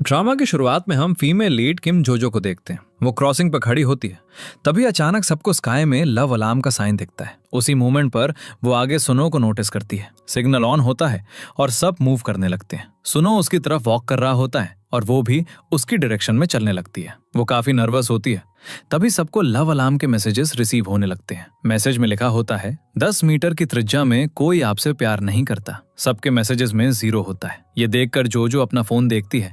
Drama की शुरुआत में हम फीमेल लीड किम जोजो को देखते हैं। वो क्रॉसिंग पर खड़ी होती है। तभी अचानक सबको स्काई में लव अलार्म का साइन दिखता है। उसी मोमेंट पर वो आगे सुनो को नोटिस करती है। सिग्नल ऑन होता है और सब मूव करने लगते हैं। सुनो उसकी तरफ वॉक कर रहा होता है और वो भी उसकी डायरेक्शन में चलने लगती है। वो काफी नर्वस होती है। तभी सबको लव अलार्म के मैसेजेस रिसीव होने लगते हैं। मैसेज में लिखा होता है 10 मीटर की त्रिज्या में कोई आपसे प्यार नहीं करता। सबके मैसेजेस में 0 होता है। ये देखकर जोजो अपना फोन देखती है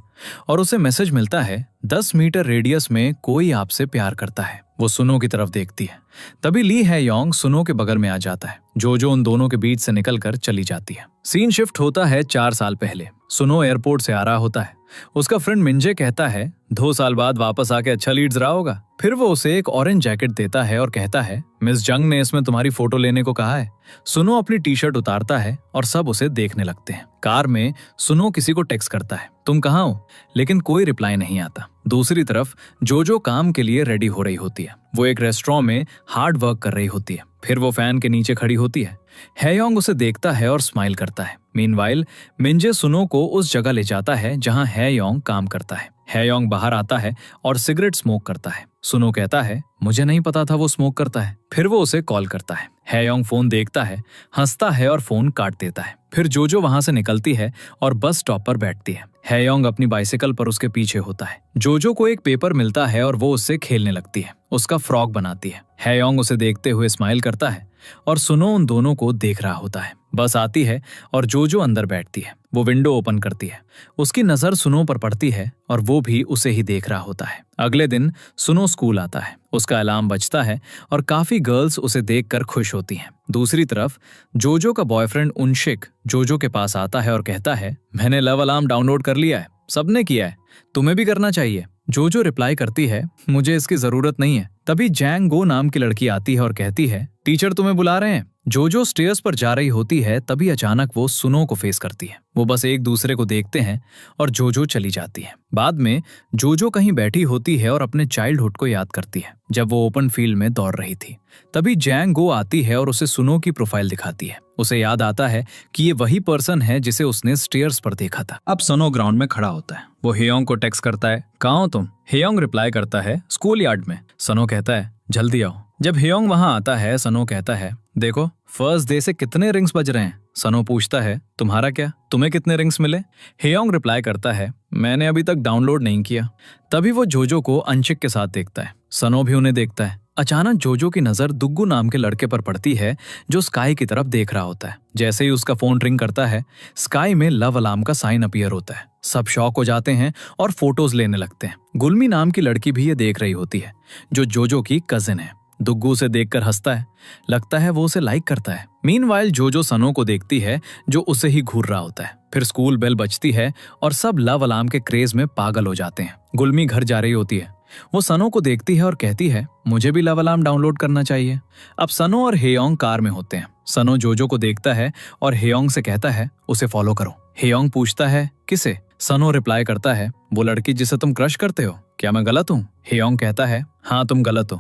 और उसे मैसेज मिलता है 10 मीटर रेडियस में कोई आपसे प्यार करता है। वो सुनो की तरफ देखती है। तभी ली है योंग सुनो के बगल में आ जाता है। जोजो उन दोनों के बीच से निकलकर चली जाती है। सीन शिफ्ट होता है 4 साल पहले। सुनो एयरपोर्ट से आ रहा होता है। उसका फ्रेंड मिंजे कहता है 2 साल बाद वापस आके अच्छा लीड्स रहा होगा। फिर वो उसे एक ऑरेंज जैकेट देता है और कहता है मिस जंग ने इसमें तुम्हारी फोटो लेने को कहा है। सुनो अपनी टी शर्ट उतारता है और सब उसे देखने लगते हैं। कार में सुनो किसी को टेक्स्ट करता है तुम कहाँ हो, लेकिन कोई रिप्लाई नहीं आता। दूसरी तरफ जोजो काम के लिए रेडी हो रही होती है। वो एक रेस्टोरेंट में हार्ड वर्क कर रही होती है। फिर वो फैन के नीचे खड़ी होती है। हेयोंग उसे देखता है और स्माइल करता है। मीनवाइल मिंजे सुनो को उस जगह ले जाता है जहां हेयोंग काम करता है। हेयोंग बाहर आता है और सिगरेट स्मोक करता है। सुनो कहता है मुझे नहीं पता था वो स्मोक करता है। फिर वो उसे कॉल करता है। हेयोंग फोन देखता है, हंसता है और फोन काट देता है। फिर जोजो वहां से निकलती है और बस स्टॉप पर बैठती है। हेयोंग अपनी बाइसिकल पर उसके पीछे होता है। जोजो को एक पेपर मिलता है और वो उससे खेलने लगती है। उसका फ्रॉक बनाती है। हेयोंग उसे देखते हुए स्माइल करता है और सुनो उन दोनों को देख रहा होता है। बस आती है और जोजो अंदर बैठती है। वो विंडो ओपन करती है। उसकी नजर सुनो पर पड़ती है और वो भी उसे ही देख रहा होता है। अगले दिन सुनो स्कूल आता है। उसका अलार्म बजता है और काफी गर्ल्स उसे देखकर खुश होती हैं। दूसरी तरफ जोजो का बॉयफ्रेंड उनशिक जोजो के पास आता है और कहता है मैंने लव अलार्म डाउनलोड कर लिया है, सबने किया है, तुम्हें भी करना चाहिए। जोजो रिप्लाई करती है मुझे इसकी जरूरत नहीं है। तभी जैंग गो नाम की लड़की आती है और कहती है टीचर तुम्हें बुला रहे हैं। जोजो स्टेयर्स पर जा रही होती है। तभी अचानक वो सुनो को फेस करती है। वो बस एक दूसरे को देखते हैं और जोजो चली जाती है। बाद में जोजो कहीं बैठी होती है और अपने चाइल्डहुड को याद करती है जब वो ओपन फील्ड में दौड़ रही थी। तभी जैंग गो आती है और उसे सुनो की प्रोफाइल दिखाती है। उसे याद आता है कि ये वही पर्सन है जिसे उसने स्टेयर्स पर देखा था। अब सुनो ग्राउंड में खड़ा होता है। वो हेयोंग को टेक्स्ट करता है कहाँ हो तुम। हेयोंग रिप्लाई करता है स्कूल यार्ड में। सुनो कहता है जल्दी आओ। जब हेयोंग वहां आता है सुनो कहता है देखो फर्स्ट डे से कितने रिंग्स बज रहे हैं। सुनो पूछता है तुम्हारा क्या, तुम्हें कितने रिंग्स मिले। हेयोंग रिप्लाई करता है मैंने अभी तक डाउनलोड नहीं किया। तभी वो जोजो को अंशिक के साथ देखता है। सुनो भी उन्हें देखता है। अचानक जोजो की नजर दुग्गू नाम के लड़के पर पड़ती है जो स्काई की तरफ देख रहा होता है। जैसे ही उसका फोन रिंग करता है स्काई में लव अलार्म का साइन अपीयर होता है। सब शॉक हो जाते हैं और फोटोज लेने लगते हैं। गुलमी नाम की लड़की भी ये देख रही होती है जो जोजो की कजिन है। दुग्गू उसे देखकर हंसता है। लगता है वो उसे लाइक करता है। मीनवाइल जोजो सनो को देखती है जो उसे ही घूर रहा होता है। फिर स्कूल बेल बजती है और सब लव अलार्म के क्रेज में पागल हो जाते हैं। गुलमी घर जा रही होती है। वो सनो को देखती है और कहती है मुझे भी लव अलार्म डाउनलोड करना चाहिए। अब सनो और हेयोंग कार में होते हैं। सनो जोजो को देखता है और हेयोंग से कहता है उसे फॉलो करो। हेयोंग पूछता है किसे। सनो रिप्लाई करता है वो लड़की जिसे तुम क्रश करते हो, क्या मैं गलत हूँ। हेयोंग कहता है हाँ तुम गलत हो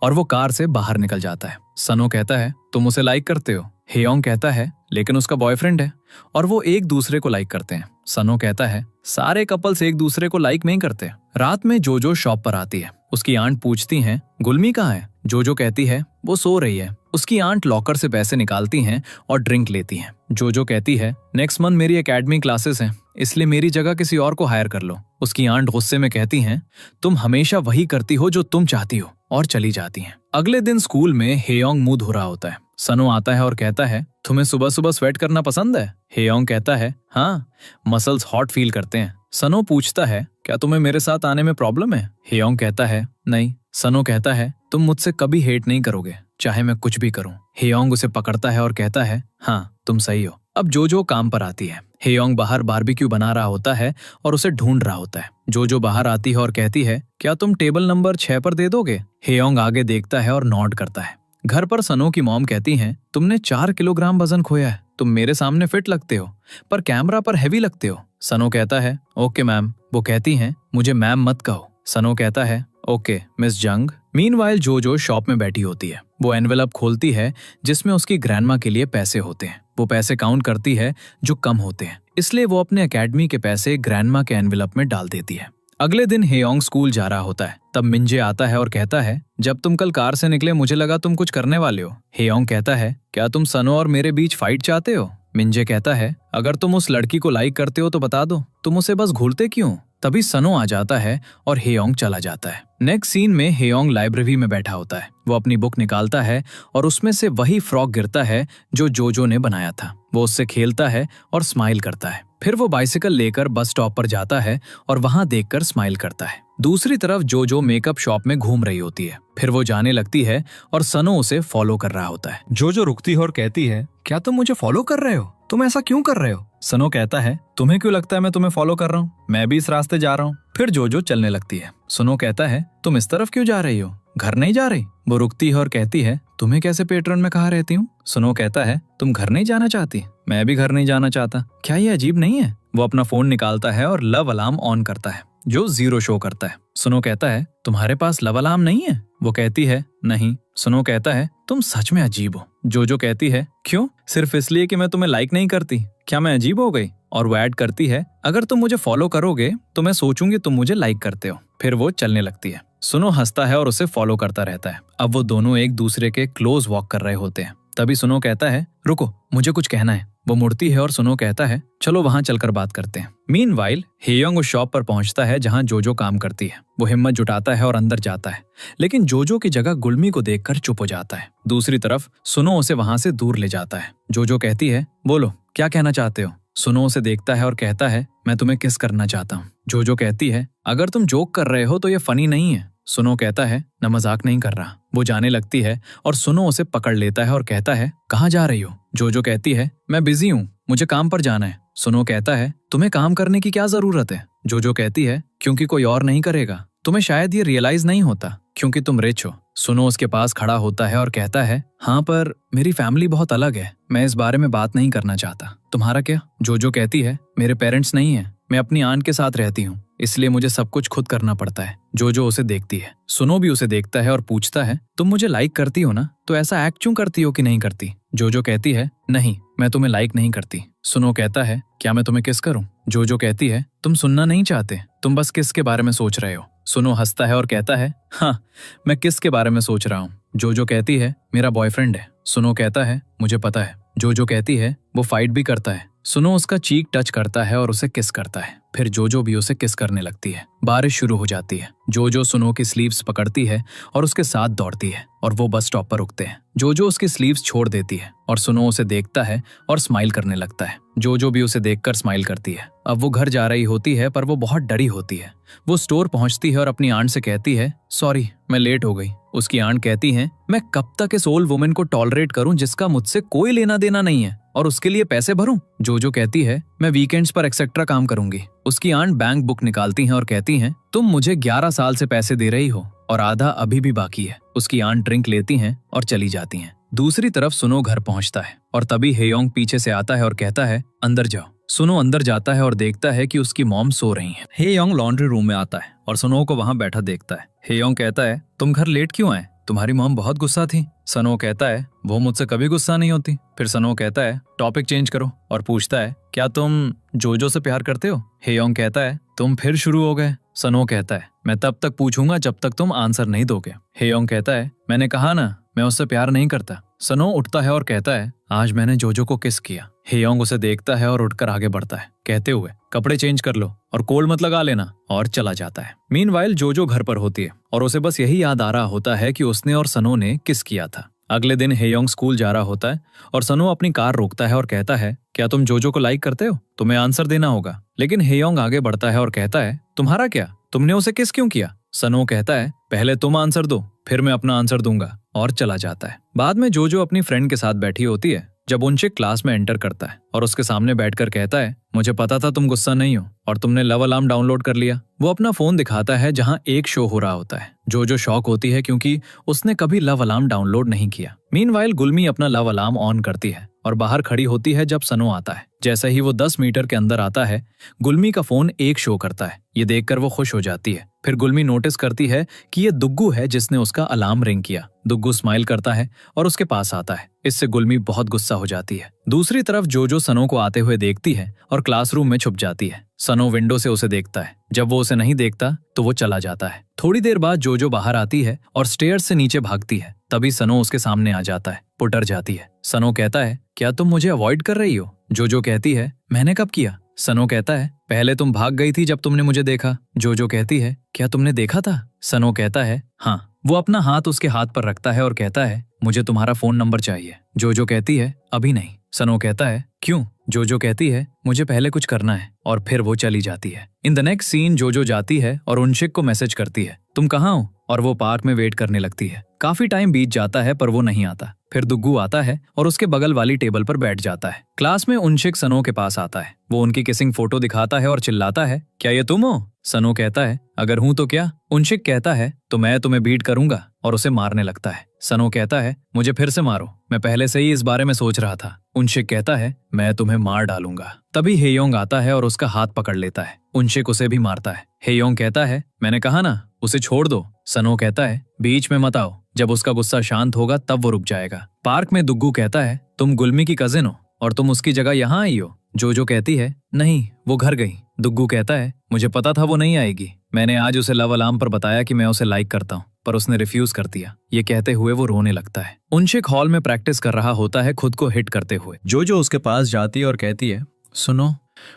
और वो कार से बाहर निकल जाता है। सनो कहता है तुम उसे लाइक करते हो। हेयोंग कहता है लेकिन उसका बॉयफ्रेंड है और वो एक दूसरे को लाइक करते हैं। सनो कहता है सारे कपल्स एक दूसरे को लाइक नहीं करते। रात में जोजो शॉप पर आती है। उसकी आंट पूछती हैं गुलमी कहाँ है। जोजो कहती है वो सो रही है। उसकी आंट लॉकर से पैसे निकालती हैं और ड्रिंक लेती हैं। जोजो कहती है नेक्स्ट मंथ मेरी एकेडमी क्लासेस हैं, इसलिए मेरी जगह किसी और को हायर कर लो। उसकी आंट गुस्से में कहती हैं तुम हमेशा वही करती हो जो तुम चाहती हो, और चली जाती हैं। अगले दिन स्कूल में हेयोंग मुंह धो रहा होता है। सनो आता है और कहता है तुम्हें सुबह सुबह स्वेट करना पसंद है। हेयोंग कहता है हाँ, मसल्स हॉट फील करते हैं। सनो पूछता है क्या तुम्हें मेरे साथ आने में प्रॉब्लम है। हेयोंग कहता है नहीं। सनो कहता है तुम मुझसे कभी हेट नहीं करोगे चाहे मैं कुछ भी करूं। हेयोंग उसे पकड़ता है और कहता है हाँ तुम सही हो। अब जोजो काम पर आती है। हेयोंग बाहर बारबेक्यू बना रहा होता है और उसे ढूंढ रहा होता है। जोजो बाहर आती है और कहती है क्या तुम टेबल नंबर 6 पर दे दोगे। हेयोंग आगे देखता है और नॉड करता है। घर पर सनो की मॉम कहती हैं तुमने 4 किलोग्राम वजन खोया है। तुम मेरे सामने फिट लगते हो पर कैमरा पर हैवी लगते हो। सनो कहता है ओके मैम। वो कहती हैं मुझे मैम मत कहो। सनो कहता है ओके मिस जंग। मीनवाइल जोजो शॉप में बैठी होती है। वो एनवेलप खोलती है जिसमें उसकी ग्रैंडमा के लिए पैसे होते हैं। वो पैसे काउंट करती है जो कम होते हैं। इसलिए वो अपने एकेडमी के पैसे ग्रैंडमा के एनवेलप में डाल देती है। अगले दिन हेयोंग स्कूल जा रहा होता है, तब मिंजे आता है और कहता है, जब तुम कल कार से निकले मुझे लगा तुम कुछ करने वाले हो। हेयोंग कहता है, क्या तुम सनो और मेरे बीच फाइट चाहते हो? मिंजे कहता है, अगर तुम उस लड़की को लाइक करते हो तो बता दो, तुम उसे बस घूरते क्यों? तभी सनो आ जाता है और हेयोंग चला जाता है। नेक्स्ट सीन में हेयोंग लाइब्रेरी में बैठा होता है। वो अपनी बुक निकालता है और उसमें से वही फ्रॉक गिरता है जो जोजो ने बनाया था। वो उससे खेलता है और स्माइल करता है। फिर वो बाइसिकल लेकर बस स्टॉप पर जाता है और वहां देखकर स्माइल करता है। दूसरी तरफ जोजो मेकअप शॉप में घूम रही होती है। फिर वो जाने लगती है और सनो उसे फॉलो कर रहा होता है। जोजो रुकती है और कहती है, क्या तुम मुझे फॉलो कर रहे हो? तुम ऐसा क्यों कर रहे हो? सनो कहता है, तुम्हें क्यों लगता है मैं तुम्हें फॉलो कर रहा हूँ? मैं भी इस रास्ते जा रहा हूँ। फिर जोजो चलने लगती है। सनो कहता है, तुम इस तरफ क्यों जा रही हो? घर नहीं जा रही? वो रुकती है और कहती है, तुम्हें कैसे पेट्रोन में कहाँ रहती हूँ? सनो कहता है, तुम घर नहीं जाना चाहती? मैं भी घर नहीं जाना चाहता। क्या ये अजीब नहीं है? वो अपना फोन निकालता है और लव अलार्म ऑन करता है जो 0 शो करता है। सुनो कहता है, तुम्हारे पास लव अलार्म नहीं है? वो कहती है, नहीं। सुनो कहता है, तुम सच में अजीब हो। जोजो कहती है, क्यों? सिर्फ इसलिए कि मैं तुम्हें लाइक नहीं करती? क्या मैं अजीब हो गई? और वो ऐड करती है, अगर तुम मुझे फॉलो करोगे तो मैं सोचूंगी तुम मुझे लाइक करते हो। फिर वो चलने लगती है। सुनो हंसता है और उसे फॉलो करता रहता है। अब वो दोनों एक दूसरे के क्लोज वॉक कर रहे होते हैं। तभी सुनो कहता है, रुको, मुझे कुछ कहना है। वो मुड़ती है और सुनो कहता है, चलो वहां चलकर बात करते हैं। मीनवाइल हेयोंग उस शॉप पर पहुंचता है जहां जोजो काम करती है। वो हिम्मत जुटाता है और अंदर जाता है, लेकिन जोजो की जगह गुलमी को देखकर चुप हो जाता है। दूसरी तरफ सुनो उसे वहां से दूर ले जाता है। जोजो कहती है, बोलो क्या कहना चाहते हो? सुनो उसे देखता है और कहता है, मैं तुम्हें किस करना चाहता हूँ। जोजो कहती है, अगर तुम जोक कर रहे हो तो ये फनी नहीं है। सुनो कहता है, न मजाक नहीं कर रहा। वो जाने लगती है और सुनो उसे पकड़ लेता है और कहता है, कहाँ जा रही हो? जोजो कहती है, मैं बिजी हूँ, मुझे काम पर जाना है। सुनो कहता है, तुम्हें काम करने की क्या जरूरत है? जोजो कहती है, क्योंकि कोई और नहीं करेगा। तुम्हें शायद ये रियलाइज नहीं होता क्योंकि तुम रिच हो। सुनो उसके पास खड़ा होता है और कहता है, हाँ पर मेरी फैमिली बहुत अलग है, मैं इस बारे में बात नहीं करना चाहता। तुम्हारा क्या? जोजो कहती है, मेरे पेरेंट्स नहीं है, मैं अपनी आंट के साथ रहती हूँ, इसलिए मुझे सब कुछ खुद करना पड़ता है। जोजो उसे देखती है। सुनो भी उसे देखता है और पूछता है, तुम मुझे लाइक करती हो ना, तो ऐसा एक्ट क्यों करती हो कि नहीं करती? जोजो कहती है, नहीं, मैं तुम्हें लाइक नहीं करती। सुनो कहता है, क्या मैं तुम्हें किस करूं? जोजो कहती है, तुम सुनना नहीं चाहते, तुम बस किस के बारे में सोच रहे हो। सुनो हंसता है और कहता है, हाँ, मैं किस के बारे में सोच रहा हूँ? जोजो कहती है, मेरा बॉयफ्रेंड है। सुनो कहता है, मुझे पता है। जोजो कहती है, वो फाइट भी करता है। सुनो उसका चीक टच करता है और उसे किस करता है। फिर जोजो भी उसे किस करने लगती है। बारिश शुरू हो जाती है। जोजो सुनो की स्लीव्स पकड़ती है और उसके साथ दौड़ती है और वो बस स्टॉप पर रुकते हैं। जोजो उसकी स्लीव्स छोड़ देती है और सुनो उसे देखता है और स्माइल करने लगता है। जोजो भी उसे देखकर स्माइल करती है। अब वो घर जा रही होती है पर वो बहुत डरी होती है। वो स्टोर पहुंचती है और अपनी आंट से कहती है, सॉरी, मैं लेट हो गई। उसकी आंट कहती है, मैं कब तक इस ओल्ड वुमेन को टॉलरेट करूं जिसका मुझसे कोई लेना देना नहीं है और उसके लिए पैसे भरूं? जोजो कहती है, मैं वीकेंड्स पर एक्सेट्रा काम करूंगी। उसकी आंट बैंक बुक निकालती हैं और कहती हैं, तुम मुझे 11 साल से पैसे दे रही हो और आधा अभी भी बाकी है। उसकी आंट ड्रिंक लेती हैं और चली जाती हैं। दूसरी तरफ सुनो घर पहुंचता है और तभी हेयोंग पीछे से आता है और कहता है, अंदर जाओ। सुनो अंदर जाता है और देखता है कि उसकी मॉम सो रही हैं। हेयोंग लॉन्ड्री रूम में आता है और सुनो को वहां बैठा देखता है। हेयोंग कहता है, तुम घर लेट क्यों आए? तुम्हारी मॉम बहुत गुस्सा थी। सनो कहता है, वो मुझसे कभी गुस्सा नहीं होती। फिर सनो कहता है, टॉपिक चेंज करो और पूछता है, क्या तुम जोजो से प्यार करते हो? हेयोंग कहता है, तुम फिर शुरू हो गए। सनो कहता है, मैं तब तक पूछूंगा जब तक तुम आंसर नहीं दोगे। हेयोंग कहता है, मैंने कहा ना, मैं उससे प्यार नहीं करता। सनो उठता है और कहता है, आज मैंने जोजो को किस किया। हेयोंग उसे देखता है और उठकर आगे बढ़ता है कहते हुए, कपड़े चेंज कर लो और कोल मत लगा लेना, और चला जाता है। मीनवाइल जोजो घर पर होती है और उसे बस यही याद आ रहा होता है कि उसने और सनो ने किस किया था। अगले दिन हेयोंग स्कूल जा रहा होता है और सनो अपनी कार रोकता है और कहता है, क्या तुम जोजो को लाइक करते हो? तुम्हें आंसर देना होगा। लेकिन हेयोंग आगे बढ़ता है और कहता है, तुम्हारा क्या? तुमने उसे किस क्यों किया? सनो कहता है, पहले तुम आंसर दो, फिर मैं अपना आंसर दूंगा, और चला जाता है। बाद में जोजो अपनी फ्रेंड के साथ बैठी होती है जब उनसे क्लास में एंटर करता है और उसके सामने बैठकर कहता है, मुझे पता था तुम गुस्सा नहीं हो और तुमने लव अलार्म डाउनलोड कर लिया। वो अपना फोन दिखाता है जहां एक शो हो रहा होता है। जोजो शॉक होती है क्योंकि उसने कभी लव अलार्म डाउनलोड नहीं किया। मीनवाइल गुलमी अपना लव अलार्म ऑन करती है और बाहर खड़ी होती है जब सनो आता है। जैसे ही वो 10 मीटर के अंदर आता है, गुलमी का फोन एक शो करता है। ये देखकर वो खुश हो जाती है। फिर गुलमी नोटिस करती है कि ये दुग्गू है जिसने उसका अलार्म रिंग किया। दुग्गू स्माइल करता है और उसके पास आता है। इससे गुलमी बहुत गुस्सा हो जाती है। दूसरी तरफ जोजो सनो को आते हुए देखती है और क्लासरूम में छुप जाती है। सनो विंडो से उसे देखता है। जब वो उसे नहीं देखता तो वो चला जाता है। थोड़ी देर बाद जोजो बाहर आती है और स्टेयर्स से नीचे भागती है। तभी सनो उसके सामने आ जाता है। पुटर जाती है। सनो कहता है, क्या तुम मुझे अवॉइड कर रही हो? जोजो कहती है, मैंने कब किया? सनो कहता है, पहले तुम भाग गई थी जब तुमने मुझे देखा। जोजो कहती है, क्या तुमने देखा था? सनो कहता है, हाँ। वो अपना हाथ उसके हाथ पर रखता है और कहता है, मुझे तुम्हारा फोन नंबर चाहिए। जोजो कहती है, अभी नहीं। सनो कहता है, क्यों? जोजो कहती है, मुझे पहले कुछ करना है, और फिर वो चली जाती है। इन द नेक्स्ट सीन जोजो जाती है और उनशिक को मैसेज करती है, तुम कहाँ हो? और वो पार्क में वेट करने लगती है। काफी टाइम बीत जाता है पर वो नहीं आता। फिर दुग्गू आता है और उसके बगल वाली टेबल पर बैठ जाता है। क्लास में उनशिक सनो के पास आता है। वो उनकी किसिंग फोटो दिखाता है और चिल्लाता है, क्या ये तुम हो? सनो कहता है, अगर हूं तो क्या? उनशिक कहता है, तो मैं तुम्हें बीट करूंगा, और उसे मारने लगता है। सनो कहता है, मुझे फिर से मारो, मैं पहले से ही इस बारे में सोच रहा था। उनशिक कहता है, मैं तुम्हें मार डालूंगा। तभी हेयोंग आता है और उसका हाथ पकड़ लेता है। उनशिक उसे भी मारता है। हेयोंग कहता है, मैंने कहा ना, उसे छोड़ दो। सनो कहता है, बीच में मत आओ, जब उसका गुस्सा शांत होगा तब वो रुक जाएगा। पार्क में दुग्गू कहता है, तुम गुलमी की कजिन हो और तुम उसकी जगह यहाँ आई हो। जोजो कहती है, नहीं, वो घर गई। दुग्गू कहता है, मुझे पता था वो नहीं आएगी। मैंने आज उसे लव अलार्म पर बताया कि मैं उसे लाइक करता हूँ, पर उसने रिफ्यूज कर दिया। ये कहते हुए वो रोने लगता है। उनशिक हॉल में प्रैक्टिस कर रहा होता है खुद को हिट करते हुए। जोजो उसके पास जाती है और कहती है, सुनो।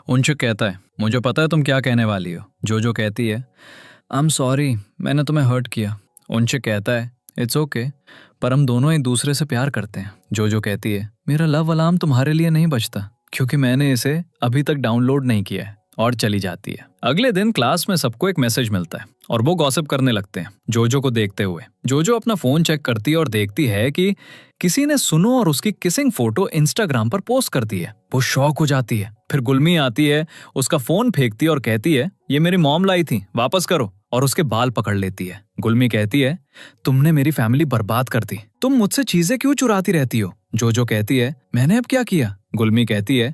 उनशिक कहता है, मुझे पता है तुम क्या कहने वाली हो। जोजो कहती है, आई एम सॉरी, मैंने तुम्हें हर्ट किया। उनशिक कहता है, इट्स ओके, पर हम दोनों एक दूसरे से प्यार करते हैं। जोजो कहती है, मेरा लव अलार्म तुम्हारे लिए नहीं बजता, क्योंकि मैंने इसे अभी तक डाउनलोड नहीं किया है, और चली जाती है। अगले दिन क्लास में सबको एक मैसेज मिलता है और वो गॉसिप करने लगते हैं जोजो को देखते हुए। जोजो अपना फोन चेक करती है और देखती है कि किसी ने सुनो और उसकी किसिंग फोटो इंस्टाग्राम पर पोस्ट कर दी है। वो शॉक हो जाती है। फिर गुलमी आती है, उसका फोन फेंकती है और कहती है, ये मेरी मॉम लाई थी, वापस करो, और उसके बाल पकड़ लेती है। गुलमी कहती है, तुमने मेरी फैमिली बर्बाद कर दी, तुम मुझसे चीजें क्यों चुराती रहती हो? जोजो कहती है, मैंने अब क्या किया? गुलमी कहती है,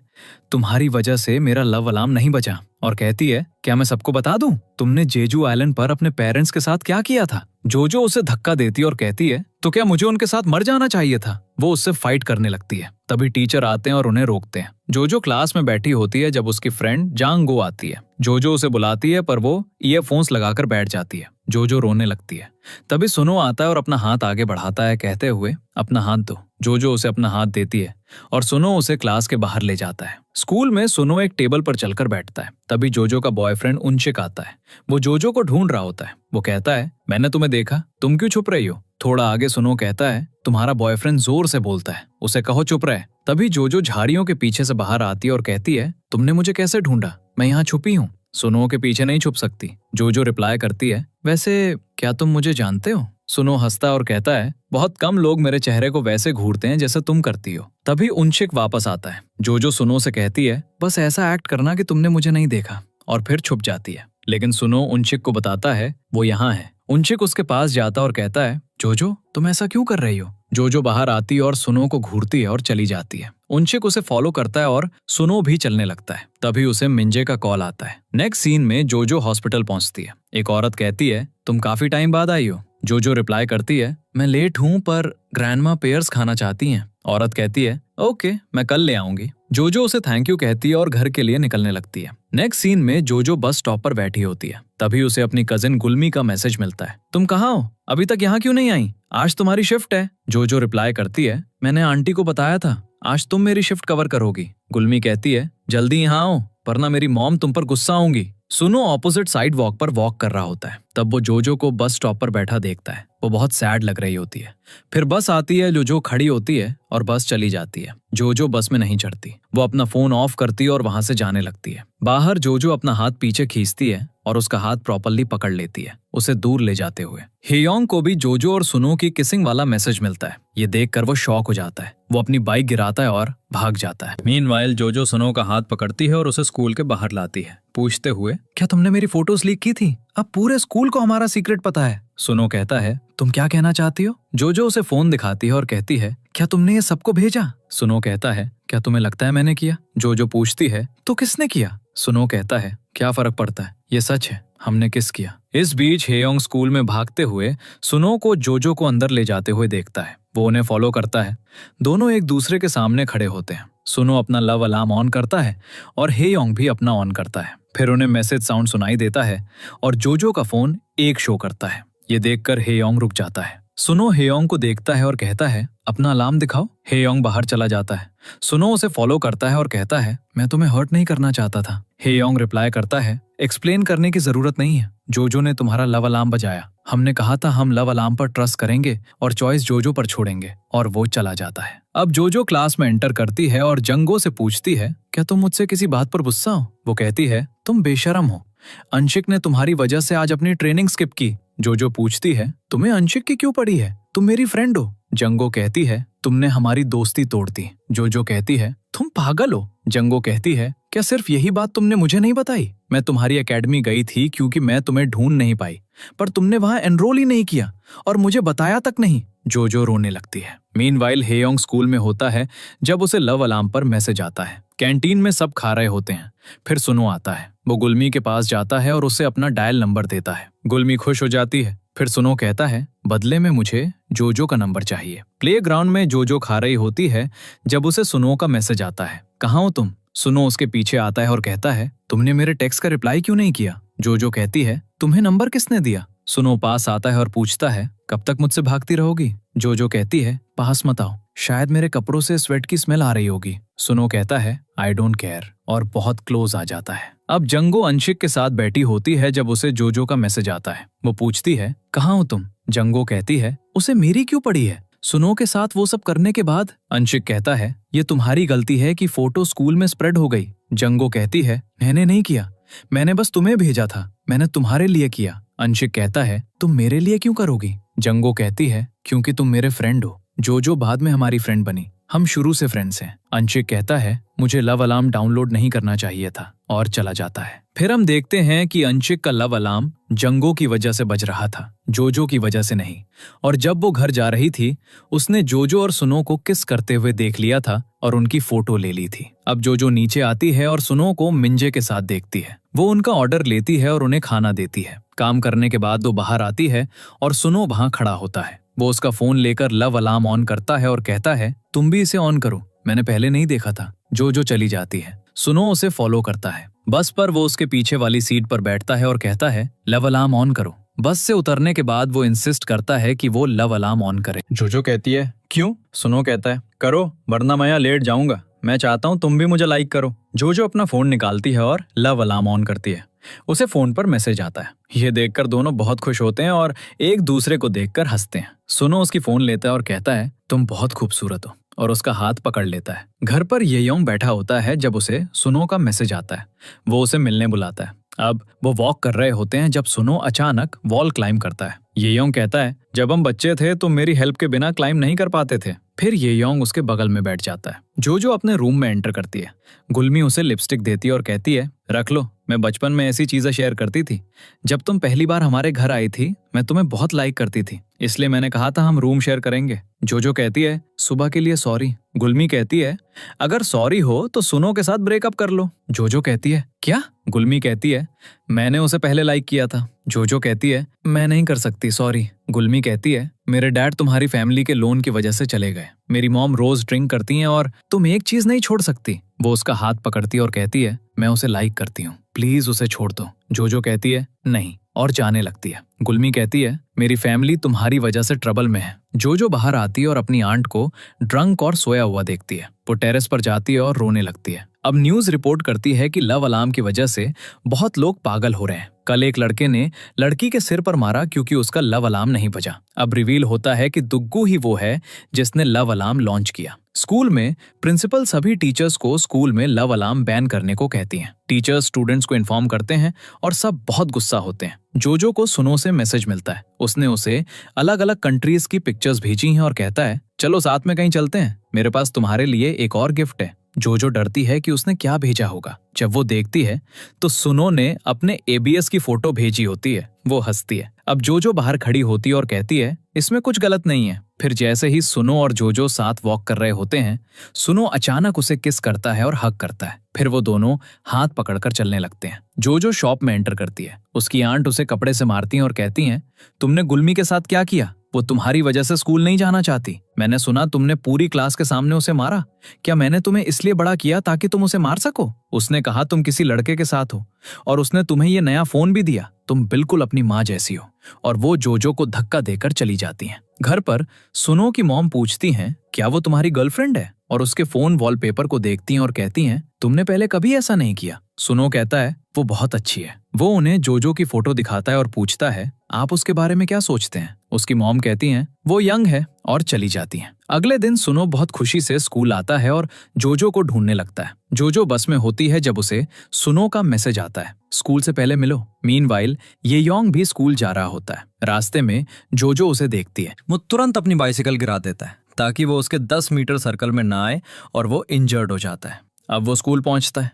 तुम्हारी वजह से मेरा लव अलार्म नहीं बचा, और कहती है, क्या मैं सबको बता दूं तुमने जेजू आइलैंड पर अपने पेरेंट्स के साथ क्या किया था? जोजो उसे धक्का देती और कहती है, तो क्या मुझे उनके साथ मर जाना चाहिए था? वो उससे फाइट करने लगती है। तभी टीचर आते हैं और उन्हें रोकते हैं। जोजो क्लास में बैठी होती है जब उसकी फ्रेंड जांगो आती है। जोजो उसे बुलाती है पर वो ईयरफोन्स लगाकर बैठ जाती है। जोजो रोने लगती है। तभी सुनो आता है और अपना हाथ आगे बढ़ाता है कहते हुए, अपना हाथ दो। जोजो उसे अपना हाथ देती है और सुनो उसे क्लास के बाहर ले जाता है। स्कूल में सुनो एक टेबल पर चलकर बैठता है। तभी जोजो का बॉयफ्रेंड उनशिक आता है। वो जोजो को ढूंढ रहा होता है। वो कहता है, मैंने तुम्हें देखा, तुम क्यों छुप रही हो? थोड़ा आगे सुनो कहता है, तुम्हारा बॉयफ्रेंड जोर से बोलता है, उसे कहो चुप रहे। तभी जोजो झाड़ियों के पीछे से बाहर आती है और कहती है, तुमने मुझे कैसे ढूंढा? मैं यहाँ छुपी हूँ, सुनो के पीछे नहीं छुप सकती। जोजो रिप्लाई करती है, वैसे क्या तुम मुझे जानते हो? सुनो हंसता और कहता है, बहुत कम लोग मेरे चेहरे को वैसे घूरते हैं जैसे तुम करती हो। तभी उनशिक वापस आता है। जोजो सुनो से कहती है, बस ऐसा एक्ट करना कि तुमने मुझे नहीं देखा, और फिर छुप जाती है। लेकिन सुनो उनशिक को बताता है वो यहाँ है। उनशिक उसके पास जाता और कहता है, जोजो तुम ऐसा क्यों कर रही हो? जोजो बाहर आती है और सुनो को घूरती है और चली जाती है। उनशिक उसे फॉलो करता है और सुनो भी चलने लगता है। तभी उसे मिंजे का कॉल आता है। नेक्स्ट सीन में जोजो हॉस्पिटल पहुंचती है। एक औरत कहती है, तुम काफी टाइम बाद आई हो। जोजो रिप्लाई करती है, मैं लेट हूँ पर ग्रैंडमा पेयर्स खाना चाहती हैं। औरत कहती है, ओके, मैं कल ले आऊंगी। जोजो उसे थैंक यू कहती है और घर के लिए निकलने लगती है। नेक्स्ट सीन में जोजो बस स्टॉप पर बैठी होती है। तभी उसे अपनी कजिन गुलमी का मैसेज मिलता है, तुम कहाँ हो? अभी तक यहाँ क्यों नहीं आई? आज तुम्हारी शिफ्ट है। जोजो रिप्लाई करती है, मैंने आंटी को बताया था आज तुम मेरी शिफ्ट कवर करोगी। गुलमी कहती है, जल्दी यहाँ आओ वरना मेरी मॉम तुम पर गुस्सा होंगी। सुनो ऑपोजिट साइड वॉक पर वॉक कर रहा होता है। तब वो जोजो को बस स्टॉप पर बैठा देखता है। वो बहुत सैड लग रही होती है। फिर बस आती है, जोजो खड़ी होती है और बस चली जाती है। जोजो बस में नहीं चढ़ती। वो अपना फोन ऑफ करती है और वहां से जाने लगती है। बाहर जोजो अपना हाथ पीछे खींचती है और उसका हाथ प्रॉपरली पकड़ लेती है, उसे दूर ले जाते हुए। हेयोंग को भी जोजो और सुनो की किसिंग वाला मैसेज मिलता है। ये देखकर वो शॉक हो जाता है। वो अपनी बाइक गिराता है और भाग जाता है। मीनवाइल जोजो सुनो का हाथ पकड़ती है और उसे स्कूल के बाहर लाती है, पूछते हुए, क्या तुमने मेरी फोटोज लीक की थी? अब पूरे स्कूल को हमारा सीक्रेट पता है। सुनो कहता है, तुम क्या कहना चाहती हो? जोजो उसे फोन दिखाती है और कहती है, क्या तुमने ये सबको भेजा? सुनो कहता है, क्या तुम्हें लगता है मैंने किया? जोजो पूछती है, तो किसने किया? सुनो कहता है, क्या फर्क पड़ता है, ये सच है, हमने किस किया। इस बीच हेयोंग स्कूल में भागते हुए सुनो को जोजो को अंदर ले जाते हुए देखता है। वो उन्हें फॉलो करता है। दोनों एक दूसरे के सामने खड़े होते हैं। सुनो अपना लव अलार्म ऑन करता है और हेयोंग भी अपना ऑन करता है। फिर उन्हें मैसेज साउंड सुनाई देता है और जोजो का फोन 1 शो करता है। ये देखकर हेयोंग रुक जाता है। सुनो हेयोंग को देखता है और कहता है, अपना अलार्म दिखाओ। हेयोंग बाहर चला जाता है। सुनो उसे फॉलो करता है और कहता है, मैं तुम्हें हर्ट नहीं करना चाहता था। हेयोंग रिप्लाई करता है, एक्सप्लेन करने की जरूरत नहीं है, जोजो ने तुम्हारा लव अलार्म बजाया। हमने कहा था हम लव अलार्म पर ट्रस्ट करेंगे और चॉइस जोजो पर छोड़ेंगे, और वो चला जाता है। अब जोजो क्लास में एंटर करती है और जंगो से पूछती है, क्या तुम मुझसे किसी बात पर गुस्सा हो? वो कहती है, तुम बेशरम हो, अंशिक ने तुम्हारी वजह से आज अपनी ट्रेनिंग स्किप की। जोजो पूछती है, तुम्हें अंशिक की क्यों पड़ी है? तुम मेरी फ्रेंड हो। जंगो कहती है, तुमने हमारी दोस्ती तोड़ दी। जोजो कहती है, तुम पागल हो। जंगो कहती है, क्या सिर्फ यही बात तुमने मुझे नहीं बताई? मैं तुम्हारी एकेडमी गई थी क्योंकि मैं तुम्हें ढूंढ नहीं पाई, पर तुमने वहां एनरोल ही नहीं किया और मुझे बताया तक नहीं। जोजो रोने लगती है। मीनवाइल हेयोंग स्कूल में होता है जब उसे लव अलार्म पर मैसेज आता है। कैंटीन में सब खा रहे होते हैं। फिर सुनो आता है। वो गुलमी के पास जाता है और उसे अपना डायल नंबर देता है। गुलमी खुश हो जाती है। फिर सुनो कहता है, बदले में मुझे जोजो का नंबर चाहिए। प्लेग्राउंड में जोजो खा रही होती है जब उसे सुनो का मैसेज आता है, कहाँ हो तुम? सुनो उसके पीछे आता है और कहता है, तुमने मेरे टेक्स्ट का रिप्लाई क्यों नहीं किया? जोजो कहती है, तुम्हें नंबर किसने दिया? सुनो पास आता है और पूछता है, कब तक मुझसे भागती रहोगी? जोजो कहती है, पास मत आओ, शायद मेरे कपड़ों से स्वेट की स्मेल आ रही होगी। सुनो कहता है, आई डोंट केयर, और बहुत क्लोज आ जाता है। अब जंगो अंशिक के साथ बैठी होती है जब उसे जोजो का मैसेज आता है। वो पूछती है, कहाँ हो तुम? जंगो कहती है, उसे मेरी क्यों पड़ी है? सुनो के साथ वो सब करने के बाद? अंशिक कहता है, ये तुम्हारी गलती है कि फोटो स्कूल में स्प्रेड हो गई। जंगो कहती है, मैंने नहीं किया, मैंने बस तुम्हें भेजा था, मैंने तुम्हारे लिए किया। अंशिक कहता है, तुम मेरे लिए क्यों करोगी? जंगो कहती है, क्योंकि तुम मेरे फ्रेंड हो। जोजो बाद में हमारी फ्रेंड बनी, हम शुरू से फ्रेंड्स हैं। अंशिक कहता है, मुझे लव अलार्म डाउनलोड नहीं करना चाहिए था, और चला जाता है। फिर हम देखते हैं कि अंशिक का लव अलार्म जंगो की वजह से बज रहा था, जोजो की वजह से नहीं। और जब वो घर जा रही थी, उसने जोजो और सुनो को किस करते हुए देख लिया था और उनकी फोटो ले ली थी। अब जोजो नीचे आती है और सुनो को मिंजे के साथ देखती है। वो उनका ऑर्डर लेती है और उन्हें खाना देती है। काम करने के बाद वो बाहर आती है और सुनो वहां खड़ा होता है। वो उसका फोन लेकर लव अलार्म ऑन करता है और कहता है, तुम भी इसे ऑन करो, मैंने पहले नहीं देखा था। जोजो चली जाती है। सुनो उसे फॉलो करता है। बस पर वो उसके पीछे वाली सीट पर बैठता है और कहता है, लव अलार्म ऑन करो। बस से उतरने के बाद वो इंसिस्ट करता है कि वो लव अलार्म ऑन करे। जोजो कहती है, क्यों? सुनो कहता है, करो, वरना मैं यहाँ लेट जाऊंगा। मैं चाहता हूँ तुम भी मुझे लाइक करो। जोजो अपना फोन निकालती है और लव अलार्म ऑन करती है। उसे फोन पर मैसेज आता है। ये देखकर दोनों बहुत खुश होते हैं और एक दूसरे को देखकर हंसते हैं। सुनो उसकी फोन लेता है और कहता है, तुम बहुत खूबसूरत हो, और उसका हाथ पकड़ लेता है। घर पर येयोंग बैठा होता है जब उसे सुनो का मैसेज आता है। वो उसे मिलने बुलाता है। अब वो वॉक कर रहे होते हैं जब सुनो अचानक वॉल क्लाइंब करता है। येयोंग कहता है, जब हम बच्चे थे तो मेरी हेल्प के बिना क्लाइंब नहीं कर पाते थे। फिर येयोंग उसके बगल में बैठ जाता है। जोजो अपने रूम में एंटर करती है। गुलमी उसे लिपस्टिक देती है और कहती है, रख लो, मैं बचपन में ऐसी चीजें शेयर करती थी। जब तुम पहली बार हमारे घर आई थी, मैं तुम्हें बहुत लाइक करती थी, इसलिए मैंने कहा था हम रूम शेयर करेंगे। जोजो कहती है, सुबह के लिए सॉरी। गुलमी कहती है, अगर सॉरी हो तो सुनो के साथ ब्रेकअप कर लो। जोजो कहती है, क्या? गुलमी कहती है, मैंने उसे पहले लाइक किया था। जोजो कहती है, मैं नहीं कर सकती, सॉरी। गुलमी कहती है, मेरे डैड तुम्हारी फैमिली के लोन की वजह से चले गए। मेरी मॉम रोज ड्रिंक करती हैं और तुम एक चीज नहीं छोड़ सकती। वो उसका हाथ पकड़ती है और कहती है, मैं उसे लाइक करती हूँ, प्लीज उसे छोड़ दो। जोजो कहती है, नहीं, और जाने लगती है। गुलमी कहती है, मेरी फैमिली तुम्हारी वजह से ट्रबल में है। जोजो बाहर आती है और अपनी आंट को ड्रंक और सोया हुआ देखती है। वो टेरेस पर जाती है और रोने लगती है। अब न्यूज रिपोर्ट करती है कि लव अलार्म की वजह से बहुत लोग पागल हो रहे हैं। कल एक लड़के ने लड़की के सिर पर मारा क्योंकि उसका लव अलार्म नहीं बजा। अब रिवील होता है कि दुग्गू ही वो है जिसने लव अलार्म लॉन्च किया। स्कूल में प्रिंसिपल सभी टीचर्स को स्कूल में लव अलार्म बैन करने को कहती हैं। टीचर्स स्टूडेंट्स को इन्फॉर्म करते हैं और सब बहुत गुस्सा होते हैं। जोजो को सुनो से मैसेज मिलता है। उसने उसे अलग अलग कंट्रीज की पिक्चर्स भेजी हैं और कहता है, चलो साथ में कहीं चलते हैं, मेरे पास तुम्हारे लिए एक और गिफ्ट है। जोजो डरती है कि उसने क्या भेजा होगा। जब वो देखती है तो सुनो ने अपने एबीएस की फोटो भेजी होती है। वो हंसती है। अब जोजो बाहर खड़ी होती है और कहती है इसमें कुछ गलत नहीं है। फिर जैसे ही सुनो और जोजो साथ वॉक कर रहे होते हैं, सुनो अचानक उसे किस करता है और हग करता है। फिर वो दोनों हाथ पकड़कर चलने लगते हैं। जोजो शॉप में एंटर करती है। उसकी आंट उसे कपड़े से मारती हैं और कहती हैं तुमने गुलमी के साथ क्या किया? वो तुम्हारी वजह से स्कूल नहीं जाना चाहती। मैंने सुना तुमने पूरी क्लास के सामने उसे मारा। क्या मैंने तुम्हें इसलिए बड़ा किया ताकि तुम उसे मार सको? उसने कहा तुम किसी लड़के के साथ हो और उसने तुम्हें ये नया फोन भी दिया। तुम बिल्कुल अपनी माँ जैसी हो। और वो जोजो को धक्का देकर चली जाती हैं। घर पर सुनो की मॉम पूछती हैं क्या वो तुम्हारी गर्लफ्रेंड है? और उसके फोन वॉलपेपर को देखती हैं और कहती हैं तुमने पहले कभी ऐसा नहीं किया। सुनो कहता है वो बहुत अच्छी है। वो उन्हें जोजो की फोटो दिखाता है और पूछता है आप उसके बारे में क्या सोचते हैं? उसकी मॉम कहती हैं वो यंग है और चली जाती हैं। अगले दिन सुनो बहुत खुशी से स्कूल आता है और जोजो को ढूंढने लगता है। जोजो बस में होती है जब उसे सुनो का मैसेज आता है स्कूल से पहले मिलो। मीनवाइल ये योंग भी स्कूल जा रहा होता है। रास्ते में जोजो उसे देखती है। वो तुरंत अपनी बाइसिकल गिरा देता है ताकि वो उसके 10 मीटर सर्कल में ना आए और वो इंजर्ड हो जाता है। अब वो स्कूल पहुंचता है।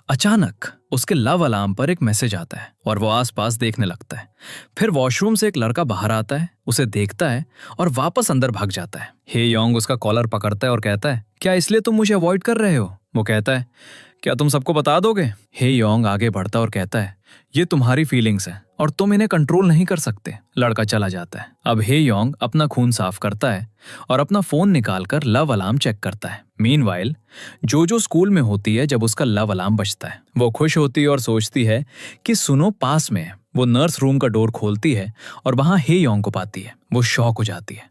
अचानक उसके लव अलार्म पर एक मैसेज आता है और वो आसपास देखने लगता है। फिर वॉशरूम से एक लड़का बाहर आता है, उसे देखता है और वापस अंदर भाग जाता है। हे योंग उसका कॉलर पकड़ता है और कहता है क्या इसलिए तुम मुझे अवॉइड कर रहे हो? वो कहता है क्या तुम सबको बता दोगे? हे योंग आगे बढ़ता और कहता है ये तुम्हारी फीलिंग्स है और तुम इन्हें कंट्रोल नहीं कर सकते। लड़का चला जाता है। अब हे योंग अपना खून साफ करता है और अपना फोन निकालकर लव अलार्म चेक करता है। मीनवाइल जोजो स्कूल में होती है जब उसका लव अलार्म बजता है। वो खुश होती है और सोचती है कि सुनो पास में है। वो नर्स रूम का डोर खोलती है और वहां हे योंग को पाती है। वो शॉक हो जाती है।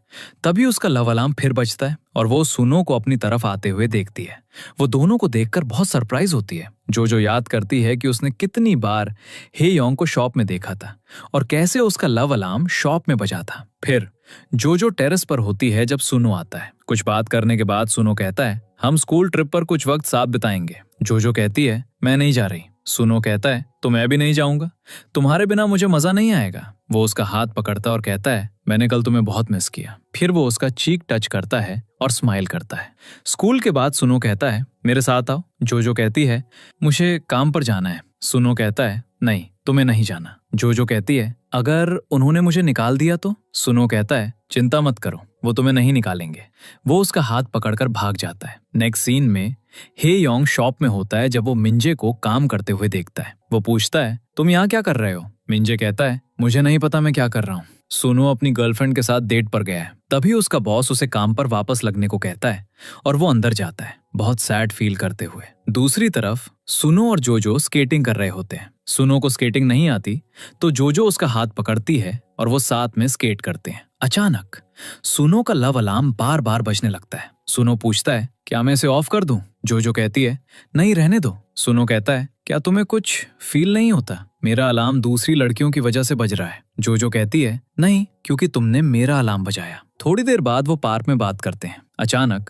तभी उसका लव अलार्म फिर बजता है और वो सुनो को अपनी तरफ आते हुए देखती है। वो दोनों को देखकर बहुत सरप्राइज होती है। जोजो याद करती है कि उसने कितनी बार हे योंग को शॉप में देखा था और कैसे उसका लव अलार्म शॉप में बजा था। फिर जोजो टेरेस पर होती है जब सुनो आता है। कुछ बात करने के बाद सुनो कहता है हम स्कूल ट्रिप पर कुछ वक्त साथ बिताएंगे। जोजो कहती है मैं नहीं जा रही। सुनो कहता है तो मैं भी नहीं जाऊंगा। तुम्हारे बिना मुझे मजा नहीं आएगा। वो उसका हाथ पकड़ता और कहता है मैंने कल तुम्हें बहुत मिस किया। फिर वो उसका चीक टच करता है और स्माइल करता है। स्कूल के बाद सुनो कहता है मेरे साथ आओ। जोजो कहती है मुझे काम पर जाना है। सुनो कहता है नहीं तुम्हें नहीं जाना। जोजो कहती है अगर उन्होंने मुझे निकाल दिया तो? सुनो कहता है चिंता मत करो वो तुम्हें नहीं निकालेंगे। वो उसका हाथ पकड़कर भाग जाता है। नेक्स्ट सीन में हे योंग शॉप में होता है जब वो मिंजे को काम करते हुए देखता है। वो पूछता है तुम यहाँ क्या कर रहे हो? मिंजे कहता है मुझे नहीं पता मैं क्या कर रहा हूँ। सुनो अपनी गर्लफ्रेंड के साथ डेट पर गया है। तभी उसका बॉस उसे काम पर वापस लगने को कहता है और वो अंदर जाता है बहुत सैड फील करते हुए। दूसरी तरफ सुनो और जोजो स्केटिंग कर रहे होते हैं। सुनो को स्केटिंग नहीं आती तो जोजो उसका हाथ पकड़ती है और वो साथ में स्केट करते हैं। अचानक सुनो का लव अलार्म बार बार बजने लगता है। सुनो पूछता है क्या मैं इसे ऑफ कर दूं? जोजो कहती है नहीं रहने दो। सुनो कहता है क्या तुम्हें कुछ फील नहीं होता? मेरा अलार्म दूसरी लड़कियों की वजह से बज रहा है। जोजो कहती है नहीं क्योंकि तुमने मेरा अलार्म बजाया। थोड़ी देर बाद वो पार्क में बात करते हैं। अचानक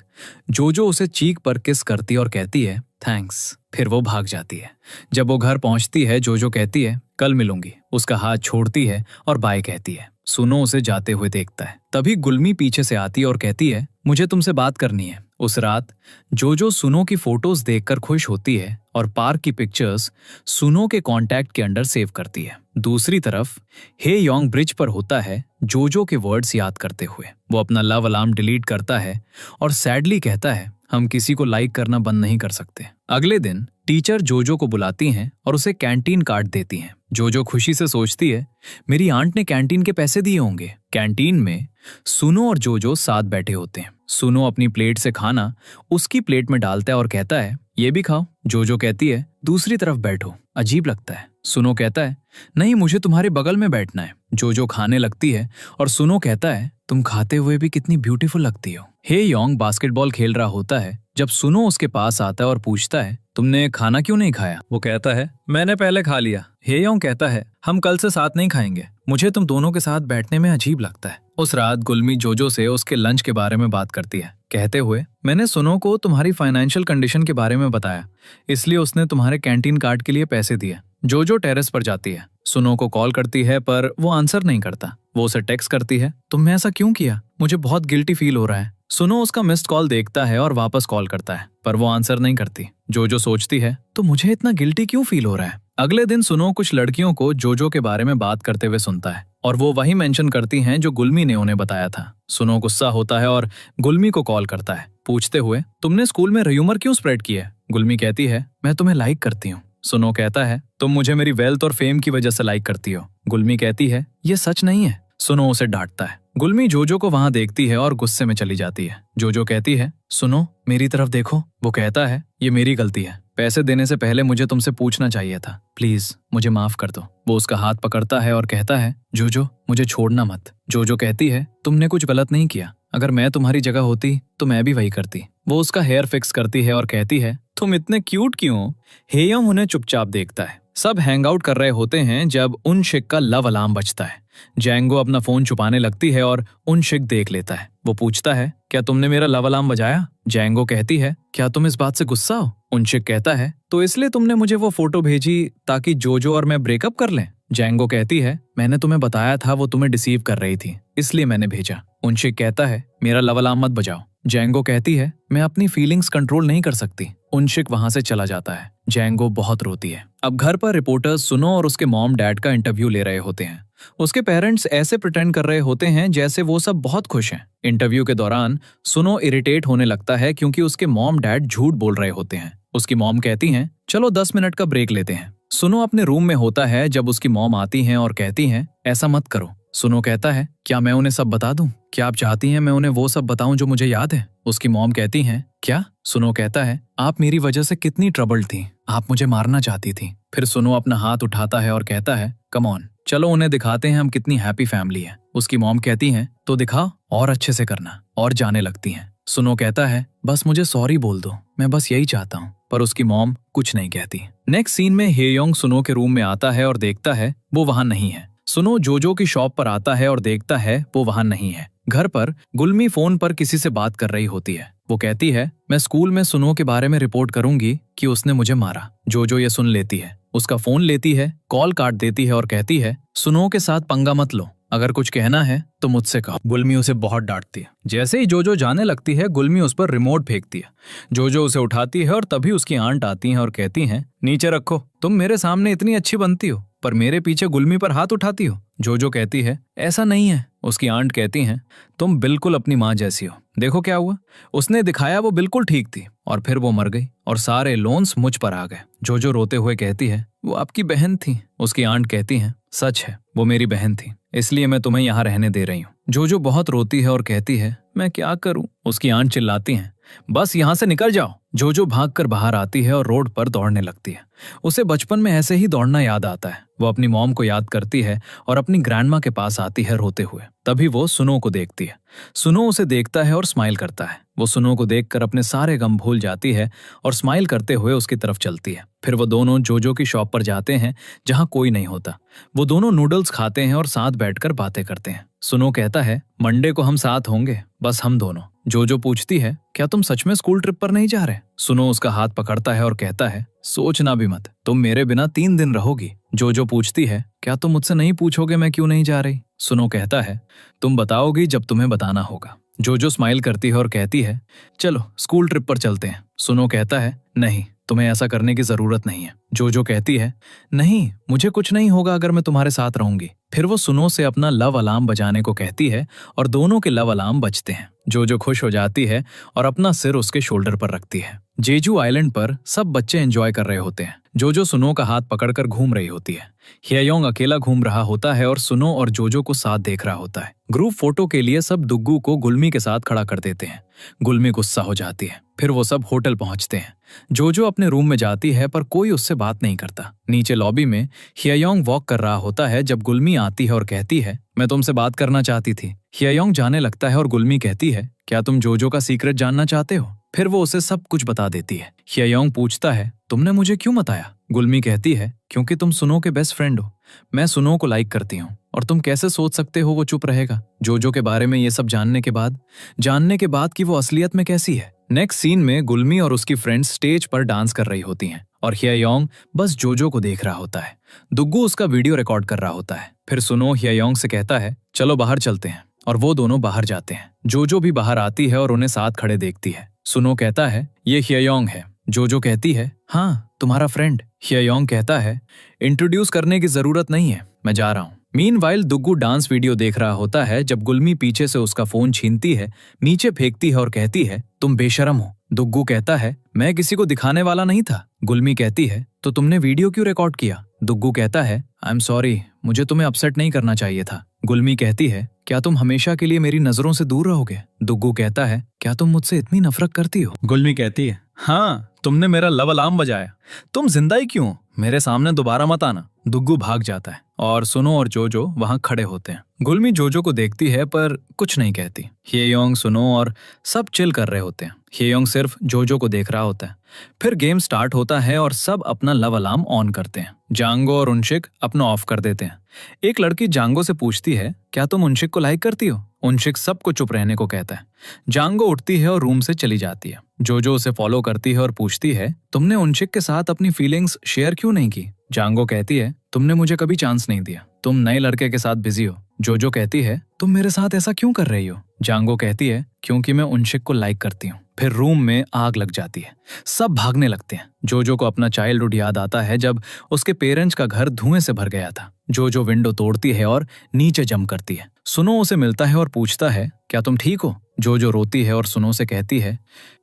जोजो उसे चीक पर किस करती है और कहती है थैंक्स। फिर वो भाग जाती है। जब वो घर पहुंचती है जोजो कहती है कल मिलूंगी। उसका हाथ छोड़ती है और बाय कहती है। सुनो उसे जाते हुए देखता है। तभी गुलमी पीछे से आती है और कहती है मुझे तुमसे बात करनी है। उस रात जोजो सुनो की फोटोज देखकर खुश होती है और पार्क की पिक्चर्स सुनो के कॉन्टैक्ट के अंडर सेव करती है। दूसरी तरफ हे योंग ब्रिज पर होता है जोजो के वर्ड्स याद करते हुए। वो अपना लव अलार्म डिलीट करता है और सैडली कहता है हम किसी को लाइक करना बंद नहीं कर सकते। अगले दिन टीचर जोजो को बुलाती हैं और उसे कैंटीन कार्ड देती हैं। जोजो खुशी से सोचती है मेरी आंट ने कैंटीन के पैसे दिए होंगे। कैंटीन में सुनो और जोजो साथ बैठे होते हैं। सुनो अपनी प्लेट से खाना उसकी प्लेट में डालता है और कहता है ये भी खाओ। जोजो कहती है दूसरी तरफ बैठो अजीब लगता है। सुनो कहता है नहीं मुझे तुम्हारे बगल में बैठना है। जोजो खाने लगती है और सुनो कहता है तुम खाते हुए भी कितनी ब्यूटीफुल लगती हो। हे योंग बास्केटबॉल खेल रहा होता है जब सुनो उसके पास आता है और पूछता है तुमने खाना क्यों नहीं खाया? वो कहता है मैंने पहले खा लिया। हे योंग कहता है हम कल से साथ नहीं खाएंगे। मुझे तुम दोनों के साथ बैठने में अजीब लगता है। उस रात गुलमी जोजो से उसके लंच के बारे में बात करती है कहते हुए मैंने सुनो को तुम्हारी फाइनेंशियल कंडीशन के बारे में बताया इसलिए उसने तुम्हारे कैंटीन कार्ड के लिए पैसे दिए। जोजो टेरेस पर जाती है। सुनो को कॉल करती है पर वो आंसर नहीं करता। वो उसे टेक्स्ट करती है तुमने ऐसा क्यों किया? मुझे बहुत गिल्टी फील हो रहा है। सुनो उसका मिस्ड कॉल देखता है और वापस कॉल करता है, पर वो आंसर नहीं करती। जोजो सोचती है तो मुझे इतना गिल्टी क्यों फील हो रहा है। अगले दिन सुनो कुछ लड़कियों को जोजो के बारे में बात करते हुए सुनता है और वो वही मेंशन करती हैं जो गुलमी ने उन्हें बताया था। सुनो गुस्सा होता है और गुलमी को कॉल करता है पूछते हुए, तुमने स्कूल में र्यूमर क्यों स्प्रेड किया है? गुलमी कहती है, मैं तुम्हें लाइक करती हूँ। सुनो कहता है, तुम मुझे मेरी वेल्थ और फेम की वजह से लाइक करती हो। गुलमी कहती है, ये सच नहीं है। सुनो उसे डांटता है। गुलमी जोजो को वहां देखती है और गुस्से में चली जाती है। जोजो कहती है, सुनो मेरी तरफ देखो। वो कहता है, ये मेरी गलती है, पैसे देने से पहले मुझे तुमसे पूछना चाहिए था, प्लीज मुझे माफ कर दो। वो उसका हाथ पकड़ता है और कहता है, जोजो मुझे छोड़ना मत। जोजो कहती है, तुमने कुछ गलत नहीं किया, अगर मैं तुम्हारी जगह होती तो मैं भी वही करती। वो उसका हेयर फिक्स करती है और कहती है, तुम इतने क्यूट क्यों हो? हेयोंग उन्हें चुपचाप देखता है। सब हैंग आउट कर रहे होते हैं जब उनशिक का लव अलार्म बजता है। जैंगो अपना फोन छुपाने लगती है और उनशिक देख लेता है। वो पूछता है, क्या तुमने मेरा लव अलार्म बजाया? जैंगो कहती है, क्या तुम इस बात से गुस्सा हो? उनशिक कहता है, तो इसलिए तुमने मुझे वो फोटो भेजी ताकि जोजो और मैं ब्रेकअप कर लें? जैंगो कहती है, मैंने तुम्हें बताया था वो तुम्हें डिसीव कर रही थी, इसलिए मैंने भेजा। उनशिक कहता है, मेरा लव अलार्म मत बजाओ। जैंगो कहती है, मैं अपनी फीलिंग्स कंट्रोल नहीं कर सकती। उनशिक वहां से चला जाता है। जैंगो बहुत रोती है। अब घर पर रिपोर्टर्स सुनो और उसके मॉम डैड का इंटरव्यू ले रहे होते हैं। उसके पेरेंट्स ऐसे प्रिटेंड कर रहे होते हैं जैसे वो सब बहुत खुश हैं। इंटरव्यू के दौरान सुनो इरिटेट होने लगता है क्योंकि उसके मॉम डैड झूठ बोल रहे होते हैं। उसकी मॉम कहती हैं, चलो 10 मिनट का ब्रेक लेते हैं। सुनो अपने रूम में होता है जब उसकी मॉम आती हैं और कहती हैं, ऐसा मत करो। सुनो कहता है, क्या मैं उन्हें सब बता दूं? क्या आप चाहती हैं मैं उन्हें वो सब बताऊं जो मुझे याद है? उसकी मॉम कहती हैं, क्या? सुनो कहता है, आप मेरी वजह से कितनी ट्रबल्ड थी, आप मुझे मारना चाहती थी। फिर सुनो अपना हाथ उठाता है और कहता है, कम ऑन, चलो उन्हें दिखाते हैं हम कितनी हैप्पी फैमिली है। उसकी मॉम कहती हैं, तो दिखाओ, और अच्छे से करना। और जाने लगती हैं। सुनो कहता है, बस मुझे सॉरी बोल दो, मैं बस यही चाहता हूँ। पर उसकी मॉम कुछ नहीं कहती। नेक्स्ट सीन में हेयोंग सुनो के रूम में आता है और देखता है वो वहां नहीं है। सुनो जोजो की शॉप पर आता है और देखता है वो वहां नहीं है। घर पर गुलमी फोन पर किसी से बात कर रही होती है। वो कहती है, मैं स्कूल में सुनो के बारे में रिपोर्ट करूंगी कि उसने मुझे मारा। जोजो ये सुन लेती है, उसका फोन लेती है, कॉल काट देती है और कहती है, सुनो के साथ पंगा मत लो, अगर कुछ कहना है तो मुझसे कहो। गुलमी उसे बहुत डांटती है। जैसे ही जोजो जाने लगती है, गुलमी उस पर रिमोट फेंकती है। जोजो उसे उठाती है और तभी उसकी आंट आती हैं और कहती हैं, नीचे रखो, तुम मेरे सामने इतनी अच्छी बनती हो पर मेरे पीछे गुलमी पर हाथ उठाती हो। जोजो कहती है, ऐसा नहीं है। उसकी आंट कहती हैं, तुम बिल्कुल अपनी माँ जैसी हो, देखो क्या हुआ, उसने दिखाया वो बिल्कुल ठीक थी और फिर वो मर गई और सारे लोन्स मुझ पर आ गए। जोजो रोते हुए कहती है, वो आपकी बहन थी। उसकी आंट कहती हैं, सच है, वो मेरी बहन थी, इसलिए मैं तुम्हें यहाँ रहने दे रही हूँ। जोजो बहुत रोती है और कहती है, मैं क्या करूँ? उसकी आंट चिल्लाती हैं, बस यहाँ से निकल जाओ। जोजो भागकर बाहर आती है और रोड पर दौड़ने लगती है। उसे बचपन में ऐसे ही दौड़ना याद आता है। वो अपनी मॉम को याद करती है और अपनी ग्रैंडमा के पास आती है रोते हुए। तभी वो सुनो को देखती है। सुनो उसे देखता है और स्माइल करता है। वो सुनो को देखकर अपने सारे गम भूल जाती है और स्माइल करते हुए उसकी तरफ चलती है। फिर वो दोनों जोजो की शॉप पर जाते हैं जहाँ कोई नहीं होता। वो दोनों नूडल्स खाते हैं और साथ बैठकर बातें करते हैं। सुनो कहता है, मंडे को हम साथ होंगे, बस हम दोनों। जोजो पूछती है, क्या तुम सच में स्कूल ट्रिप पर नहीं जा रहे? सुनो उसका हाथ पकड़ता है और कहता है, सोचना भी मत, तुम मेरे बिना 3 दिन रहोगी। जोजो पूछती है, क्या तुम मुझसे नहीं पूछोगे मैं क्यों नहीं जा रही? सुनो कहता है, तुम बताओगी जब तुम्हें बताना होगा। जोजो स्माइल करती है और कहती है, चलो स्कूल ट्रिप पर चलते हैं। सुनो कहता है, नहीं, तुम्हें ऐसा करने की जरूरत नहीं है। जोजो कहती है, नहीं, मुझे कुछ नहीं होगा अगर मैं तुम्हारे साथ रहूंगी। फिर वो सुनो से अपना लव अलार्म बजाने को कहती है और दोनों के लव अलार्म बजते हैं। जोजो खुश हो जाती है और अपना सिर उसके शोल्डर पर रखती है। जेजू आइलैंड पर सब बच्चे एंजॉय कर रहे होते हैं। जोजो सुनो का हाथ पकड़कर घूम रही होती है। हेयोंग अकेला घूम रहा होता है और सुनो और जोजो को साथ देख रहा होता है। ग्रुप फोटो के लिए सब दुग्गू को गुलमी के साथ खड़ा कर देते हैं। गुलमी गुस्सा हो जाती है। फिर वो सब होटल पहुंचते हैं। जोजो अपने रूम में जाती है पर कोई उससे बात नहीं करता। नीचे लॉबी में हेयोंग वॉक कर रहा होता है जब गुलमी आती है और कहती है, मैं तुमसे बात करना चाहती थी। हेयोंग जाने लगता है और गुलमी कहती है, क्या तुम जोजो का सीक्रेट जानना चाहते हो? फिर वो उसे सब कुछ बता देती है। हेयोंग पूछता है, तुमने मुझे क्यों बताया? गुलमी कहती है, क्योंकि तुम सुनो के बेस्ट फ्रेंड हो। मैं सुनो को लाइक करती हूँ और तुम कैसे सोच सकते हो वो चुप रहेगा जोजो के बारे में ये सब जानने के बाद कि वो असलियत में कैसी है। नेक्स्ट सीन में गुलमी और उसकी फ्रेंड्स स्टेज पर डांस कर रही होती हैं और हेयोंग बस जोजो को देख रहा होता है। दुग्गू उसका वीडियो रिकॉर्ड कर रहा होता है। फिर सुनो हेयोंग से कहता है, चलो बाहर चलते हैं। और वो दोनों बाहर जाते हैं। जोजो भी बाहर आती है और उन्हें साथ खड़े देखती है। सुनो कहता है, ये ह्योयोंग है। जोजो कहती है, हाँ तुम्हारा फ्रेंड। ह्योयोंग कहता है, इंट्रोड्यूस करने की जरूरत नहीं है, मैं जा रहा हूँ। मीनवाइल दुग्गू डांस वीडियो देख रहा होता है जब गुलमी पीछे से उसका फोन छीनती है, नीचे फेंकती है और कहती है, तुम बेशरम हो। दुग्गू कहता है, मैं किसी को दिखाने वाला नहीं था। गुलमी कहती है, तो तुमने वीडियो क्यों रिकॉर्ड किया? दुग्गू कहता है, आई एम सॉरी, मुझे तुम्हें अपसेट नहीं करना चाहिए था। गुलमी कहती है, क्या तुम हमेशा के लिए मेरी नजरों से दूर रहोगे? दुग्गू कहता है, क्या तुम मुझसे इतनी नफरत करती हो? गुलमी कहती है, हाँ, तुमने मेरा लव अलार्म बजाया, तुम जिंदा ही क्यों? मेरे सामने दोबारा मत आना। दुग्गू भाग जाता है और सुनो और जोजो वहां खड़े होते हैं। गुलमी जोजो को देखती है पर कुछ नहीं कहती। ह्योयोंग, सुनो और सब चिल कर रहे होते हैं। ह्योयोंग सिर्फ जोजो को देख रहा होता है। फिर गेम स्टार्ट होता है और सब अपना लव अलार्म ऑन करते हैं। जांगो और उनशिक अपना ऑफ कर देते हैं। एक लड़की जांगो से पूछती है, क्या तुम उनशिक को लाइक करती हो? उनशिक सबको चुप रहने को कहता है। जांगो उठती है और रूम से चली जाती है। जोजो उसे फॉलो करती है और पूछती है, तुमने उनशिक के साथ अपनी फीलिंग्स शेयर क्यों नहीं की? जांगो कहती है, तुमने मुझे कभी चांस नहीं दिया, तुम नए लड़के के साथ बिजी हो। जोजो कहती है, तुम मेरे साथ ऐसा क्यों कर रही हो? जांगो कहती है, क्योंकि मैं उनशिक को लाइक करती हूँ। फिर रूम में आग लग जाती है। सब भागने लगते हैं। जोजो को अपना चाइल्डहुड याद आता है जब उसके पेरेंट्स का घर धुएं से भर गया था। जोजो विंडो तोड़ती है और नीचे जंप करती है। सुनो उसे मिलता है और पूछता है, क्या तुम ठीक हो? जोजो रोती है और सुनो से कहती है,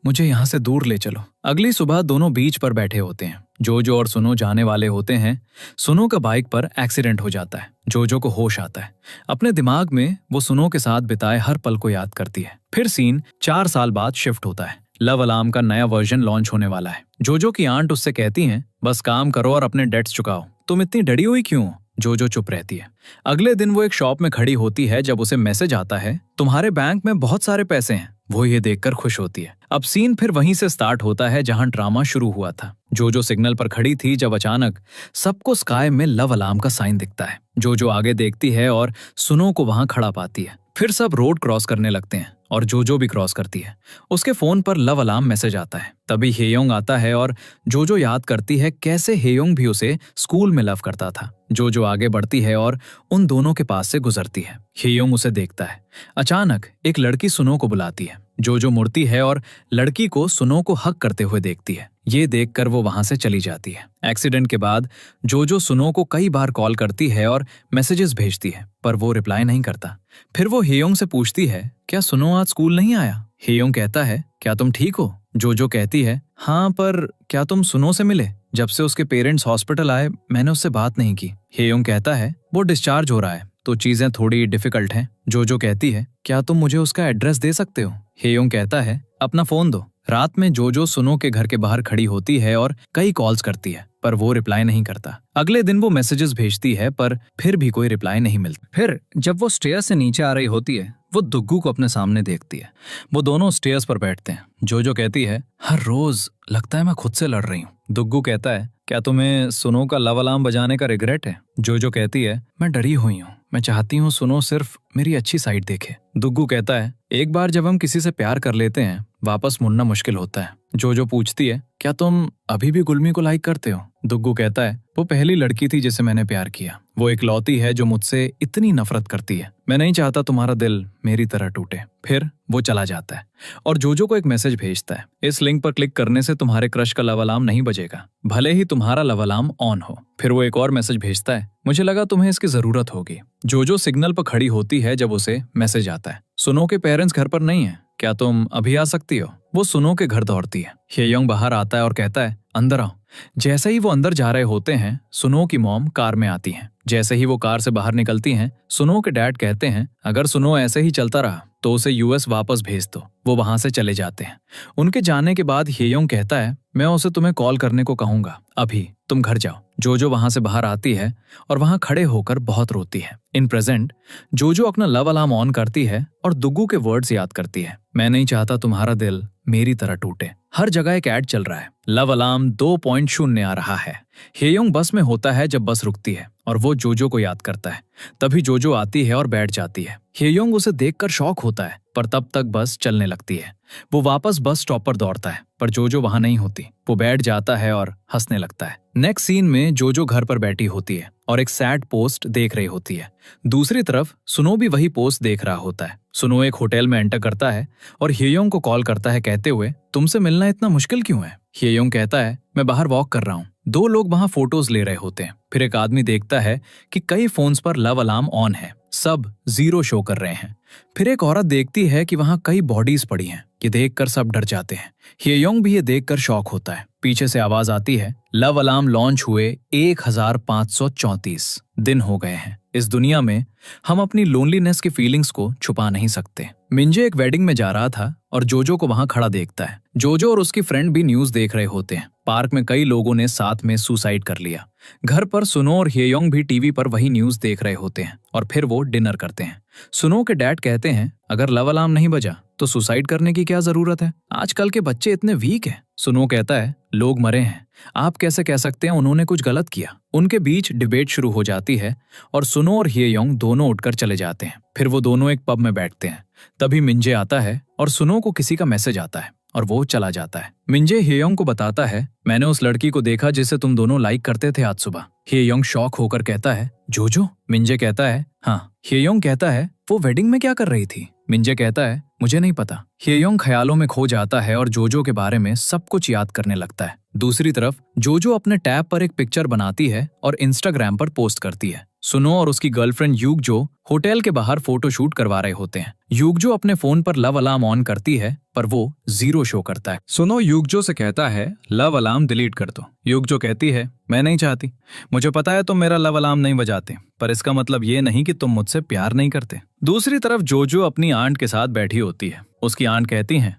मुझे यहाँ से दूर ले चलो। अगली सुबह दोनों बीच पर बैठे होते हैं। जोजो और सुनो जाने वाले होते हैं। सुनो का बाइक पर एक्सीडेंट हो जाता है। जोजो को होश आता है। अपने दिमाग में वो सुनो के साथ बिताए हर पल को याद करती है। फिर सीन 4 साल बाद शिफ्ट होता है। लव अलार्म का नया वर्जन लॉन्च होने वाला है। जोजो की आंट उससे कहती हैं, बस काम करो और अपने डेट्स चुकाओ। तुम इतनी डरी हुई क्यों हो? जोजो चुप रहती है। अगले दिन वो एक शॉप में खड़ी होती है जब उसे मैसेज आता है, तुम्हारे बैंक में बहुत सारे पैसे हैं। वो ये देखकर खुश होती है। अब सीन फिर वहीं से स्टार्ट होता है जहां ड्रामा शुरू हुआ था। जोजो सिग्नल पर खड़ी थी जब अचानक सबको स्काई में लव अलार्म का साइन दिखता है। जोजो आगे देखती है और सुनो को वहां खड़ा पाती है। फिर सब रोड क्रॉस करने लगते हैं और जोजो भी क्रॉस करती है। उसके फोन पर लव अलार्म मैसेज आता है। तभी ह्योयोंग आता है और जोजो याद करती है कैसे ह्योयोंग भी उसे स्कूल में लव करता था। जोजो आगे बढ़ती है और उन दोनों के पास से गुजरती है। ह्योयोंग उसे देखता है। अचानक एक लड़की सुनो को बुलाती है। जोजो मुड़ती है और लड़की को सुनो को हक करते हुए देखती है। ये देखकर वो वहां से चली जाती है। एक्सीडेंट के बाद जोजो सुनो को कई बार कॉल करती है और मैसेजेस भेजती है, पर वो रिप्लाई नहीं करता। फिर वो ह्योयोंग से पूछती है, क्या सुनो आज स्कूल नहीं आया? ह्योयोंग कहता है, क्या तुम ठीक हो? जोजो कहती है, हाँ, पर क्या तुम सुनो से मिले? जब से उसके पेरेंट्स हॉस्पिटल आए मैंने उससे बात नहीं की। ह्योयोंग कहता है, वो डिस्चार्ज हो रहा है तो चीजें थोड़ी डिफिकल्ट हैं। जोजो कहती है, क्या तुम मुझे उसका एड्रेस दे सकते हो? ह्योयोंग कहता है, अपना फोन दो। रात में जोजो सुनो के घर के बाहर खड़ी होती है और कई कॉल्स करती है, पर वो रिप्लाई नहीं करता। अगले दिन वो मैसेजेस भेजती है पर फिर भी कोई रिप्लाई नहीं मिलता। फिर जब वो स्टेयर से नीचे आ रही होती है, वो दुग्गू को अपने सामने देखती है। वो दोनों स्टेयर्स पर बैठते हैं। जोजो कहती है, हर रोज लगता है मैं खुद से लड़ रही हूँ। दुग्गू कहता है, क्या तुम्हें सुनो का लव अलार्म बजाने का रिग्रेट है? जोजो कहती है, मैं डरी हुई हूँ, मैं चाहती हूँ सुनो सिर्फ मेरी अच्छी साइड देखे। दुग्गू कहता है, एक बार जब हम किसी से प्यार कर लेते हैं वापस मुड़ना मुश्किल होता है। जोजो पूछती है, क्या तुम अभी भी गुलमी को लाइक करते हो? दुग्गू कहता है, वो पहली लड़की थी जिसे मैंने प्यार किया। वो इकलौती है जो मुझसे इतनी नफरत करती है। मैं नहीं चाहता तुम्हारा दिल मेरी तरह टूटे। फिर वो चला जाता है और जोजो को एक मैसेज भेजता है, इस लिंक पर क्लिक करने से तुम्हारे क्रश का लव अलार्म नहीं बजेगा, भले ही तुम्हारा लव अलार्म ऑन हो। फिर वो एक और मैसेज भेजता है, मुझे लगा तुम्हें इसकी जरूरत होगी। जोजो सिग्नल पर खड़ी होती है जब उसे मैसेज आता है, सुनो के पेरेंट्स घर पर नहीं है, क्या तुम अभी आ सकती हो? वो सुनो के घर दौड़ती है। ह्योयोंग बाहर आता है और कहता है, अंदर आओ। जैसे ही वो अंदर जा रहे होते हैं, सुनो की मॉम कार में आती हैं। जैसे ही वो कार से बाहर निकलती हैं, सुनो के डैड कहते हैं, अगर सुनो ऐसे ही चलता रहा तो उसे यूएस वापस भेज दो। वो वहां से चले जाते हैं। उनके जाने के बाद ह्योयोंग कहता है, मैं उसे तुम्हें कॉल करने को कहूंगा, अभी तुम घर जाओ। जोजो वहां से बाहर आती है और वहां खड़े होकर बहुत रोती है। इन प्रेजेंट जोजो अपना लव अलार्म ऑन करती है और दुग्गू के वर्ड्स याद करती है, मैं नहीं चाहता तुम्हारा दिल मेरी तरह टूटे। हर जगह एक ऐड चल रहा है, लव अलार्म 2.0 आ रहा है। ह्योयोंग बस में होता है जब बस रुकती है और वो जोजो को याद करता है। तभी जोजो आती है और बैठ जाती है। ह्योयोंग उसे देखकर शॉक होता है। पर तब तक बस चलने लगती है। वो वापस बस स्टॉप पर दौड़ता है, पर जोजो वहां नहीं होती। वो बैठ जाता है और हंसने लगता है। नेक्स्ट सीन में जोजो घर पर बैठी होती है और एक सैड पोस्ट देख रही होती है। दूसरी तरफ सुनो भी वही पोस्ट देख रहा होता है। सुनो एक होटल में एंटर करता है और हेयोंग को कॉल करता है कहते हुए, तुमसे मिलना इतना मुश्किल क्यों है? हेयोंग कहता है, मैं बाहर वॉक कर रहा हूँ। दो लोग वहां फोटोज ले रहे होते हैं। फिर एक आदमी देखता है कि कई फोन्स पर लव अलार्म ऑन है, सब 0 शो कर रहे हैं। फिर एक औरत देखती है कि वहां कई बॉडीज पड़ी हैं। ये देखकर सब डर जाते हैं। हेयोंग भी ये देखकर शॉक होता है। पीछे से आवाज आती है, लव अलार्म लॉन्च हुए 1534 दिन हो गए हैं। इस दुनिया में हम अपनी लोनलीनेस की फीलिंग्स को छुपा नहीं सकते। मिंजे एक वेडिंग में जा रहा था और जोजो को वहां खड़ा देखता है। जोजो और उसकी फ्रेंड भी न्यूज देख रहे होते हैं। पार्क में कई लोगों ने साथ में सुसाइड कर लिया। घर पर सुनो और हेयोंग भी टीवी पर वही न्यूज देख रहे होते हैं और फिर वो डिनर करते हैं। सुनो के डैड कहते हैं, अगर लव अलार्म नहीं बजा तो सुसाइड करने की क्या जरूरत है? आजकल के बच्चे इतने वीक हैं। सुनो कहता है, लोग मरे हैं, आप कैसे कह सकते हैं उन्होंने कुछ गलत किया? उनके बीच डिबेट शुरू हो जाती है और सुनो और हेयोंग दोनों उठकर चले जाते हैं। फिर वो दोनों एक पब में बैठते हैं। तभी मिंजे आता है और सुनो को किसी का मैसेज आता है और वो चला जाता है। मिंजे हेयोंग को बताता है, मैंने उस लड़की को देखा जिसे तुम दोनों लाइक करते थे आज सुबह। हेयोंग शॉक होकर कहता है, जोजो? मिंजे कहता है, हाँ। हेयोंग कहता है, वो वेडिंग में क्या कर रही थी? मिंजे कहता है, मुझे नहीं पता। हेयोंग ख्यालों में खो जाता है और जोजो के बारे में सब कुछ याद करने लगता है। दूसरी तरफ जोजो अपने टैब पर एक पिक्चर बनाती है और इंस्टाग्राम पर पोस्ट करती है। सुनो और उसकी गर्लफ्रेंड यूगजो होटल के बाहर फोटो शूट करवा रहे होते हैं। यूगजो अपने फोन पर लव अलार्म ऑन करती है पर वो 0 शो करता है। सुनो यूगजो से कहता है, लव अलार्म डिलीट कर दो। यूगजो कहती है, मैं नहीं चाहती। मुझे पता है तुम मेरा लव अलार्म नहीं बजाते, पर इसका मतलब ये नहीं कि तुम मुझसे प्यार नहीं करते। दूसरी तरफ जोजो अपनी आंट के साथ बैठी होती है। उसकी आंट कहती है,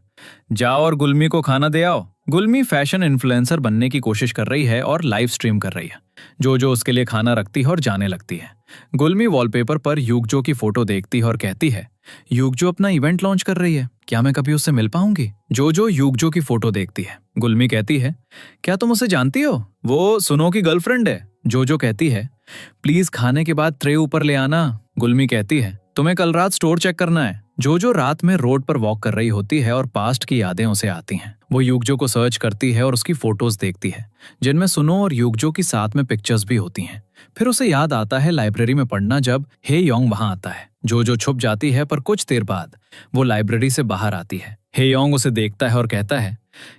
जाओ और गुलमी को खाना दे आओ। गुलमी फैशन इन्फ्लुएंसर बनने की कोशिश कर रही है और लाइव स्ट्रीम कर रही है। जोजो उसके लिए खाना रखती है और जाने लगती है। गुलमी वॉलपेपर पर यूगजो की फोटो देखती है और कहती है, यूगजो अपना इवेंट लॉन्च कर रही है, क्या मैं कभी उससे मिल पाऊंगी? जोजो यूगजो की फोटो देखती है। गुलमी कहती है, क्या तुम उसे जानती हो? वो सुनो की गर्लफ्रेंड है। जोजो कहती है, प्लीज खाने के बाद ट्रे ऊपर ले आना। गुलमी कहती है, तुम्हें कल रात स्टोर चेक करना है। जोजो रात में रोड पर वॉक कर रही होती है और पास्ट की यादें उसे आती हैं। वो यूगजो को सर्च करती है और उसकी फोटोज देखती है जिनमें सुनो और यूगजो की साथ में पिक्चर्स भी होती हैं। फिर उसे याद आता है लाइब्रेरी में पढ़ना जब हेयोंग वहां आता है। जोजो छुप जाती है पर कुछ देर बाद वो लाइब्रेरी से बाहर आती है। हेयोंग उसे देखता है और कहता है,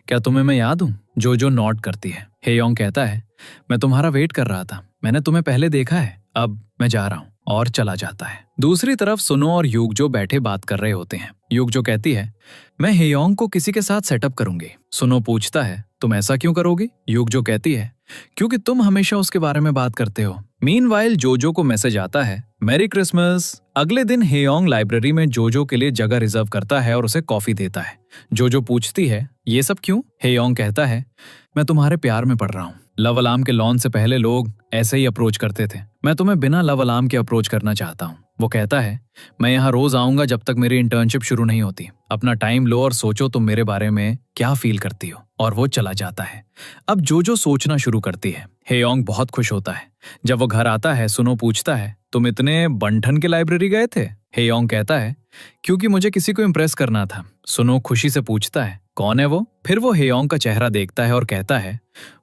क्या तुम्हें मैं याद हूँ? जोजो नॉट करती है। हेयोंग कहता है, मैं तुम्हारा वेट कर रहा था, मैंने तुम्हें पहले देखा है, अब मैं जा रहा हूँ, और चला जाता है। दूसरी तरफ सुनो और यूगजो बैठे बात कर रहे होते हैं। यूगजो कहती है, मैं हेयोंग को किसी के साथ सेटअप करूंगी। सुनो पूछता है, तुम ऐसा क्यों करोगी? यूगजो कहती है, क्योंकि तुम हमेशा उसके बारे में बात करते हो। मीनवाइल जोजो को मैसेज आता है, मैरी क्रिसमस। अगले दिन हेयोंग लाइब्रेरी में जोजो के लिए जगह रिजर्व करता है और उसे कॉफी देता है। जोजो पूछती है, ये सब क्यों? हेयोंग कहता है, मैं तुम्हारे प्यार में पड़ रहा हूँ। लव अलार्म के लॉन्च से पहले लोग ऐसे ही अप्रोच करते थे, मैं तुम्हें बिना लव अलार्म के अप्रोच करना चाहता हूँ। वो कहता है, मैं यहाँ रोज आऊंगा जब तक मेरी इंटर्नशिप शुरू नहीं होती। अपना टाइम लो और सोचो तुम मेरे बारे में क्या फील करती हो। और वो चला जाता है। अब जोजो सोचना शुरू करती है। हेयोंग बहुत खुश होता है। जब वो घर आता है, सुनो पूछता है, तुम इतने बंठन के लाइब्रेरी गए थे? हेयोंग कहता है, क्योंकि मुझे किसी को इम्प्रेस करना था। सुनो खुशी से पूछता है, कौन है वो? फिर वो हेयोंग का चेहरा देखता है और कहता है,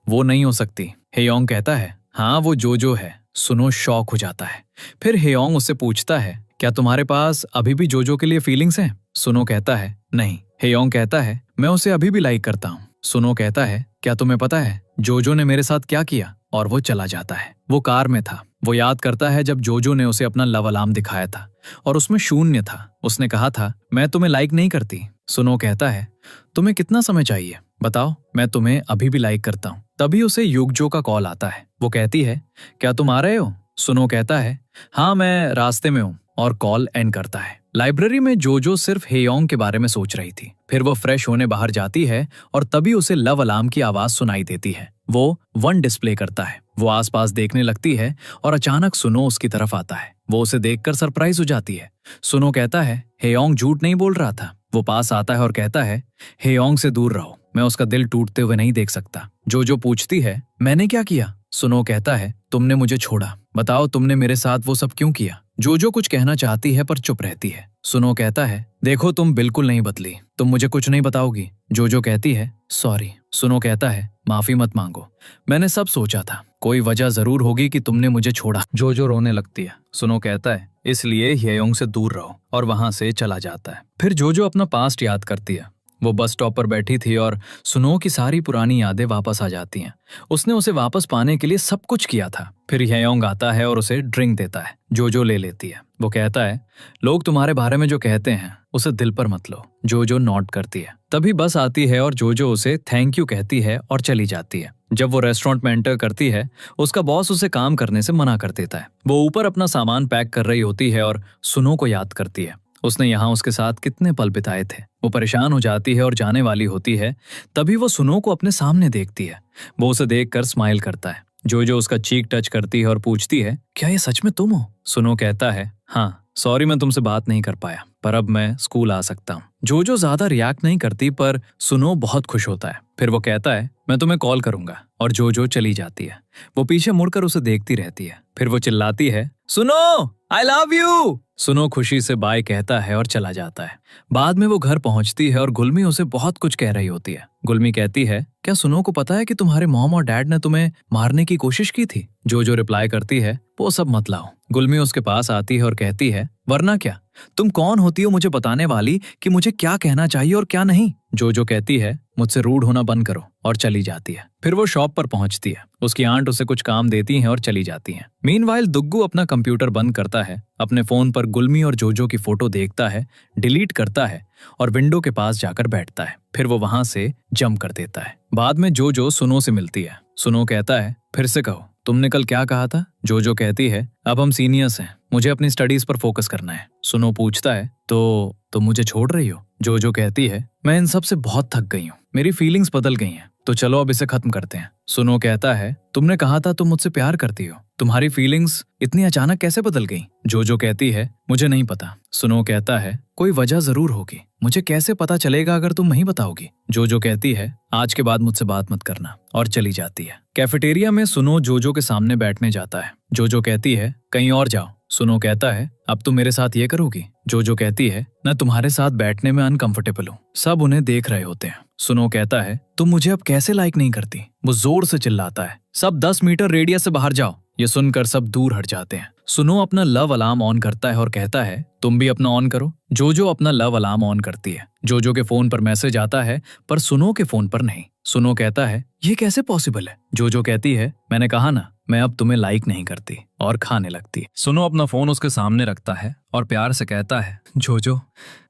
वो नहीं हो सकती। हेयोंग कहता है, हाँ वो जोजो है। सुनो शॉक हो जाता है। फिर हेयोंग उससे पूछता है, क्या तुम्हारे पास अभी भी जोजो के लिए फीलिंग्स हैं? सुनो कहता है, नहीं। हेयोंग कहता है, मैं उसे अभी भी लाइक करता हूँ। सुनो कहता है, क्या तुम्हें पता है जोजो ने मेरे साथ क्या किया? और वो चला जाता है। वो कार में था। वो याद करता है जब जोजो ने उसे अपना लव अलार्म दिखाया था और उसमें 0 था। उसने कहा था, मैं तुम्हें लाइक नहीं करती। सुनो कहता है, तुम्हें कितना समय चाहिए बताओ, मैं तुम्हें अभी भी लाइक करता हूँ। तभी उसे यूगजो का कॉल आता है। वो कहती है, क्या तुम आ रहे हो? सुनो कहता है, हाँ मैं रास्ते में हूँ, और कॉल एंड करता है। लाइब्रेरी में जोजो सिर्फ हेयोंग के बारे में सोच रही थी। फिर वो फ्रेश होने बाहर जाती है और तभी उसे लव अलार्म की आवाज सुनाई देती है। वो 1 डिस्प्ले करता है। वो आसपास देखने लगती है और अचानक सुनो उसकी तरफ आता है। वो उसे देखकर सरप्राइज हो जाती है। सुनो कहता है, हेयोंग झूठ नहीं बोल रहा था। वो पास आता है और कहता है, हेयोंग से दूर रहो, मैं उसका दिल टूटते हुए नहीं देख सकता। जोजो पूछती है, मैंने क्या किया? सुनो कहता है, तुमने मुझे छोड़ा, बताओ तुमने मेरे साथ वो सब क्यों किया? जोजो कुछ कहना चाहती है पर चुप रहती है। सुनो कहता है, देखो तुम बिल्कुल नहीं बदली, तुम मुझे कुछ नहीं बताओगी। जोजो कहती है, सॉरी। सुनो कहता है, माफी मत मांगो, मैंने सब सोचा था, कोई वजह जरूर होगी कि तुमने मुझे छोड़ा। जोजो रोने लगती है। सुनो कहता है, इसलिए ह्योंग से दूर रहो, और वहां से चला जाता है। फिर जोजो अपना पास्ट याद करती है। वो बस स्टॉप पर बैठी थी और सुनो की सारी पुरानी यादें वापस आ जाती हैं। उसने उसे वापस पाने के लिए सब कुछ किया था। फिर ह्योंग आता है और उसे ड्रिंक देता है। जोजो ले लेती है। वो कहता है, लोग तुम्हारे बारे में जो कहते हैं उसे दिल पर मत लो। जोजो नोट करती है। तभी बस आती है और जोजो उसे थैंक यू कहती है और चली जाती है। जब वो रेस्टोरेंट में एंटर करती है, उसका बॉस उसे काम करने से मना कर देता है। वो ऊपर अपना सामान पैक कर रही होती है और सुनो को याद करती है। उसने यहाँ उसके साथ कितने पल बिताए थे। वो परेशान हो जाती है और जाने वाली होती है। तभी वो सुनो को अपने सामने देखती है। वो उसे देखकर स्माइल करता है। जोजो उसका चीक टच करती है और पूछती है, क्या ये सच में तुम हो? सुनो कहता है, हाँ, सॉरी मैं तुमसे बात नहीं कर पाया, पर अब मैं स्कूल आ सकता हूँ। जोजो ज्यादा रिएक्ट नहीं करती, पर सुनो बहुत खुश होता है। फिर वो कहता है, मैं तुम्हें कॉल करूंगा, और जोजो चली जाती है। वो पीछे मुड़कर उसे देखती रहती है। फिर वो चिल्लाती है, सुनो, आई लव यू। सुनो खुशी से बाय कहता है और चला जाता है। बाद में वो घर पहुंचती है और गुलमी उसे बहुत कुछ कह रही होती है। गुलमी कहती है, क्या सुनो को पता है कि तुम्हारे मॉम और डैड ने तुम्हें मारने की कोशिश की थी? जोजो रिप्लाई करती है, वो सब मत लाओ। गुलमी उसके पास आती है और कहती है, वरना क्या, तुम कौन होती हो मुझे बताने वाली कि मुझे क्या कहना चाहिए और क्या नहीं? जोजो कहती है, मुझसे रूड होना बंद करो, और चली जाती है। फिर वो शॉप पर पहुंचती है। उसकी आंट उसे कुछ काम देती हैं और चली जाती हैं। मीनवाइल दुग्गू अपना कंप्यूटर बंद करता है, अपने फोन पर गुलमी और जोजो की फोटो देखता है, डिलीट करता है और विंडो के पास जाकर बैठता है। फिर वो वहां से जंप कर देता है। बाद में जोजो सुनो से मिलती है। सुनो कहता है, फिर से कहो, तुमने कल क्या कहा था? जोजो कहती है, अब हम सीनियर्स हैं, मुझे अपनी स्टडीज पर फोकस करना है। सुनो पूछता है, तो तुम मुझे छोड़ रही हो? जोजो कहती है, मैं इन सब से बहुत थक गई हूँ, मेरी फीलिंग्स बदल गई हैं, तो चलो अब इसे खत्म करते हैं। सुनो कहता है, तुमने कहा था तुम मुझसे प्यार करती हो, तुम्हारी फीलिंग्स इतनी अचानक कैसे बदल गई? जोजो कहती है, मुझे नहीं पता। सुनो कहता है, कोई वजह जरूर होगी, मुझे कैसे पता चलेगा अगर तुम नहीं बताओगी? जोजो कहती है, आज के बाद मुझसे बात मत करना, और चली जाती है। कैफेटेरिया में सुनो जोजो के सामने बैठने जाता है। जोजो कहती है, कहीं और जाओ। सुनो कहता है, अब तुम मेरे साथ ये करोगी? जोजो कहती है, मैं तुम्हारे साथ बैठने में अनकंफर्टेबल हूँ, सब उन्हें देख रहे होते हैं। सुनो कहता है, तुम मुझे अब कैसे लाइक नहीं करती? वो जोर से चिल्लाता है, सब 10 मीटर रेडियस से बाहर जाओ। ये सुनकर सब दूर हट जाते हैं। सुनो अपना लव अलार्म ऑन करता है और कहता है, तुम भी अपना ऑन करो। जोजो अपना लव अलार्म ऑन करती है। जोजो के फोन पर मैसेज आता है, पर सुनो के फोन पर नहीं। सुनो कहता है, ये कैसे पॉसिबल है? जोजो कहती है, मैंने कहा ना, मैं अब तुम्हें लाइक नहीं करती, और खाने लगती। सुनो अपना फोन उसके सामने रखता है और प्यार से कहता है, जोजो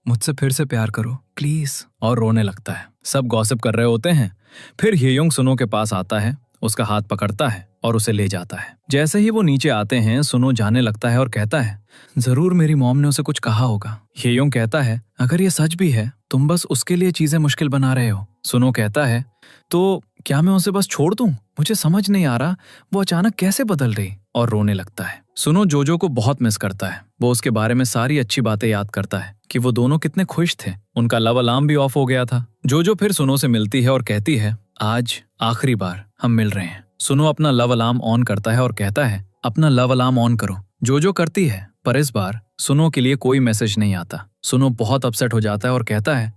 मुझसे फिर से प्यार करो प्लीज, और रोने लगता है। सब गॉसिप कर रहे होते हैं। फिर ह्योंग सुनो के पास आता है, उसका हाथ पकड़ता है और उसे ले जाता है। जैसे ही वो नीचे आते हैं, सुनो जाने लगता है और कहता है, जरूर मेरी मॉम ने उसे कुछ कहा होगा। ह्योंग कहता है, अगर ये सच भी है, तुम बस उसके लिए चीजें मुश्किल बना रहे हो। सुनो कहता है, तो क्या मैं उसे बस छोड़ दूं? मुझे समझ नहीं आ रहा वो अचानक कैसे बदल रही, और रोने लगता है। सुनो जोजो को बहुत मिस करता है। वो उसके बारे में सारी अच्छी बातें याद करता है कि वो दोनों कितने खुश थे। उनका लव अलार्म भी ऑफ हो गया था। जोजो फिर सुनो से मिलती है और कहती है, आज आखिरी बार हम मिल रहे हैं। सुनो अपना लव अलार्म ऑन करता है और कहता है, अपना लव अलार्म ऑन करो। जोजो करती है, पर इस बार सुनो के लिए कोई मैसेज नहीं आता। सुनो बहुत अपसेट हो जाता है और कहता है,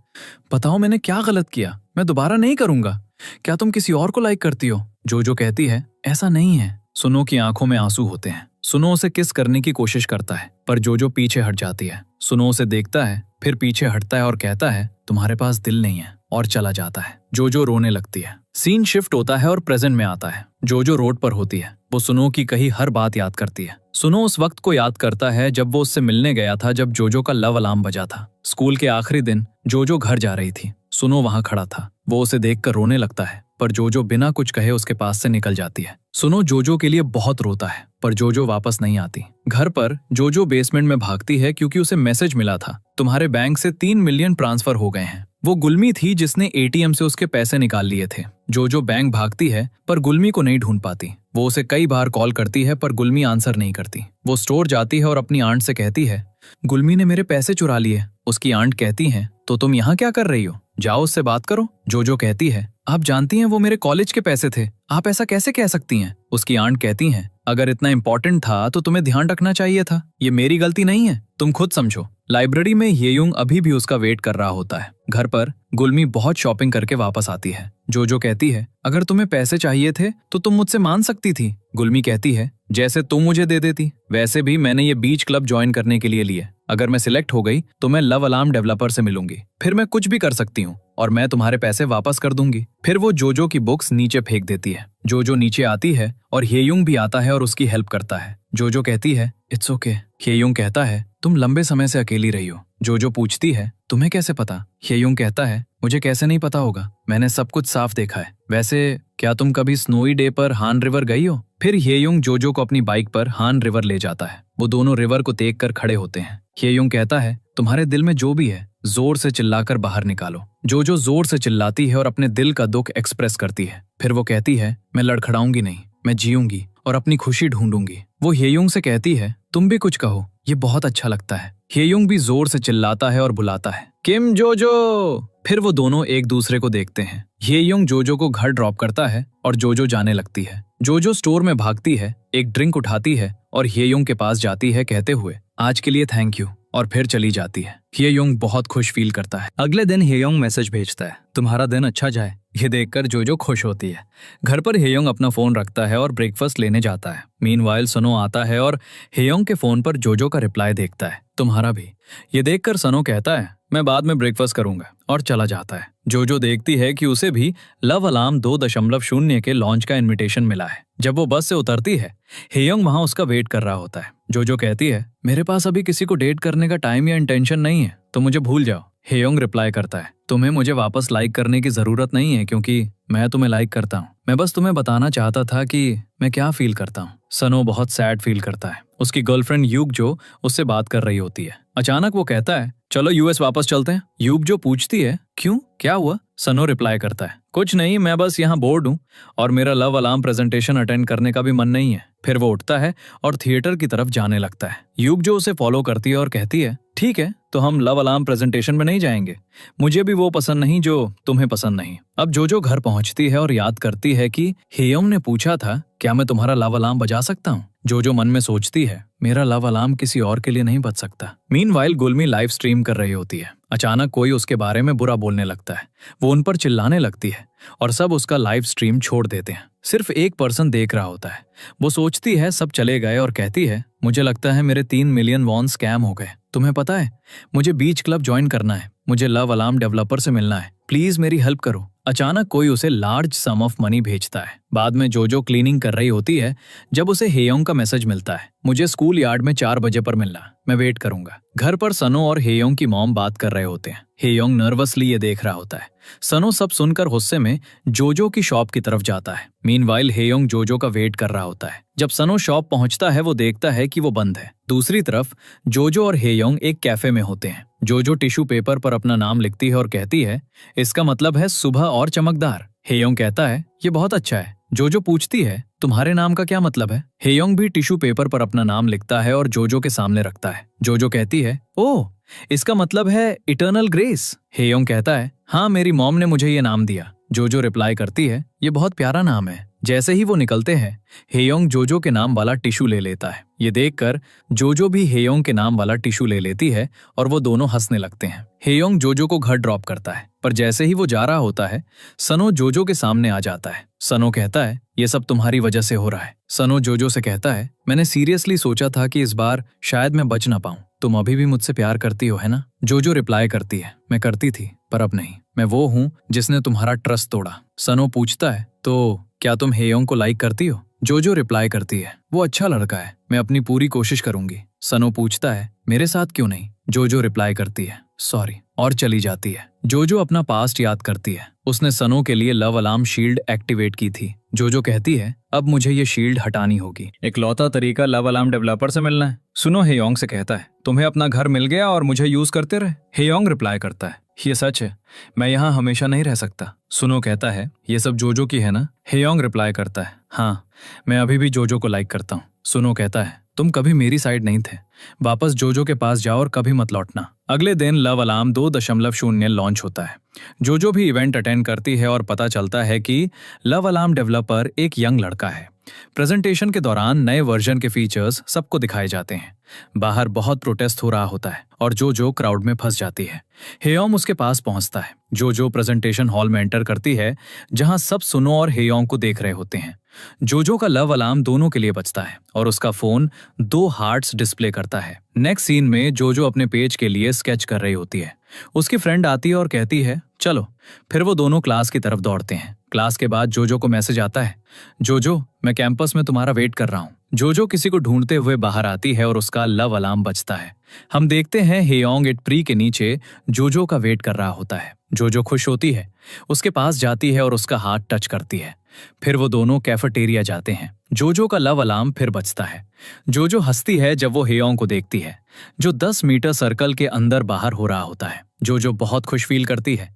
बताओ मैंने क्या गलत किया? मैं दोबारा नहीं करूंगा। क्या तुम किसी और को लाइक करती हो? जोजो कहती है, ऐसा नहीं है। सुनो की आंखों में आंसू होते हैं। सुनो उसे किस करने की कोशिश करता है, पर जोजो पीछे हट जाती है। सुनो उसे देखता है, फिर पीछे हटता है और कहता है, तुम्हारे पास दिल नहीं है, और चला जाता है। जोजो रोने लगती है। सीन शिफ्ट होता है और प्रेजेंट में आता है। जोजो रोड पर होती है। वो सुनो की कही हर बात याद करती है। सुनो उस वक्त को याद करता है जब वो उससे मिलने गया था, जब जोजो का लव अलार्म बजा था। स्कूल के आखिरी दिन जोजो घर जा रही थी। सुनो वहां खड़ा था। वो उसे देखकर रोने लगता है, पर जोजो बिना कुछ कहे उसके पास से निकल जाती है। सुनो जोजो के लिए बहुत रोता है, पर जोजो वापस नहीं आती। घर पर जोजो बेसमेंट में भागती है क्योंकि उसे मैसेज मिला था, तुम्हारे बैंक से 3 मिलियन ट्रांसफर हो गए हैं। वो गुलमी थी जिसने एटीएम से उसके पैसे निकाल लिए थे। जोजो बैंक भागती है, पर गुलमी को नहीं ढूंढ पाती। वो उसे कई बार कॉल करती है, पर गुलमी आंसर नहीं करती। वो स्टोर जाती है और अपनी आंट से कहती है, गुलमी ने मेरे पैसे चुरा लिए। उसकी आंट कहती है, तो तुम यहाँ क्या कर रही हो? जाओ उससे बात करो। जोजो कहती है, आप जानती हैं वो मेरे कॉलेज के पैसे थे, आप ऐसा कैसे कह सकती हैं? उसकी आंट कहती हैं, अगर इतना इंपॉर्टेंट था तो तुम्हें ध्यान रखना चाहिए था। ये मेरी गलती नहीं है, तुम खुद समझो। लाइब्रेरी में हेयुंग अभी भी उसका वेट कर रहा होता है। घर पर गुलमी बहुत शॉपिंग करके वापस आती है। जोजो कहती है, अगर तुम्हें पैसे चाहिए थे तो तुम मुझसे मांग सकती थी। गुलमी कहती है, जैसे तुम मुझे दे देती। वैसे भी मैंने ये बीच क्लब ज्वाइन करने के लिए लिए। अगर मैं सिलेक्ट हो गई तो मैं लव अलार्म डेवलपर से मिलूंगी, फिर मैं कुछ भी कर सकती हूँ और मैं तुम्हारे पैसे वापस कर दूंगी। फिर वो जोजो की बुक्स नीचे फेंक देती है। जोजो नीचे आती है और हेयुंग भी आता है और उसकी हेल्प करता है। जोजो कहती है, इट्स ओके। हेयुंग कहता है, तुम लंबे समय से अकेली रही हो। जोजो पूछती है, तुम्हें कैसे पता? हेयुंग कहता है, मुझे कैसे नहीं पता होगा, मैंने सब कुछ साफ देखा है। वैसे क्या तुम कभी स्नोई डे पर हान रिवर गई हो? फिर हेयुंग जोजो को अपनी बाइक पर हान रिवर ले जाता है। वो दोनों रिवर को देख कर खड़े होते हैं। हेयुंग कहता है, तुम्हारे दिल में जो भी है जोर से चिल्लाकर बाहर निकालो। जोजो जोर से चिल्लाती है और अपने दिल का दुख एक्सप्रेस करती है। फिर वो कहती है, मैं लड़खड़ाऊंगी नहीं, मैं जीऊंगी और अपनी खुशी ढूंढूंगी। वो हेयुंग से कहती है, तुम भी कुछ कहो, ये बहुत अच्छा लगता है। हेयुंग भी जोर से चिल्लाता है और बुलाता है, किम जोजो। फिर वो दोनों एक दूसरे को देखते हैं। हेयुंग जोजो को घर ड्रॉप करता है और जोजो जाने लगती है। जोजो स्टोर में भागती है, एक ड्रिंक उठाती है और हेयुंग के पास जाती है कहते हुए, आज के लिए थैंक यू, और फिर चली जाती है। हेयुंग बहुत खुश फील करता है। अगले दिन हेयुंग मैसेज भेजता है, तुम्हारा दिन अच्छा जाए। ये देखकर जोजो खुश होती है। घर पर हेयुंग अपना फोन रखता है और ब्रेकफास्ट लेने जाता है। मीनवाइल सनो आता है और हेयुंग के फोन पर जोजो का रिप्लाई देखता है, तुम्हारा भी। ये देखकर सनो कहता है, मैं बाद में ब्रेकफास्ट करूंगा, और चला जाता है। जोजो देखती है कि उसे भी लव अलार्म 2.0 के लॉन्च का इनविटेशन मिला है। जब वो बस से उतरती है, हेयुंग वहां उसका वेट कर रहा होता है। जोजो कहती है, मेरे पास अभी किसी को डेट करने का टाइम या इंटेंशन नहीं है, तो मुझे भूल जाओ। हेयुंग रिप्लाई करता है, तुम्हें मुझे वापस लाइक करने की जरूरत नहीं है, क्योंकि मैं तुम्हें लाइक करता हूँ। मैं बस तुम्हें बताना चाहता था कि मैं क्या फील करता हूँ। सनो बहुत सैड फील करता है। उसकी गर्लफ्रेंड यूग जो उससे बात कर रही होती है। अचानक वो कहता है, चलो यूएस वापस चलते हैं। यूग जो पूछती है, क्यों, क्या हुआ? सनो रिप्लाई करता है, कुछ नहीं, मैं बस यहाँ बोर्ड हूँ और मेरा लव अलार्म प्रेजेंटेशन अटेंड करने का भी मन नहीं है। फिर वो उठता है और थिएटर की तरफ जाने लगता है। यूग जो उसे फॉलो करती है और कहती है, ठीक है, तो हम लव अलार्म प्रेजेंटेशन में नहीं जाएंगे, मुझे भी वो पसंद नहीं जो तुम्हें पसंद नहीं। अब जोजो घर पहुंचती है और याद करती है कि हेयुंग ने पूछा था, क्या मैं तुम्हारा लव अलार्म बजा सकता हूँ? जोजो मन में सोचती है, मेरा लव अलार्म किसी और के लिए नहीं बज सकता। मीनवाइल गुलमी लाइव स्ट्रीम कर रही होती है। अचानक कोई उसके बारे में बुरा बोलने लगता है। वो उन पर चिल्लाने लगती है और सब उसका लाइव स्ट्रीम छोड़ देते हैं। सिर्फ एक पर्सन देख रहा होता है। वो सोचती है सब चले गए और कहती है, मुझे लगता है मेरे 3 मिलियन वॉन स्कैम हो गए। तुम्हें पता है, मुझे बीच क्लब ज्वाइन करना है, मुझे लव अलार्म डेवलपर से मिलना है, प्लीज मेरी हेल्प करो। अचानक कोई उसे लार्ज सम ऑफ मनी भेजता है। बाद में जोजो क्लीनिंग कर रही होती है जब उसे हेयुंग का मैसेज मिलता है, मुझे स्कूल यार्ड में 4 बजे पर मिलना, मैं वेट करूंगा। घर पर सनो और हेयुंग की मॉम बात कर रहे होते हैं। हेयुंग नर्वसली ये देख रहा होता है। सनो सब सुनकर गुस्से में जोजो की शॉप की तरफ जाता है। मीनवाइल हेयुंग जोजो का वेट कर रहा होता है। जब सनो शॉप पहुंचता है वो देखता है कि वो बंद है। दूसरी तरफ जोजो और हेयुंग एक कैफे में होते हैं। जोजो टिश्यू पेपर पर अपना नाम लिखती है और कहती है, इसका मतलब है सुबह और चमकदार। हेयुंग कहता है, ये बहुत अच्छा है। जोजो पूछती है, तुम्हारे नाम का क्या मतलब है? हेयुंग भी टिश्यू पेपर पर अपना नाम लिखता है और जोजो के सामने रखता है। जोजो कहती है, ओह, इसका मतलब है इटर्नल ग्रेस। हेयुंग कहता है, हाँ, मेरी मॉम ने मुझे ये नाम दिया। जोजो रिप्लाई करती है, ये बहुत प्यारा नाम है। जैसे ही वो निकलते हैं, हेयुंग जोजो के नाम वाला टिश्यू ले लेता है। ये देखकर जोजो भी हेयुंग के नाम वाला टिश्यू ले लेती है और वो दोनों हंसने लगते हैं। हेयुंग जोजो को घर ड्रॉप करता है, पर जैसे ही वो जा रहा होता है, सनो जोजो के सामने आ जाता है। सनो कहता है, ये सब तुम्हारी वजह से हो रहा है। सनो जोजो से कहता है, मैंने सीरियसली सोचा था कि इस बार शायद मैं बच ना पाऊं। तुम अभी भी मुझसे प्यार करती हो, है ना? जोजो रिप्लाई करती है, मैं करती थी, पर अब नहीं। मैं वो हूँ जिसने तुम्हारा ट्रस्ट तोड़ा। सनो पूछता है, तो क्या तुम हेयुंग को लाइक करती हो? जोजो रिप्लाई करती है, वो अच्छा लड़का है, मैं अपनी पूरी कोशिश करूंगी। सनो पूछता है, मेरे साथ क्यों नहीं? जोजो रिप्लाई करती है, सॉरी, और चली जाती है। जोजो अपना पास्ट याद करती है। उसने सनो के लिए लव अलार्म शील्ड एक्टिवेट की थी। जोजो कहती है, अब मुझे ये शील्ड हटानी होगी। इकलौता तरीका लव अलार्म डेवलपर से मिलना है। सुनो हेयुंग से कहता है, तुम्हें अपना घर मिल गया और मुझे यूज करते रहे। हेयुंग रिप्लाई करता है, ये सच है, मैं यहाँ हमेशा नहीं रह सकता। सुनो कहता है, ये सब जोजो की है ना? हेयुंग रिप्लाई करता है, हाँ, मैं अभी भी जोजो को लाइक करता हूँ। सुनो कहता है, तुम कभी मेरी साइड नहीं थे, वापस जोजो के पास जाओ और कभी मत लौटना। अगले दिन लव अलार्म 2.0 लॉन्च होता है। जोजो भी इवेंट अटेंड करती है और पता चलता है कि लव अलार्म डेवलपर एक यंग लड़का है। प्रेजेंटेशन के दौरान नए वर्जन के फीचर्स सबको दिखाए जाते हैं। बाहर बहुत प्रोटेस्ट हो रहा होता है और जो क्राउड में फंस जाती है। हेयोंग उसके पास पहुंचता है। जो प्रेजेंटेशन हॉल में एंटर करती है जहां सब सुनो और हेयोंग को देख रहे होते हैं। जो का लव अलार्म दोनों के लिए बजता है और उसका फोन 2 हार्ट्स डिस्प्ले करता है। नेक्स्ट सीन में जो अपने पेज के लिए स्केच कर रही होती है। उसकी फ्रेंड आती है और कहती है चलो। फिर वो दोनों क्लास की तरफ दौड़ते हैं। क्लास के बाद जो को मैसेज आता है, जो मैं कैंपस में तुम्हारा वेट कर रहा हूँ। जो किसी को ढूंढते हुए बाहर आती है और उसका लव अलार्म बजता है। हम देखते हैं हेयोंग एक ट्री के नीचे जो का वेट कर रहा होता है। जो खुश होती है, उसके पास जाती है और उसका हाथ टच करती है। फिर वो दोनों कैफेटेरिया जाते हैं। जो का लव अलार्म फिर बजता है। जो हंसती है जब वो हेयोंग को देखती है जो 10 मीटर सर्कल के अंदर बाहर हो रहा होता है। जो बहुत खुश फील करती है।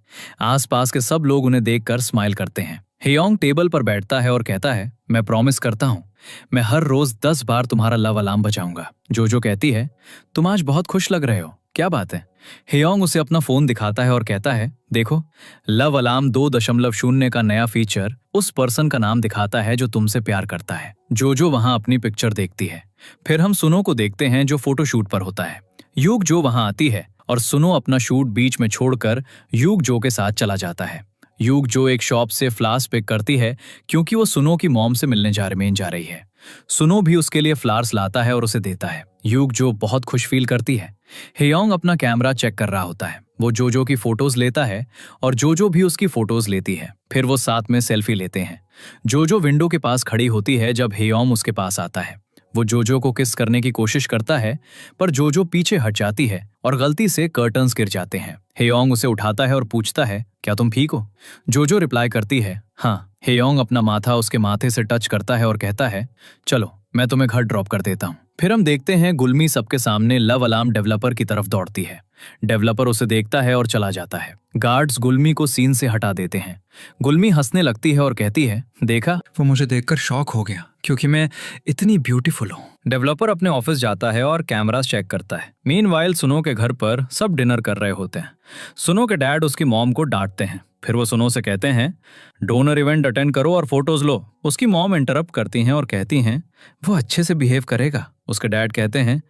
आसपास के सब लोग उन्हें देखकर स्माइल करते हैं। हेयोंग टेबल पर बैठता है और कहता है मैं प्रॉमिस करता हूँ मैं हर रोज 10 बार तुम्हारा लव अलार्म बजाऊंगा। जो कहती है तुम आज बहुत खुश लग रहे हो, क्या बात है। हेयोंग उसे अपना फोन दिखाता है और कहता है देखो, लव अलार्म 2.0 का नया फीचर उस पर्सन का नाम दिखाता है जो तुमसे प्यार करता है। जो वहां अपनी पिक्चर देखती है। फिर हम सुनो को देखते हैं जो फोटोशूट पर होता है। यूग जो वहां आती है और सुनो अपना शूट बीच में छोड़कर यूग जो के साथ चला जाता है। यूग जो एक शॉप से फ्लावर्स पिक करती है क्योंकि वो सुनो की मॉम से मिलने जा रही है। सुनो भी उसके लिए फ्लावर्स लाता है और उसे देता है। यूग जो बहुत खुश फील करती है। हेयोंग अपना कैमरा चेक कर रहा होता है। वो जो की फोटोज लेता है और जो भी उसकी फोटोज लेती है। फिर वो साथ में सेल्फी लेते हैं। जो विंडो के पास खड़ी होती है जब हेयोंग उसके पास आता है। वो जो को किस करने की कोशिश करता है पर जो पीछे हट जाती है और गलती से कर्टन्स गिर जाते हैं। हेयोंग उसे उठाता है और पूछता है क्या तुम ठीक हो। जो रिप्लाई करती है हाँ। हेयोंग अपना माथा उसके माथे से टच करता है और कहता है चलो मैं तुम्हें घर ड्रॉप कर देता हूँ। फिर हम देखते हैं गुलमी सबके सामने लव अलार्म डेवलपर की तरफ दौड़ती है। डेवलपर उसे देखता है और चला जाता है। गार्ड्स गुलमी को सीन से हटा देते हैं। गुलमी हंसने लगती है और कहती है देखा, वो मुझे देखकर शॉक हो गया क्योंकि मैं इतनी ब्यूटीफुल हूँ। डेवलपर अपने ऑफिस जाता है और कैमरास चेक करता है। मीनवाइल सुनो के घर पर सब डिनर कर रहे होते हैं। सुनो के डैड उसकी मॉम को डांटते हैं। फिर वो सुनो से कहते हैं डोनर इवेंट अटेंड करो और फोटोज लो। उसकी मॉम इंटरप्ट करती हैं और कहती हैं वो अच्छे से बिहेव करेगा। उसके डैड कहते हैं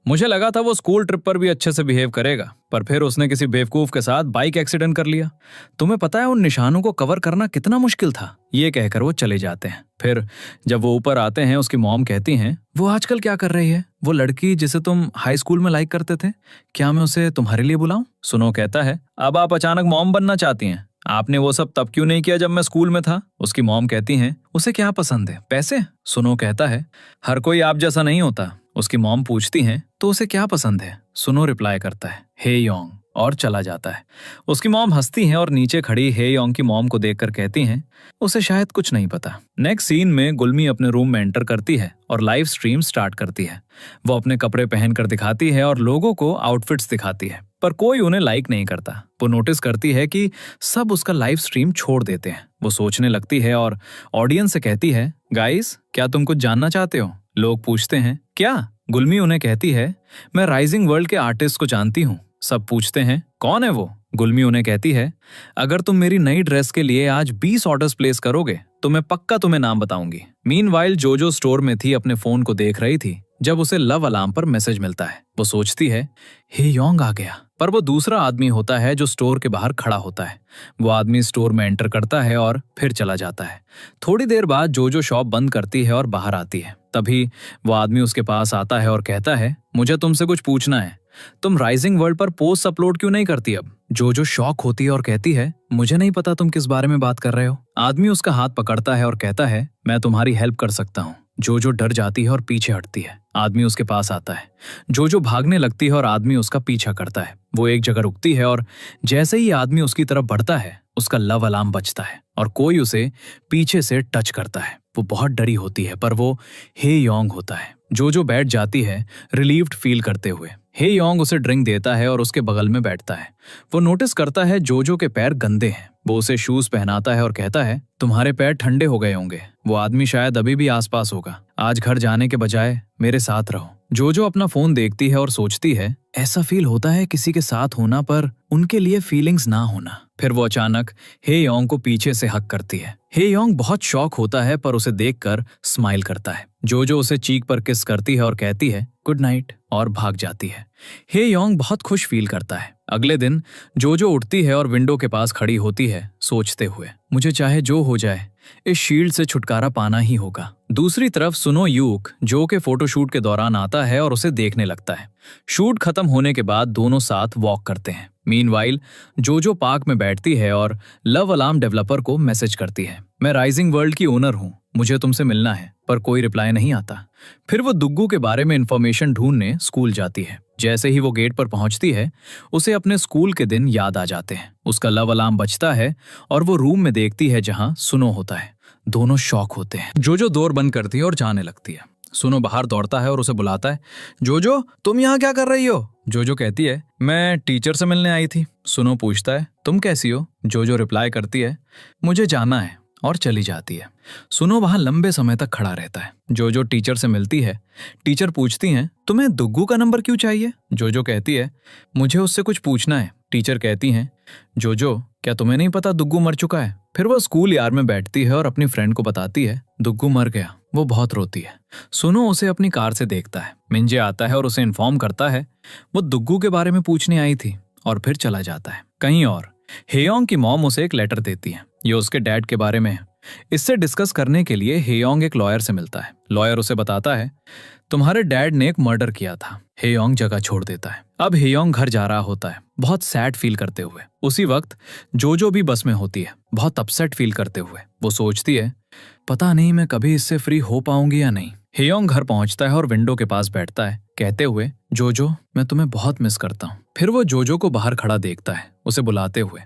मुझे लगा था वो स्कूल ट्रिप पर भी अच्छे से बिहेव करेगा पर फिर उसने किसी बेवकूफ के साथ बाइक एक्सीडेंट कर लिया। तुम्हें पता है उन निशानों को कवर करना कितना मुश्किल था। ये कहकर वो चले जाते हैं। फिर जब वो ऊपर आते हैं उसकी मॉम कहती हैं वो आजकल क्या कर रही है। वो लड़की जिसे तुम हाई स्कूल में लाइक करते थे, क्या मैं उसे तुम्हारे लिए बुलाऊं। सुनो कहता है अब आप अचानक मॉम बनना चाहती हैं, आपने वो सब तब क्यों नहीं किया जब मैं स्कूल में था। उसकी मॉम कहती हैं उसे क्या पसंद है, पैसे। सुनो कहता है हर कोई आप जैसा नहीं होता। उसकी मॉम पूछती हैं तो उसे क्या पसंद है। सुनो रिप्लाई करता है हेयोंग और चला जाता है। उसकी मॉम हंसती हैं और नीचे खड़ी हेयोंग की मॉम को देखकर कहती हैं उसे शायद कुछ नहीं पता। नेक्स्ट सीन में गुलमी अपने रूम में एंटर करती है और लाइव स्ट्रीम स्टार्ट करती है। वो अपने कपड़े पहनकर दिखाती है और लोगों को आउटफिट्स दिखाती है पर कोई उन्हें लाइक नहीं करता। वो नोटिस करती है कि सब उसका लाइव स्ट्रीम छोड़ देते हैं। वो सोचने लगती है और ऑडियंस से कहती है गाइस क्या तुम कुछ जानना चाहते हो। लोग पूछते हैं क्या। गुलमी उन्हें कहती है मैं राइजिंग वर्ल्ड के आर्टिस्ट को जानती हूँ। सब पूछते हैं कौन है वो। गुलमी उन्हें कहती है अगर तुम मेरी नई ड्रेस के लिए आज 20 ऑर्डर्स प्लेस करोगे तो मैं पक्का तुम्हें नाम बताऊंगी। मीनवाइल जो स्टोर में थी अपने फोन को देख रही थी जब उसे लव अलार्म पर मैसेज मिलता है। वो सोचती है हेयोंग आ गया पर वो दूसरा आदमी होता है जो स्टोर के बाहर खड़ा होता है। वो आदमी स्टोर में एंटर करता है और फिर चला जाता है। थोड़ी देर बाद जो शॉप बंद करती है और बाहर आती है। तभी वो आदमी उसके पास आता है और कहता है मुझे तुमसे कुछ पूछना है, तुम राइजिंग वर्ल्ड पर पोस्ट अपलोड क्यों नहीं करती अब। जो शॉक होती है और कहती है मुझे नहीं पता तुम किस बारे में बात कर रहे हो। आदमी उसका हाथ पकड़ता है और कहता है मैं तुम्हारी हेल्प कर सकता हूँ। जो डर जाती है और पीछे हटती है। आदमी उसके पास आता है। जो भागने लगती है और आदमी उसका पीछा करता है। वो एक जगह रुकती है और जैसे ही आदमी उसकी तरफ बढ़ता है उसका लव अलार्म बजता है और कोई उसे पीछे से टच करता है। वो बहुत डरी होती है पर वो हेयोंग होता है। जो बैठ जाती है रिलीव्ड फील करते हुए। हेयोंग उसे ड्रिंक देता है और उसके बगल में बैठता है। वो नोटिस करता है जो के पैर गंदे हैं। वो उसे शूज पहनाता है और कहता है तुम्हारे पैर ठंडे हो गए होंगे। वो आदमी शायद अभी भी आसपास होगा। आज घर जाने के बजाय मेरे साथ रहो। जोजो अपना फोन देखती है और सोचती है, ऐसा फील होता है किसी के साथ होना पर उनके लिए फीलिंग्स ना होना। फिर वो अचानक हे योंग को पीछे से हक करती है। हे योंग बहुत शॉक होता है पर उसे देखकर स्माइल करता है। जोजो उसे चीक पर किस करती है और कहती है गुड नाइट और भाग जाती है। हे योंग बहुत खुश फील करता है। अगले दिन जोजो उठती है और विंडो के पास खड़ी होती है सोचते हुए, मुझे चाहे जो हो जाए इस शील्ड से छुटकारा पाना ही होगा। दूसरी तरफ सुनो यूक जो के फोटोशूट के दौरान आता है और उसे देखने लगता है। शूट खत्म होने के बाद दोनों साथ वॉक करते हैं। मीनवाइल जोजो पार्क में बैठती है और लव अलार्म डेवलपर को मैसेज करती है, मैं राइजिंग वर्ल्ड की ओनर हूँ, मुझे तुमसे मिलना है। पर कोई रिप्लाई नहीं आता। फिर वो दुग्गू के बारे में इंफॉर्मेशन ढूंढने स्कूल जाती है। जैसे ही वो गेट पर पहुंचती है उसे अपने स्कूल के दिन याद आ जाते हैं। उसका लव अलार्म बजता है और वो रूम में देखती है जहां सुनो होता है। दोनों शॉक होते हैं। जोजो डोर बंद करती है और जाने लगती है। सुनो बाहर दौड़ता है और उसे बुलाता है, जोजो तुम यहाँ क्या कर रही हो? जोजो कहती है, मैं टीचर से मिलने आई थी। सुनो पूछता है, तुम कैसी हो? जोजो रिप्लाई करती है, मुझे जाना है, और चली जाती है। सुनो वहां लंबे समय तक खड़ा रहता है। जोजो टीचर से मिलती है। टीचर पूछती हैं, तुम्हें दुग्गू का नंबर क्यों चाहिए? जोजो कहती है, मुझे उससे कुछ पूछना है। टीचर कहती हैं, जोजो क्या तुम्हें नहीं पता दुग्गू मर चुका है? फिर वो स्कूल यार्ड में बैठती है और अपनी फ्रेंड को बताती है, दुग्गू मर गया। वो बहुत रोती है। सुनो उसे अपनी कार से देखता है। मिंजे आता है और उसे इन्फॉर्म करता है वो दुग्गू के बारे में पूछने आई थी, और फिर चला जाता है। कहीं और हेयोंग की मॉम उसे एक लेटर देती है। ये उसके डैड के बारे में है। इससे डिस्कस करने के लिए हेयोंग एक लॉयर से मिलता है। लॉयर उसे बताता है, तुम्हारे डैड ने एक मर्डर किया था। हेयोंग जगह छोड़ देता है। अब हेयोंग घर जा रहा होता है, बहुत सैड फील करते हुए। उसी वक्त जोजो भी बस में होती है, बहुत अपसेट फील करते हुए। वो सोचती है, पता नहीं मैं कभी इससे फ्री हो पाऊंगी या नहीं। हेयोंग घर पहुंचता है और विंडो के पास बैठता है, कहते हुए, जोजो मैं तुम्हें बहुत मिस करता हूँ। फिर वो जोजो को बाहर खड़ा देखता है, उसे बुलाते हुए।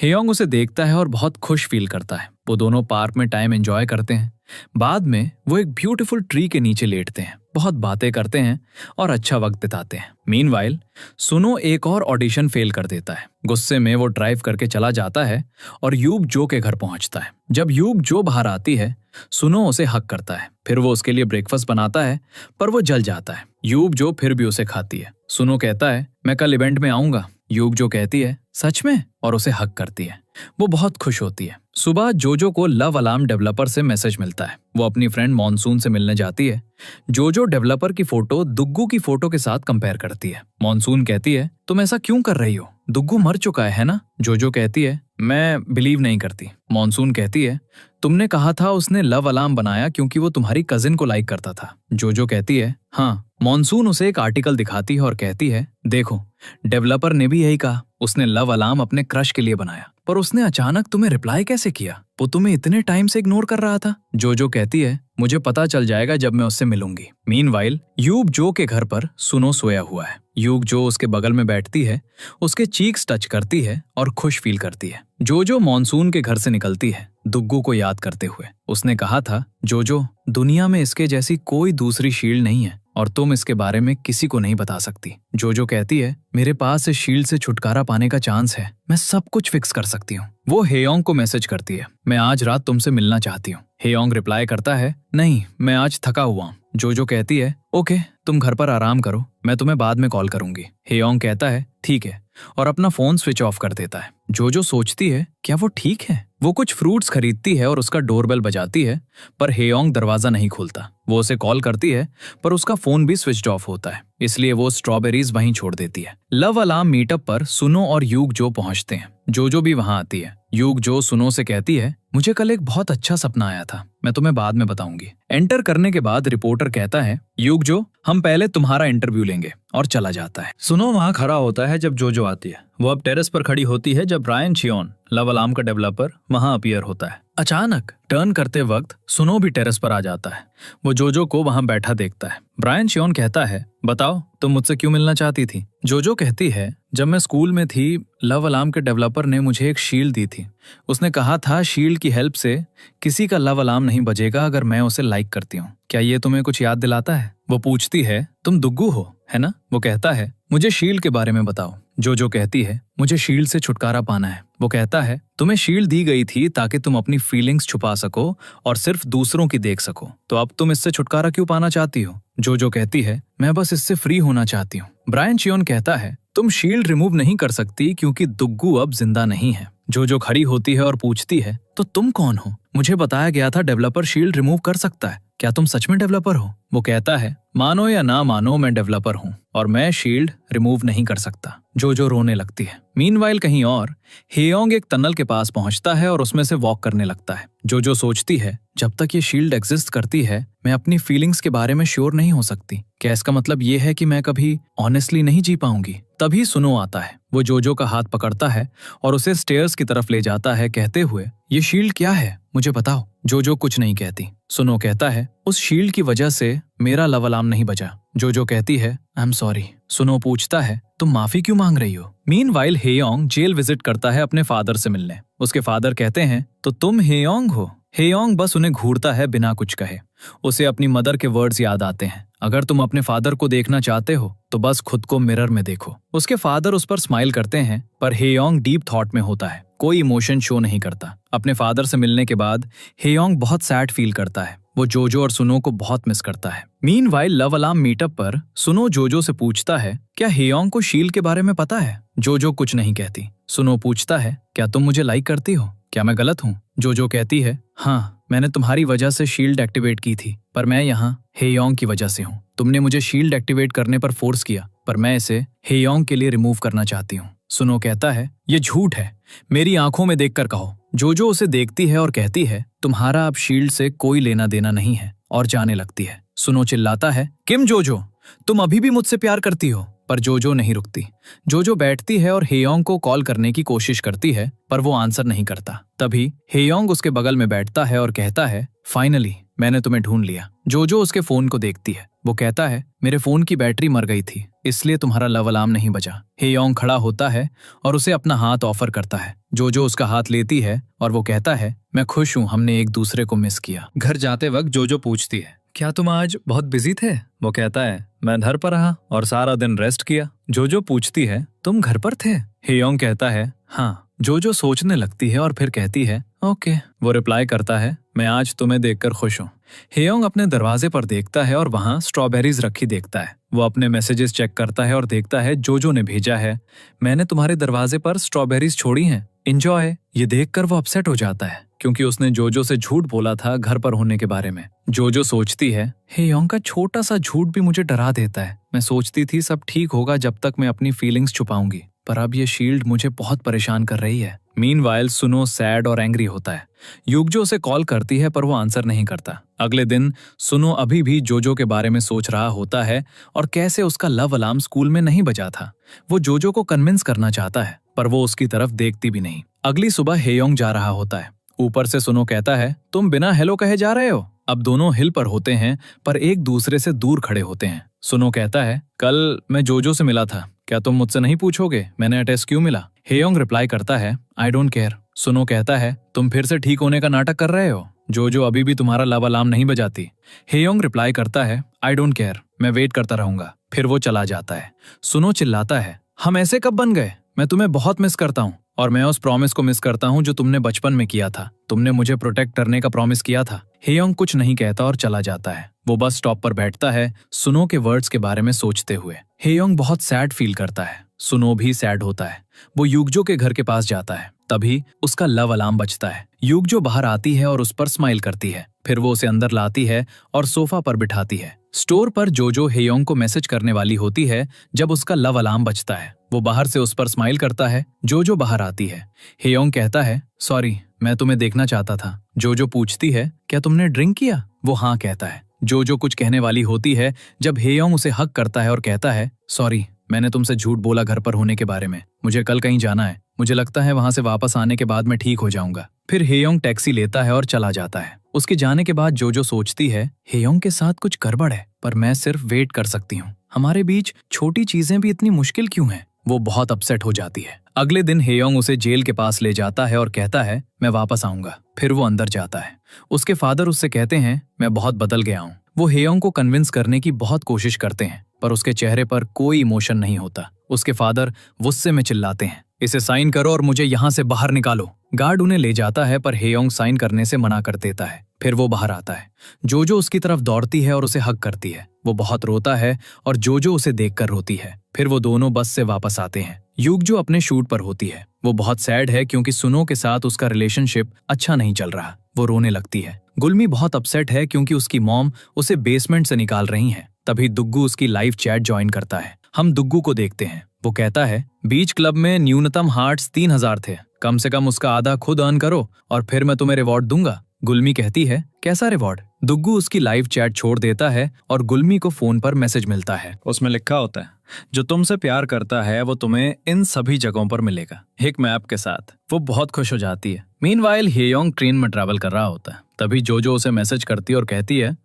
हेयोंग उसे देखता है और बहुत खुश फील करता है। वो दोनों पार्क में टाइम एंजॉय करते हैं। बाद में वो एक ब्यूटीफुल ट्री के नीचे लेटते हैं, बहुत बातें करते हैं और अच्छा वक्त बिताते हैं। मीनवाइल सुनो एक और ऑडिशन फेल कर देता है। गुस्से में वो ड्राइव करके चला जाता है और यूब जो के घर पहुंचता है। जब यूब जो बाहर आती है, सुनो उसे हक करता है। फिर वो उसके लिए ब्रेकफास्ट बनाता है, पर वो जल जाता है। यूब जो फिर भी उसे खाती है। सुनो कहता है, मैं कल इवेंट में आऊंगा। यूब जो कहती है, सच में? और उसे हक करती है। वो बहुत खुश होती है। सुबह जोजो को लव अलार्म डेवलपर से मैसेज मिलता है। वो अपनी फ्रेंड मॉनसून से मिलने जाती है। जोजो डेवलपर की फोटो दुग्गू की फोटो के साथ कंपेयर करती है। मॉनसून कहती है, तुम ऐसा क्यों कर रही हो? दुग्गू मर चुका है ना? जोजो कहती है, मैं बिलीव नहीं करती। मॉनसून कहती है, तुमने कहा था उसने लव अलार्म बनाया क्योंकि वो तुम्हारी कजिन को लाइक करता था। जोजो कहती है, हाँ। मॉनसून उसे एक आर्टिकल दिखाती है और कहती है, देखो डेवलपर ने भी यही कहा, उसने लव अलार्म अपने क्रश के लिए बनाया, पर उसने अचानक तुम्हें रिप्लाई कैसे किया? वो तुम्हें इतने टाइम से इग्नोर कर रहा था। जोजो कहती है, मुझे पता चल जाएगा जब मैं उससे मिलूंगी। मीनवाइल यूब जो के घर पर सुनो सोया हुआ है। यूब जो उसके बगल में बैठती है, उसके चीक्स टच करती है और खुश फील करती है। जोजो मॉनसून के घर से निकलती है, दुग्गू को याद करते हुए। उसने कहा था, जोजो दुनिया में इसके जैसी कोई दूसरी शील्ड नहीं है और तुम इसके बारे में किसी को नहीं बता सकती। जोजो कहती है, मेरे पास इस शील्ड से छुटकारा पाने का चांस है, मैं सब कुछ फिक्स कर सकती हूँ। वो हेयोंग को मैसेज करती है, मैं आज रात तुमसे मिलना चाहती हूँ। हेयोंग रिप्लाई करता है, नहीं मैं आज थका हुआ हूँ। जोजो कहती है, ओके तुम घर पर आराम करो, मैं तुम्हें बाद में कॉल करूंगी। हेयोंग कहता है, ठीक है, और अपना फोन स्विच ऑफ कर देता है। जोजो सोचती है, क्या वो ठीक है? वो कुछ फ्रूट्स खरीदती है और उसका डोरबेल बजाती है, पर हेयोंग दरवाजा नहीं खोलता। वो उसे कॉल करती है, पर उसका फोन भी स्विच ऑफ होता है, इसलिए वो स्ट्रॉबेरीज वहीं छोड़ देती है। लव अलार्म मीटअप पर सुनो और यूग जो पहुंचते हैं। जोजो भी वहां आती है। यूग जो सुनो से कहती है, मुझे कल एक बहुत अच्छा सपना आया था, मैं तुम्हें बाद में बताऊंगी। एंटर करने के बाद रिपोर्टर कहता है, यूग जो हम पहले तुम्हारा इंटरव्यू लेंगे, और चला जाता है। सुनो वहां खड़ा होता है जब जोजो आती है। वो अब टेरेस पर खड़ी होती है जब ब्रायन चियोन लव अलार्म का डेवलपर वहां अपीयर होता है। अचानक टर्न करते वक्त सुनो भी टेरेस पर आ जाता है। वो जोजो को वहां बैठा देखता है। ब्रायन चियोन कहता है, बताओ तुम मुझसे क्यों मिलना चाहती थी? जोजो कहती है, जब मैं स्कूल में थी लव अलार्म के डेवलपर ने मुझे एक शील्ड दी थी। उसने कहा था शील्ड की हेल्प से किसी का लव अलार्म नहीं बजेगा अगर मैं उसे लाइक करती हूँ। क्या ये तुम्हें कुछ याद दिलाता है? वो पूछती है, तुम दुग्गू हो है ना? वो कहता है, मुझे शील्ड के बारे में बताओ। जोजो कहती है, मुझे शील्ड से छुटकारा पाना है। वो कहता है, तुम्हें शील्ड दी गई थी ताकि तुम अपनी फीलिंग्स छुपा सको और सिर्फ दूसरों की देख सको, तो अब तुम इससे छुटकारा क्यों पाना चाहती हो? जोजो कहती है, मैं बस इससे फ्री होना चाहती हूँ। ब्रायन चियोन कहता है, तुम शील्ड रिमूव नहीं कर सकती क्योंकि दुग्गू अब जिंदा नहीं है। जोजो खड़ी होती है और पूछती है, तो तुम कौन हो? मुझे बताया गया था डेवलपर शील्ड रिमूव कर सकता है, क्या तुम सच में डेवलपर हो? वो कहता है, मानो या ना मानो मैं डेवलपर हूँ और मैं शील्ड रिमूव नहीं कर सकता। जोजो रोने लगती है। मीनवाइल कहीं और हेयोंग एक टनल के पास पहुंचता है और उसमें से वॉक करने लगता है। जोजो सोचती है, जब तक ये शील्ड एग्जिस्ट करती है मैं अपनी फीलिंग्स के बारे में श्योर नहीं हो सकती। क्या इसका मतलब ये है कि मैं कभी ऑनेस्टली नहीं जी पाऊंगी? तभी सुनो आता है। वो जोजो का हाथ पकड़ता है और उसे स्टेयर्स की तरफ ले जाता है कहते हुए, ये शील्ड क्या है मुझे बताओ। जोजो कुछ नहीं कहती। सुनो कहता है, उस शील्ड की वजह से मेरा लव अलार्म नहीं बजा। जोजो कहती है, आई एम सॉरी। सुनो पूछता है, तुम माफी क्यों मांग रही हो? मीनवाइल हेयोंग जेल विजिट करता है अपने फादर से मिलने। उसके फादर कहते हैं, तो तुम हेयोंग हो? हेयोंग बस उन्हें घूरता है बिना कुछ कहे। उसे अपनी मदर के वर्ड्स याद आते हैं, अगर तुम अपने फादर को देखना चाहते हो तो बस खुद को मिरर में देखो। उसके फादर उस पर स्माइल करते हैं पर हेयोंग डीप थॉट में होता है, कोई इमोशन शो नहीं करता। अपने फादर से मिलने के बाद हेयोंग बहुत सैड फील करता है। वो जोजो और सुनो को बहुत मिस करता है। मीनवाइल लव अलार्म मीटअप पर सुनो जोजो से पूछता है, क्या हेयोंग को शील्ड के बारे में पता है? जोजो कुछ नहीं कहती। सुनो पूछता है, क्या तुम मुझे लाइक करती हो? क्या मैं गलत हूँ? जोजो कहती है, हाँ मैंने तुम्हारी वजह से शील्ड एक्टिवेट की थी पर मैं यहाँ हेयोंग की वजह से हूँ। तुमने मुझे शील्ड एक्टिवेट करने पर फोर्स किया पर मैं इसे हेयोंग के लिए रिमूव करना चाहती हूँ। सुनो कहता है, ये झूठ है, मेरी आंखों में देखकर कहो। जोजो उसे देखती है और कहती है, तुम्हारा अब शील्ड से कोई लेना देना नहीं है, और जाने लगती है। सुनो चिल्लाता है, किम जोजो, तुम अभी भी मुझसे प्यार करती हो? पर जोजो नहीं रुकती। जोजो बैठती है और हेयोंग को कॉल करने की कोशिश करती है पर वो आंसर नहीं करता। तभी हेयोंग उसके बगल में बैठता है और कहता है, फाइनली मैंने तुम्हें ढूंढ लिया। जोजो उसके फोन को देखती है। वो कहता है, मेरे फोन की बैटरी मर गई थी इसलिए तुम्हारा लव अलार्म नहीं बजा। हेयोंग खड़ा होता है और उसे अपना हाथ ऑफर करता है। जोजो उसका हाथ लेती है और वो कहता है, मैं खुश हूँ हमने एक दूसरे को मिस किया। घर जाते वक्त जोजो पूछती है, क्या तुम आज बहुत बिजी थे? वो कहता है, मैं घर पर रहा और सारा दिन रेस्ट किया। जोजो पूछती है, तुम घर पर थे? हेयोंग कहता है, हाँ। जोजो सोचने लगती है और फिर कहती है, ओके। वो रिप्लाई करता है, मैं आज तुम्हें देखकर खुश हूँ। हेयोंग अपने दरवाजे पर देखता है और वहाँ स्ट्रॉबेरीज रखी देखता है। वो अपने मैसेजेस चेक करता है और देखता है जोजो ने भेजा है, मैंने तुम्हारे दरवाजे पर स्ट्रॉबेरीज छोड़ी हैं, एंजॉय। ये देखकर वो अपसेट हो जाता है क्योंकि उसने जोजो से झूठ बोला था घर पर होने के बारे में। जोजो सोचती है, हेयोंग का छोटा सा झूठ भी मुझे डरा देता है। मैं सोचती थी सब ठीक होगा जब तक मैं अपनी फीलिंग्स छुपाऊंगी, पर अब ये शील्ड मुझे बहुत परेशान कर रही है। मीनवाइल सुनो सैड और एंग्री होता है। युगजो उसे कॉल करती है पर वो आंसर नहीं करता। अगले दिन सुनो अभी भी जोजो के बारे में सोच रहा होता है और कैसे उसका लव अलार्म स्कूल में नहीं बजा था। वो जोजो को कन्विंस करना चाहता है पर वो उसकी तरफ देखती भी नहीं। अगली सुबह हेयोंग जा रहा होता है। ऊपर से सुनो कहता है, तुम बिना हेलो कहे जा रहे हो? अब दोनों हिल पर होते हैं पर एक दूसरे से दूर खड़े होते हैं। सुनो कहता है, कल मैं जोजो से मिला था, क्या तुम मुझसे नहीं पूछोगे मैंने अटेस्ट क्यों मिला? हेयोंग रिप्लाई करता है, आई डोंट केयर। सुनो कहता है, तुम फिर से ठीक होने का नाटक कर रहे हो? जोजो अभी भी तुम्हारा लव अलार्म नहीं बजाती। हेयोंग रिप्लाई करता है, आई डोंट केयर, मैं वेट करता रहूंगा। फिर वो चला जाता है। सुनो चिल्लाता है, हम ऐसे कब बन गए? मैं तुम्हें बहुत मिस करता हूँ और मैं उस प्रॉमिस को मिस करता हूँ जो तुमने बचपन में किया था। तुमने मुझे प्रोटेक्ट करने का प्रॉमिस किया था। हेयोंग कुछ नहीं कहता और चला जाता है। वो बस स्टॉप पर बैठता है सुनो के वर्ड्स के बारे में सोचते हुए। हेयोंग बहुत सैड फील करता है। सुनो भी सैड होता है। वो युगजो के घर के पास जाता है। तभी उसका लव अलार्म बजता है। युगजो बाहर आती है और उस पर स्माइल करती है। फिर वो उसे अंदर लाती है और सोफा पर बिठाती है। स्टोर पर जोजो हेयोंग को मैसेज करने वाली होती है जब उसका लव अलार्म बजता है। वो बाहर से उस पर स्माइल करता है। जोजो बाहर आती है। हेयोंग कहता है, सॉरी मैं तुम्हें देखना चाहता था। जोजो पूछती है, क्या तुमने ड्रिंक किया? वो हाँ कहता है। जोजो कुछ कहने वाली होती है जब हेयोंग उसे हक करता है और कहता है, सॉरी मैंने तुमसे झूठ बोला घर पर होने के बारे में। मुझे कल कहीं जाना है। मुझे लगता है वहां से वापस आने के बाद मैं ठीक हो जाऊंगा। फिर हेयोंग टैक्सी लेता है और चला जाता है। उसके जाने के बाद जोजो सोचती है, हेयोंग के साथ कुछ गड़बड़ है पर मैं सिर्फ वेट कर सकती हूँ। हमारे बीच छोटी चीजें भी इतनी मुश्किल क्यों हैं? वो बहुत अपसेट हो जाती है। अगले दिन हेयोंग उसे जेल के पास ले जाता है और कहता है, मैं वापस आऊंगा। फिर वो अंदर जाता है। उसके फादर उससे कहते हैं, मैं बहुत बदल गया हूँ। वो हेयोंग को कन्विंस करने की बहुत कोशिश करते हैं पर उसके चेहरे पर कोई इमोशन नहीं होता। उसके फादर गुस्से में चिल्लाते हैं, इसे साइन करो और मुझे यहाँ से बाहर निकालो। गार्ड उन्हें ले जाता है पर हेयोंग साइन करने से मना कर देता है। फिर वो बाहर आता है। जोजो उसकी तरफ दौड़ती है और उसे हग करती है। वो बहुत रोता है और जोजो उसे देखकर रोती है। फिर वो दोनों बस से वापस आते हैं। यूग जो अपने शूट पर होती है। वो बहुत सैड है क्योंकि सुनो के साथ उसका रिलेशनशिप अच्छा नहीं चल रहा। वो रोने लगती है। गुलमी बहुत अपसेट है क्योंकि उसकी मॉम उसे बेसमेंट से निकाल रही है। तभी दुग्गू उसकी लाइव चैट ज्वाइन करता है। हम दुग्गू को देखते हैं। वो कहता है बीच क्लब में न्यूनतम हार्ट्स 3000 थे, कम से कम उसका आधा खुद अर्न करो और फिर मैं तुम्हें रिवॉर्ड दूंगा। गुलमी कहती है कैसा रिवॉर्ड? दुग्गू उसकी लाइव चैट छोड़ देता है और गुलमी को फोन पर मैसेज मिलता है। उसमें लिखा होता है जो तुमसे प्यार करता है वो तुम्हें इन सभी जगहों पर मिलेगा, एक मैप के साथ। वो बहुत खुश हो जाती है। मीनवाइल हेयोंग ट्रेन में ट्रैवल कर रहा होता है। तभी जोजो उसे मैसेज करती है और कहती है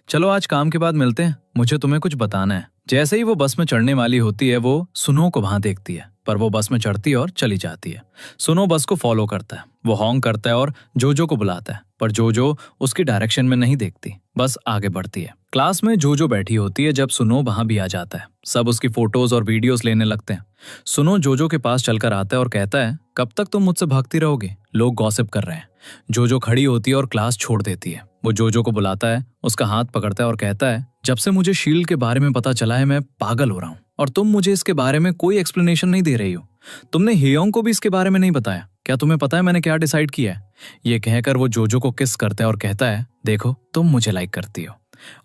चलो आज काम के बाद मिलते हैं, मुझे तुम्हें कुछ बताना है। जैसे ही वो बस में चढ़ने वाली होती है वो सुनो को वहां देखती है, पर वो बस में चढ़ती है और चली जाती है। सुनो बस को फॉलो करता है। वो हॉन्क करता है और जोजो को बुलाता है, पर जोजो उसकी डायरेक्शन में नहीं देखती, बस आगे बढ़ती है। क्लास में जोजो बैठी होती है जब सुनो वहां भी आ जाता है। सब उसकी फोटोज और वीडियोस लेने लगते हैं। सुनो जोजो के पास चलकर आता है और कहता है कब तक तुम मुझसे भागती रहोगे, लोग गॉसिप कर रहे हैं। जोजो खड़ी होती है और क्लास छोड़ देती है। वो जोजो को बुलाता है, उसका हाथ पकड़ता है और कहता है जब से मुझे शील्ड के बारे में पता चला है मैं पागल हो रहा हूँ और तुम मुझे इसके बारे में कोई एक्सप्लेनेशन नहीं दे रही हो। तुमने हेयोंग को भी इसके बारे में नहीं बताया। क्या तुम्हें पता है मैंने क्या डिसाइड किया है? ये कहकर वो जोजो को किस करता है और कहता है देखो तुम मुझे लाइक करती हो।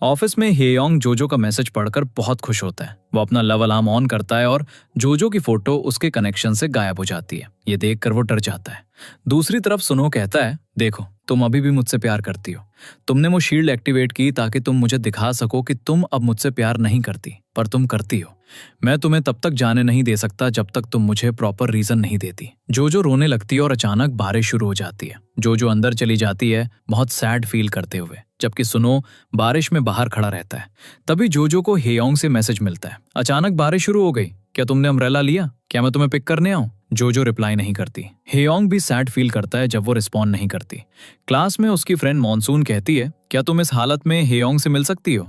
ऑफिस में हेयोंग जोजो का मैसेज पढ़कर बहुत खुश होता है। वो अपना लव अलार्म ऑन करता है और जोजो की फोटो उसके कनेक्शन से गायब हो जाती है। ये देखकर वो डर जाता है। दूसरी तरफ सुनो कहता है देखो तुम अभी भी मुझसे प्यार करती हो। तुमने वो शील्ड एक्टिवेट की ताकि तुम मुझे दिखा सको कि तुम अब मुझसे प्यार नहीं करती, पर तुम करती हो। मैं तुम्हें तब तक जाने नहीं दे सकता जब तक तुम मुझे प्रॉपर रीजन नहीं देती। जोजो रोने लगती है और अचानक बारिश शुरू हो जाती है। जोजो अंदर चली जाती है बहुत सैड फील करते हुए, जबकि सुनो बारिश में बाहर खड़ा रहता है। तभी जोजो को हेयोंग से मैसेज मिलता है अचानक बारिश शुरू हो गई, क्या तुमने अम्ब्रेला लिया? क्या मैं तुम्हें पिक करने आऊं? जोजो रिप्लाई नहीं करती। हेयोंग भी सैड फील करता है जब वो रिस्पॉन्ड नहीं करती। क्लास में उसकी फ्रेंड मॉनसून कहती है क्या तुम इस हालत में हेयोंग से मिल सकती हो?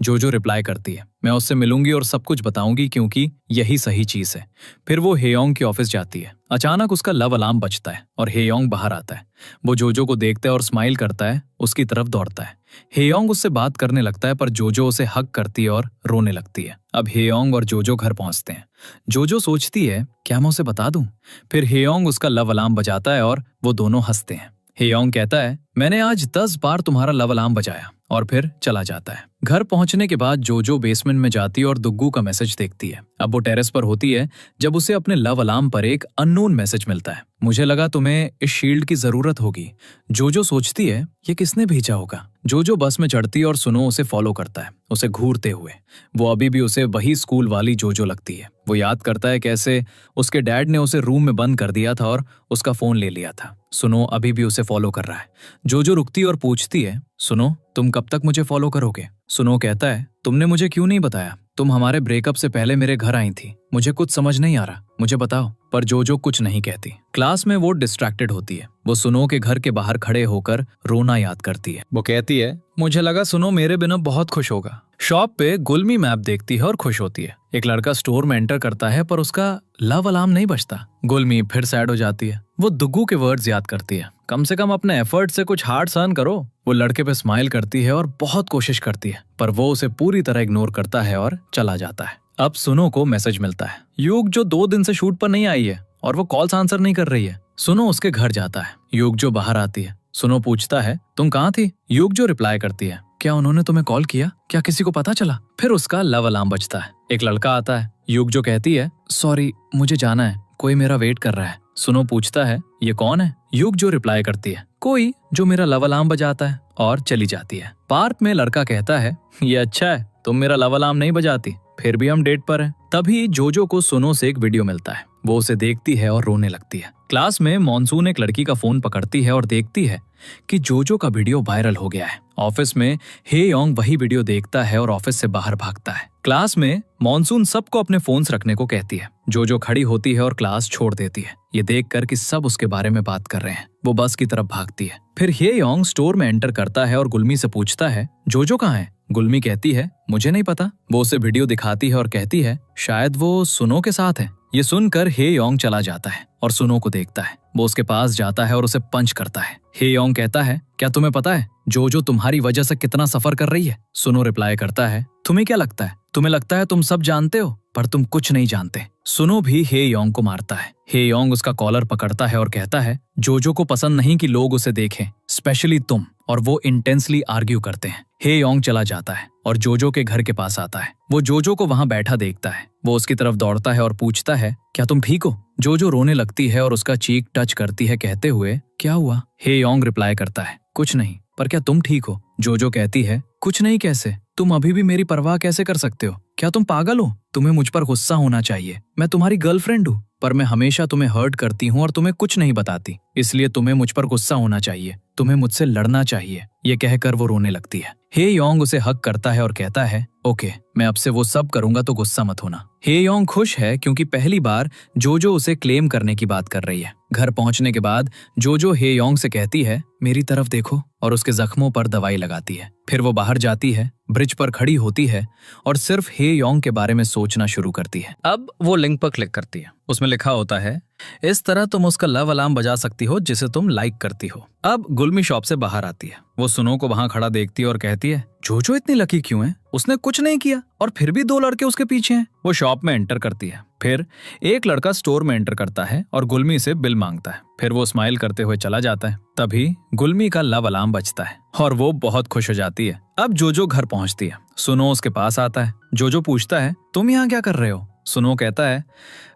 जोजो रिप्लाई करती है मैं उससे मिलूंगी और सब कुछ बताऊंगी क्योंकि यही सही चीज है। फिर वो हेयोंग के ऑफिस जाती है। अचानक उसका लव अलार्म बजता है और हेयोंग बाहर आता है। वो जोजो को देखता है और स्माइल करता है, उसकी तरफ दौड़ता है। हेयोंग उससे बात करने लगता है पर जोजो उसे हग करती है और रोने लगती है। अब हेयोंग और जोजो घर पहुंचते हैं। जोजो सोचती है क्या मैं उसे बता दूं? फिर हेयोंग उसका लव अलार्म बजाता है और वो दोनों हंसते हैं। हेयोंग कहता है मैंने आज 10 बार तुम्हारा लव अलार्म बजाया, और फिर चला जाता है। घर पहुंचने के बाद जोजो बेसमेंट में जाती है और दुग्गू का मैसेज देखती है। अब वो टेरेस पर होती है जब उसे अपने लव अलार्म पर एक अननोन मैसेज मिलता है मुझे लगा तुम्हें इस शील्ड की जरूरत होगी। जोजो सोचती है ये किसने भेजा होगा। जोजो बस में चढ़ती है और सुनो उसे फॉलो करता है, उसे घूरते हुए। वो अभी भी उसे वही स्कूल वाली जोजो लगती है। वो याद करता है कैसे उसके डैड ने उसे रूम में बंद कर दिया था और उसका फोन ले लिया था। सुनो अभी भी उसे फॉलो कर रहा है। जोजो रुकती और पूछती है सुनो तुम कब तक मुझे फॉलो करोगे? सुनो कहता है तुमने मुझे क्यों नहीं बताया? तुम हमारे ब्रेकअप से पहले मेरे घर आई थी, मुझे कुछ समझ नहीं आ रहा, मुझे बताओ। पर जोजो कुछ नहीं कहती। क्लास में वो डिस्ट्रैक्टेड होती है। वो सुनो के घर के बाहर खड़े होकर रोना याद करती है। वो कहती है मुझे लगा सुनो मेरे बिना बहुत खुश होगा। शॉप पे गुलमी मैप देखती है और खुश होती है। एक लड़का स्टोर में एंटर करता है पर उसका लव अलार्म नहीं बजता। गुलमी फिर सैड हो जाती है। वो दुग्गू के वर्ड्स याद करती है कम से कम अपने एफर्ट से कुछ हार्ट्स अर्न करो। वो लड़के पे स्माइल करती है और बहुत कोशिश करती है, पर वो उसे पूरी तरह इग्नोर करता है और चला जाता है। अब सुनो को मैसेज मिलता है युग जो 2 दिन से शूट पर नहीं आई है और वो कॉल्स आंसर नहीं कर रही है। सुनो उसके घर जाता है। युग जो बाहर आती है। सुनो पूछता है तुम कहाँ थी? युग जो रिप्लाई करती है क्या उन्होंने तुम्हें कॉल किया? क्या किसी को पता चला? फिर उसका लव अलार्म बजता है। एक लड़का आता है। युग जो कहती है सॉरी मुझे जाना है, कोई मेरा वेट कर रहा है। सुनो पूछता है ये कौन है? युग जो रिप्लाई करती है कोई जो मेरा लव अलार्म बजाता है, और चली जाती है। पार्क में लड़का कहता है ये अच्छा है तुम मेरा लव अलार्म नहीं बजाती, फिर भी हम डेट पर हैं। तभी जोजो को सुनो से एक वीडियो मिलता है। वो उसे देखती है और रोने लगती है। क्लास में मॉनसून एक लड़की का फोन पकड़ती है और देखती है कि जोजो का वीडियो वायरल हो गया है। ऑफिस में हेयोंग वही वीडियो देखता है और ऑफिस से बाहर भागता है। क्लास में मॉनसून सबको अपने फोन्स रखने को कहती है। जोजो खड़ी होती है और क्लास छोड़ देती है, ये देखकर कि सब उसके बारे में बात कर रहे हैं। वो बस की तरफ भागती है। फिर हेयोंग स्टोर में एंटर करता है और गुलमी से पूछता है जोजो कहाँ है? गुलमी कहती है मुझे नहीं पता। वो उसे वीडियो दिखाती है और कहती है शायद वो सुनो के साथ है ये सुनकर हे योंग चला जाता है और सुनो को देखता है। वो उसके पास जाता है और उसे पंच करता है। हे योंग कहता है, क्या तुम्हें पता है जो तुम्हारी वजह से कितना सफर कर रही है? सुनो रिप्लाई करता है, तुम्हें क्या लगता है? तुम्हें लगता है तुम सब जानते हो, पर तुम कुछ नहीं जानते। सुनो भी हे योंग को मारता है। हे योंग उसका कॉलर पकड़ता है और कहता है, जोजो को पसंद नहीं कि लोग उसे देखें, स्पेशली तुम, और वो इंटेंसली आर्ग्यू करते हैं। हे योंग चला जाता है और जोजो के घर के पास आता है। वो जोजो को वहां बैठा देखता है। वो उसकी तरफ दौड़ता है और पूछता है, क्या तुम ठीक हो? जोजो रोने लगती है और उसका चीक टच करती है कहते हुए, क्या हुआ? हे योंग रिप्लाई करता है, कुछ नहीं, पर क्या तुम ठीक हो? जोजो कहती है, कुछ नहीं कैसे? तुम अभी भी मेरी परवाह कैसे कर सकते हो? क्या तुम पागल हो? तुम्हें मुझ पर गुस्सा होना चाहिए। मैं तुम्हारी गर्लफ्रेंड हूँ, पर मैं हमेशा तुम्हें हर्ट करती हूँ और तुम्हें कुछ नहीं बताती, इसलिए तुम्हें मुझ पर गुस्सा होना चाहिए। तुम्हें मुझसे लड़ना चाहिए। ये कहकर वो रोने लगती है। हे योंग उसे हक करता है और कहता है, ओके, मैं अब से वो सब करूंगा तो गुस्सा मत होना। हे योंग खुश है क्योंकि पहली बार जोजो उसे क्लेम करने की बात कर रही है। घर पहुंचने के बाद जोजो हे योंग से कहती है, मेरी तरफ देखो, और उसके जख्मों पर दवाई लगाती है। फिर वो बाहर जाती है, ब्रिज पर खड़ी होती है और सिर्फ हे योंग के बारे में सोचना शुरू करती है। अब वो लिंक पर क्लिक करती है। उसमें लिखा होता है, इस तरह तुम उसका लव अलार्म बजा सकती हो जिसे तुम लाइक करती हो। अब गुलमी शॉप से बाहर आती है। वो सुनो को वहां खड़ा देखती है और कहती है, जोजो इतनी लकी क्यों है? उसने कुछ नहीं किया और फिर भी 2 लड़के उसके पीछे हैं। वो शॉप में एंटर करती है। फिर एक लड़का स्टोर में एंटर करता है और गुलमी से बिल मांगता है। फिर वो स्माइल करते हुए चला जाता है। तभी गुलमी का लव अलार्म बजता है और वो बहुत खुश हो जाती है। अब जोजो घर पहुंचती है। सुनो उसके पास आता है। जोजो पूछता है, तुम यहाँ क्या कर रहे हो? सुनो कहता है,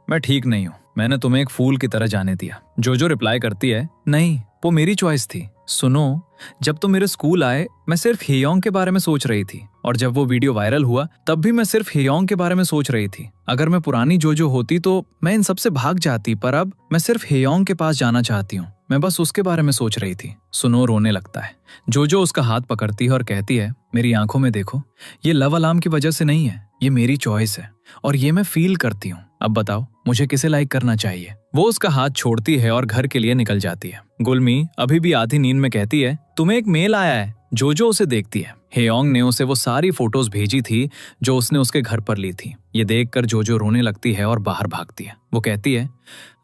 मैं ठीक नहीं हूँ, मैंने तुम्हें एक फूल की तरह जाने दिया। जोजो रिप्लाई करती है, नहीं, वो मेरी चॉइस थी। सुनो, जब तुम मेरे स्कूल आए मैं सिर्फ हे योंग के बारे में सोच रही थी, और जब वो वीडियो वायरल हुआ तब भी मैं सिर्फ हे योंग के बारे में सोच रही थी। अगर मैं पुरानी जोजो होती तो मैं इन सबसे भाग जाती, पर अब मैं सिर्फ हे योंग के पास जाना चाहती हूँ। मैं बस उसके बारे में सोच रही थी। सुनो रोने लगता है। जोजो उसका हाथ पकड़ती है और कहती है, मेरी आंखों में देखो, ये लव अलार्म की वजह से नहीं है, ये मेरी चॉइस है और ये मैं फील करती हूँ। अब बताओ मुझे किसे लाइक करना चाहिए? वो उसका हाथ छोड़ती है और घर के लिए निकल जाती है। गुलमी अभी भी आधी नींद में कहती है, तुम्हें एक मेल आया है। जोजो उसे देखती है। हे योंग ने उसे वो सारी फोटोज भेजी थी जो उसने उसके घर पर ली थी। ये देखकर जोजो रोने लगती है और बाहर भागती है। वो कहती है,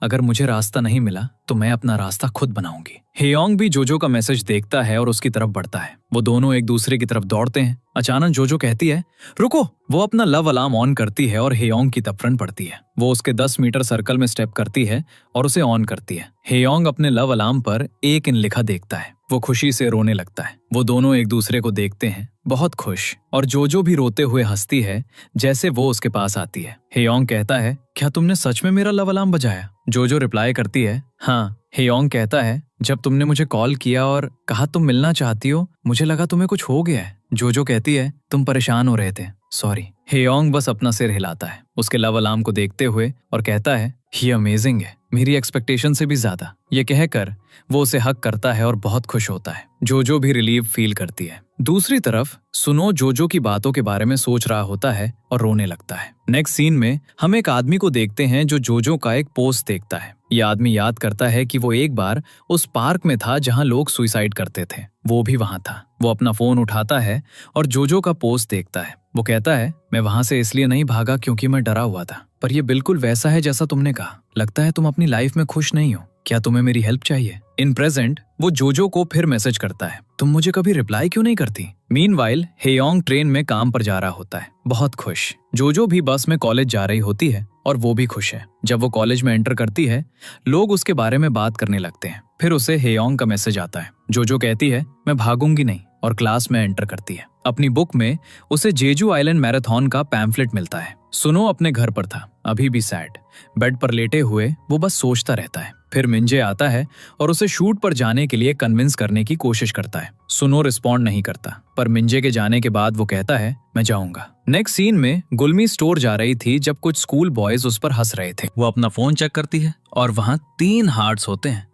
अगर मुझे रास्ता नहीं मिला तो मैं अपना रास्ता खुद बनाऊंगी। हे योंग भी जोजो का मैसेज देखता है और उसकी तरफ बढ़ता है। वो दोनों एक दूसरे की तरफ दौड़ते हैं। अचानक जोजो कहती है, रुको। वो अपना लव अलार्म ऑन करती है और हे योंग की तरफ पड़ती है। वो उसके 10 मीटर सर्कल में स्टेप करती है और उसे ऑन करती है। हे योंग अपने लव अलार्म पर 1 इन लिखा देखता है। वो खुशी से रोने लगता है। वो दोनों एक दूसरे को देखते हैं, बहुत खुश, और जोजो भी रोते हुए हंसती है जैसे वो उसके पास आती है। हे योंग कहता है, क्या तुमने सच में मेरा लव अलार्म बजाया? जोजो रिप्लाई करती है, हाँ। हे योंग कहता है, जब तुमने मुझे कॉल किया और कहा तुम मिलना चाहती हो, मुझे लगा तुम्हें कुछ हो गया है। जोजो कहती है, तुम परेशान हो रहे थे, सॉरी। हे योंग बस अपना सिर हिलाता है उसके लव अलार्म को देखते हुए और कहता है, ये अमेजिंग है, मेरी एक्सपेक्टेशन से भी ज्यादा। ये कहकर वो उसे हक करता है और बहुत खुश होता है। जोजो भी रिलीफ फील करती है। दूसरी तरफ सुनो जोजो की बातों के बारे में सोच रहा होता है और रोने लगता है। नेक्स्ट सीन में हम एक आदमी को देखते हैं जो जोजो का एक पोस्ट देखता है। ये आदमी याद करता है कि वो एक बार उस पार्क में था जहां लोग सुसाइड करते थे। वो भी वहां था। वो अपना फोन उठाता है और जोजो का पोस्ट देखता है। वो कहता है, मैं वहां से इसलिए नहीं भागा क्योंकि मैं डरा हुआ था, पर ये बिल्कुल वैसा है जैसा तुमने कहा। लगता है तुम अपनी लाइफ में खुश नहीं हो। क्या तुम्हें मेरी हेल्प चाहिए? इन प्रेजेंट वो जोजो को फिर मैसेज करता है, तुम मुझे कभी रिप्लाई क्यों नहीं करती? मीनवाइल हे योंग ट्रेन में काम पर जा रहा होता है, बहुत खुश। जोजो भी बस में कॉलेज जा रही होती है और वो भी खुश है। जब वो कॉलेज में एंटर करती है, लोग उसके बारे में बात करने लगते हैं। फिर उसे हे योंग का मैसेज आता है। जोजो कहती है, मैं भागूंगी नहीं, और क्लास में एंटर करती है। अपनी बुक में उसे जेजू आइलैंड मैराथन का पैम्फलेट मिलता है। सुनो अपने घर पर था, अभी भी सैड। बेड पर लेटे हुए वो बस सोचता रहता है। फिर मिंजे आता है और उसे शूट पर जाने के लिए कन्विंस करने की कोशिश करता है। सुनो रिस्पॉन्ड नहीं करता, पर मिंजे के जाने के बाद वो कहता है, मैं जाऊंगा। नेक्स्ट सीन में गुलमी स्टोर जा रही थी जब कुछ स्कूल बॉयज उस पर हंस रहे थे। वो अपना फोन चेक करती है और वहां 3 हार्ट्स होते हैं।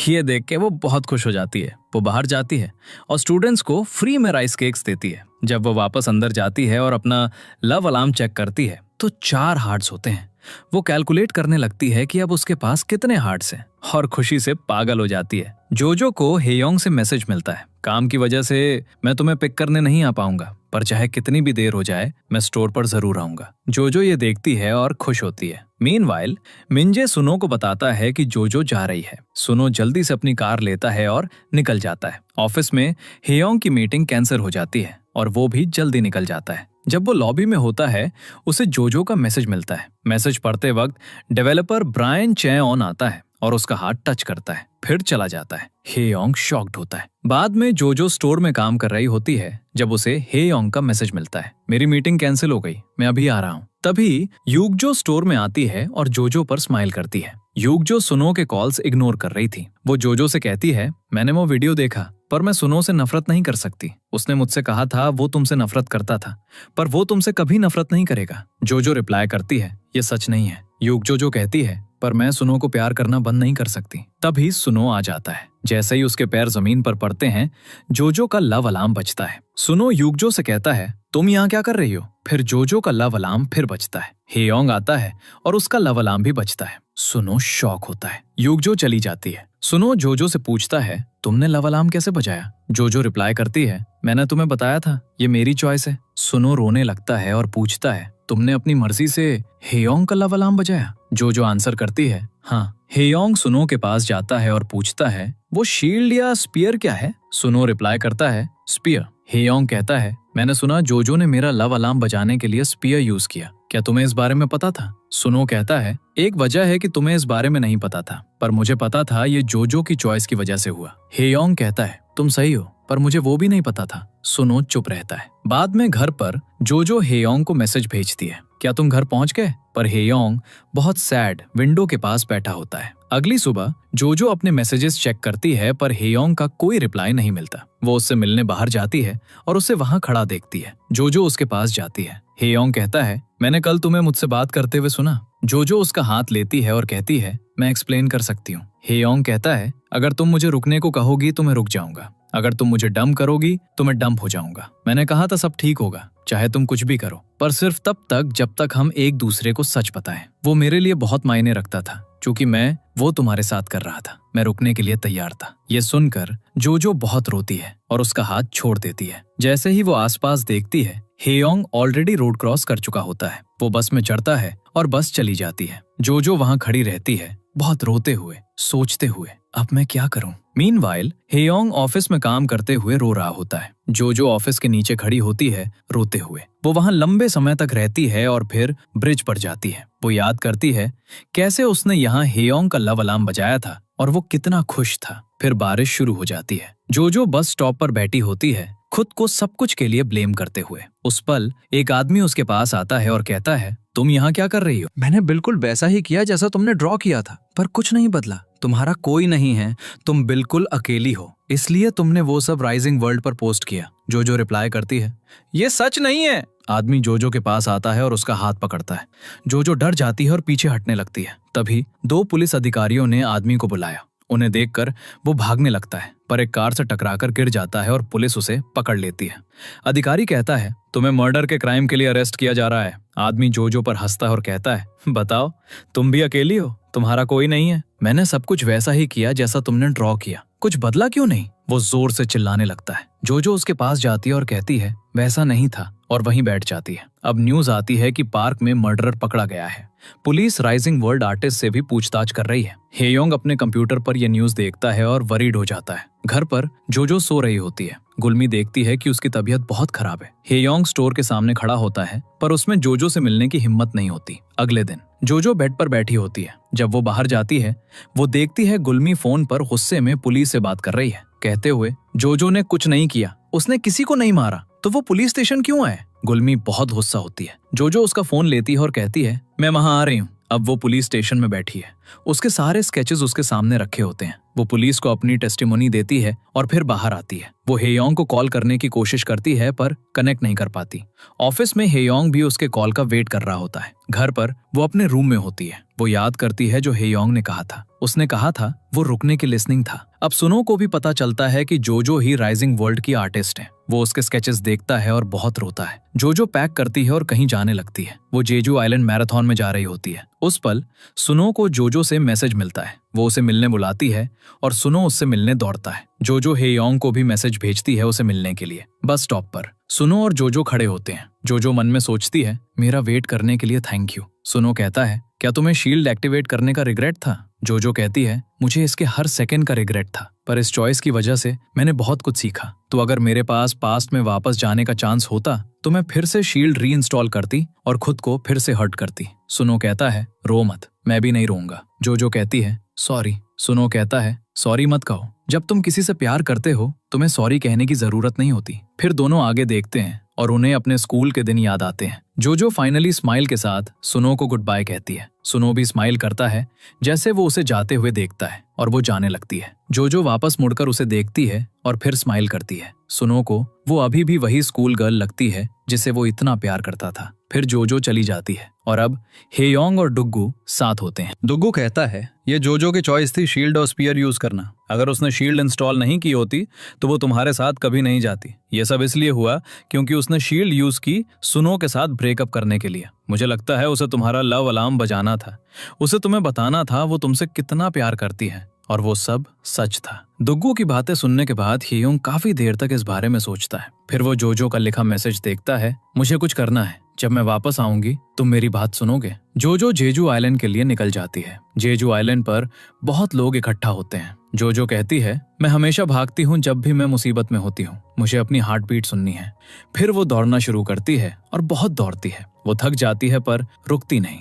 ये देख के वो बहुत खुश हो जाती है। वो बाहर जाती है और स्टूडेंट्स को फ्री में राइस केक्स देती है। जब वो वापस अंदर जाती है और अपना लव अलार्म चेक करती है तो 4 हार्ट्स होते हैं। वो कैलकुलेट करने लगती है कि अब उसके पास कितने हार्ट्स हैं और खुशी से पागल हो जाती है। जोजो को हेयोंग से मैसेज मिलता है, काम की वजह से मैं तुम्हें पिक करने नहीं आ पाऊंगा, पर चाहे कितनी भी देर हो जाए मैं स्टोर पर जरूर आऊंगा। जोजो ये देखती है और खुश होती है। मीनवाइल मिंजे सुनो को बताता है कि जोजो जा रही है। सुनो जल्दी से अपनी कार लेता है और निकल जाता है। ऑफिस में हेयोंग की मीटिंग कैंसिल हो जाती है और वो भी जल्दी निकल जाता है। जब वो लॉबी में होता है उसे जोजो का मैसेज मिलता है। मैसेज पढ़ते वक्त डेवलपर ब्रायन चेऑन आता है और उसका हाथ टच करता है, फिर चला जाता है। हेयोंग शॉक्ड होता है। बाद में जोजो स्टोर में काम कर रही होती है जब उसे हेयोंग का मैसेज मिलता है, मेरी मीटिंग कैंसिल हो गई, मैं अभी आ रहा हूँ। तभी यूगजो स्टोर में आती है और जोजो पर स्माइल करती है। यूगजो सुनो के कॉल्स इग्नोर कर रही थी। वो जोजो से कहती है, मैंने वो वीडियो देखा पर मैं सुनो से नफरत नहीं कर सकती। उसने मुझसे कहा था वो तुमसे नफरत करता था, पर वो तुमसे कभी नफरत नहीं करेगा। जोजो रिप्लाई करती है, ये सच नहीं है। यूगजो जो कहती है, पर मैं सुनो को प्यार करना बंद नहीं कर सकती। तभी सुनो आ जाता है। जैसे ही उसके पैर जमीन पर पड़ते हैं जोजो का लव अलार्म बजता है। सुनो यूगजो से कहता है, तुम यहाँ क्या कर रही हो? फिर जोजो का लव अलार्म फिर बजता है। हेयोंग आता है और उसका लव अलार्म भी बजता है। सुनो शॉक होता है। यूगजो चली जाती है। सुनो जोजो से पूछता है, तुमने लव अलार्म कैसे बजाया? जोजो रिप्लाई करती है, मैंने तुम्हें बताया था ये मेरी चॉइस है। सुनो रोने लगता है और पूछता है, तुमने अपनी मर्जी से हेयोंग का लव अलार्म बजाया? जोजो आंसर करती है, हाँ। हेयोंग सुनो के पास जाता है और पूछता है, वो शील्ड या स्पीयर क्या है? सुनो रिप्लाई करता है, स्पीयर। हेयोंग कहता है, मैंने सुना जोजो ने मेरा लव अलार्म बजाने के लिए स्पीयर यूज किया, क्या तुम्हें इस बारे में पता था? सुनो कहता है, एक वजह है कि तुम्हें इस बारे में नहीं पता था, पर मुझे पता था ये जोजो की चॉइस की वजह से हुआ। हेयोंग कहता है, तुम सही हो, पर मुझे वो भी नहीं पता था। सुनो चुप रहता है। बाद में घर पर जोजो हेयोंग को मैसेज भेजती है, क्या तुम घर पहुंच गए? पर हेयोंग बहुत सैड विंडो के पास बैठा होता है। अगली सुबह जोजो अपने मैसेजेस चेक करती है पर हेयोंग का कोई रिप्लाई नहीं मिलता। वो उससे मिलने बाहर जाती है और उसे वहां खड़ा देखती है। जोजो उसके पास जाती है। हेयोंग कहता है, मैंने कल तुम्हें मुझसे बात करते हुए सुना। जोजो उसका हाथ लेती है और कहती है, मैं एक्सप्लेन कर सकती हूँ। हेयोंग कहता है, अगर तुम मुझे रुकने को कहोगी तो मैं रुक जाऊंगा, अगर तुम मुझे डंप करोगी तो मैं डंप हो जाऊंगा। मैंने कहा था सब ठीक होगा, चाहे तुम कुछ भी करो, पर सिर्फ तब तक जब तक हम एक दूसरे को सच बताएं। वो मेरे लिए बहुत मायने रखता था, क्योंकि मैं वो तुम्हारे साथ कर रहा था। मैं रुकने के लिए तैयार था। ये सुनकर जोजो बहुत रोती है और उसका हाथ छोड़ देती है। जैसे ही वो आसपास देखती है, हेयोंग ऑलरेडी रोड क्रॉस कर चुका होता है। वो बस में चढ़ता है और बस चली जाती है। जोजो वहां खड़ी रहती है, बहुत रोते हुए, सोचते हुए, अब मैं क्या करूं? मीनवाइल हेयोंग ऑफिस में काम करते हुए रो रहा होता है। जोजो ऑफिस के नीचे खड़ी होती है रोते हुए। वो वहां लंबे समय तक रहती है और फिर ब्रिज पर जाती है। वो याद करती है कैसे उसने यहाँ हेयोंग का लव अलार्म बजाया था और वो कितना खुश था। फिर बारिश शुरू हो जाती है। जोजो बस स्टॉप पर बैठी होती है, खुद को सब कुछ के लिए ब्लेम करते हुए। उस पल एक आदमी उसके पास आता है और कहता है, तुम यहाँ क्या कर रही हो? मैंने बिल्कुल वैसा ही किया जैसा तुमने ड्रॉ किया था, पर कुछ नहीं बदला। तुम्हारा कोई नहीं है, तुम बिल्कुल अकेली हो, इसलिए तुमने वो सब राइजिंग वर्ल्ड पर पोस्ट किया। जोजो रिप्लाई करती है, ये सच नहीं है। आदमी जोजो के पास आता है और उसका हाथ पकड़ता है। जोजो डर जाती है और पीछे हटने लगती है। तभी 2 पुलिस अधिकारियों ने आदमी को बुलाया। उन्हें देखकर वो भागने लगता है, पर एक कार से टकराकर गिर जाता है और पुलिस उसे पकड़ लेती है। अधिकारी कहता है, तुम्हें मर्डर के क्राइम के लिए अरेस्ट किया जा रहा है। आदमी जोजो पर हंसता है और कहता है, बताओ, तुम भी अकेली हो, तुम्हारा कोई नहीं है। मैंने सब कुछ वैसा ही किया जैसा तुमने ड्रॉ किया, कुछ बदला क्यों नहीं? वो जोर से चिल्लाने लगता है। जोजो उसके पास जाती है और कहती है, वैसा नहीं था, और वहीं बैठ जाती है। अब न्यूज आती है कि पार्क में मर्डरर पकड़ा गया है। पुलिस राइजिंग वर्ल्ड आर्टिस्ट से भी पूछताछ कर रही है। हेयोंग अपने कंप्यूटर पर यह न्यूज देखता है और वरीड हो जाता है। घर पर जोजो सो रही होती है। गुलमी देखती है कि उसकी तबीयत बहुत खराब है। हेयोंग स्टोर के सामने खड़ा होता है, पर उसमें जोजो से मिलने की हिम्मत नहीं होती। अगले दिन जोजो बेड पर बैठी होती है। जब वो बाहर जाती है, वो देखती है गुलमी फोन पर गुस्से में पुलिस से बात कर रही है, कहते हुए, जोजो ने कुछ नहीं किया, उसने किसी को नहीं मारा, तो वो पुलिस स्टेशन क्यों आए? गुलमी बहुत गुस्सा होती है। जोजो उसका फोन लेती है और कहती है, मैं वहां आ रही हूँ। अब वो पुलिस स्टेशन में बैठी है उसके सारे स्केचेस उसके सामने रखे होते हैं। वो पुलिस को अपनी टेस्टिमोनी देती है और फिर बाहर आती है। वो हेयोंग को कॉल करने की कोशिश करती है पर कनेक्ट नहीं कर पाती। ऑफिस में हेयोंग भी उसके कॉल का वेट कर रहा होता है। घर पर वो अपने रूम में होती है। वो याद करती है जो हेयोंग ने कहा था। उसने कहा था वो रुकने की लिसनिंग था। अब सुनो को भी पता चलता है कि जोजो ही राइजिंग वर्ल्ड की आर्टिस्ट है। वो उसके स्केचेस देखता है और बहुत रोता है। जोजो पैक करती है और कहीं जाने लगती है। वो जेजू आइलैंड मैराथन में जा रही होती है। उस पल सुनो को जोजो से मैसेज मिलता है। वो उसे मिलने बुलाती है और सुनो उससे मिलने दौड़ता है। जोजो हेयोंग को भी मैसेज भेजती है उसे मिलने के लिए। बस स्टॉप पर सुनो और जोजो खड़े होते हैं। जोजो मन में सोचती है मेरा वेट करने के लिए थैंक यू। सुनो कहता है क्या तुम्हें शील्ड एक्टिवेट करने का रिग्रेट था? जोजो कहती है मुझे इसके हर सेकंड का रिग्रेट था, पर इस चॉइस की वजह से मैंने बहुत कुछ सीखा। तो अगर मेरे पास पास्ट में वापस जाने का चांस होता तो मैं फिर से शील्ड रीइंस्टॉल करती और खुद को फिर से हर्ट करती। सुनो कहता है रो मत, मैं भी नहीं रोऊंगा। जोजो कहती है सॉरी। सुनो कहता है सॉरी मत कहो, जब तुम किसी से प्यार करते हो तुम्हें सॉरी कहने की जरूरत नहीं होती। फिर दोनों आगे देखते हैं और उन्हें अपने स्कूल के दिन याद आते हैं। जोजो फाइनली स्माइल के साथ सुनो को गुड बाय कहती है। सुनो भी स्माइल करता है जैसे वो उसे जाते हुए देखता है और वो जाने लगती है। जोजो वापस मुड़कर उसे देखती है और फिर स्माइल करती है। सुनो को वो अभी भी वही स्कूल गर्ल लगती है जिसे वो इतना प्यार करता था। फिर जोजो चली जाती है और अब हेयोंग और डुग्गू साथ होते हैं। डुग्गू कहता है ये जोजो की चॉइस थी शील्ड और स्पीयर यूज करना। अगर उसने शील्ड इंस्टॉल नहीं की होती तो वो तुम्हारे साथ कभी नहीं जाती। ये सब इसलिए हुआ क्योंकि उसने शील्ड यूज की सुनो के साथ ब्रेकअप करने के लिए। मुझे लगता है उसे तुम्हारा लव अलार्म बजाना था। उसे तुम्हें बताना था वो तुमसे कितना प्यार करती है और वो सब सच था। डुग्गू की बातें सुनने के बाद हेयोंग काफी देर तक इस बारे में सोचता है। फिर वो जोजो का लिखा मैसेज देखता है मुझे कुछ करना है, जब मैं वापस आऊंगी तुम मेरी बात सुनोगे। जोजो जेजू आइलैंड के लिए निकल जाती है। जेजू आइलैंड पर बहुत लोग इकट्ठा होते हैं। जोजो कहती है मैं हमेशा भागती हूँ जब भी मैं मुसीबत में होती हूँ, मुझे अपनी हार्ट बीट सुननी है। फिर वो दौड़ना शुरू करती है और बहुत दौड़ती है। वो थक जाती है पर रुकती नहीं।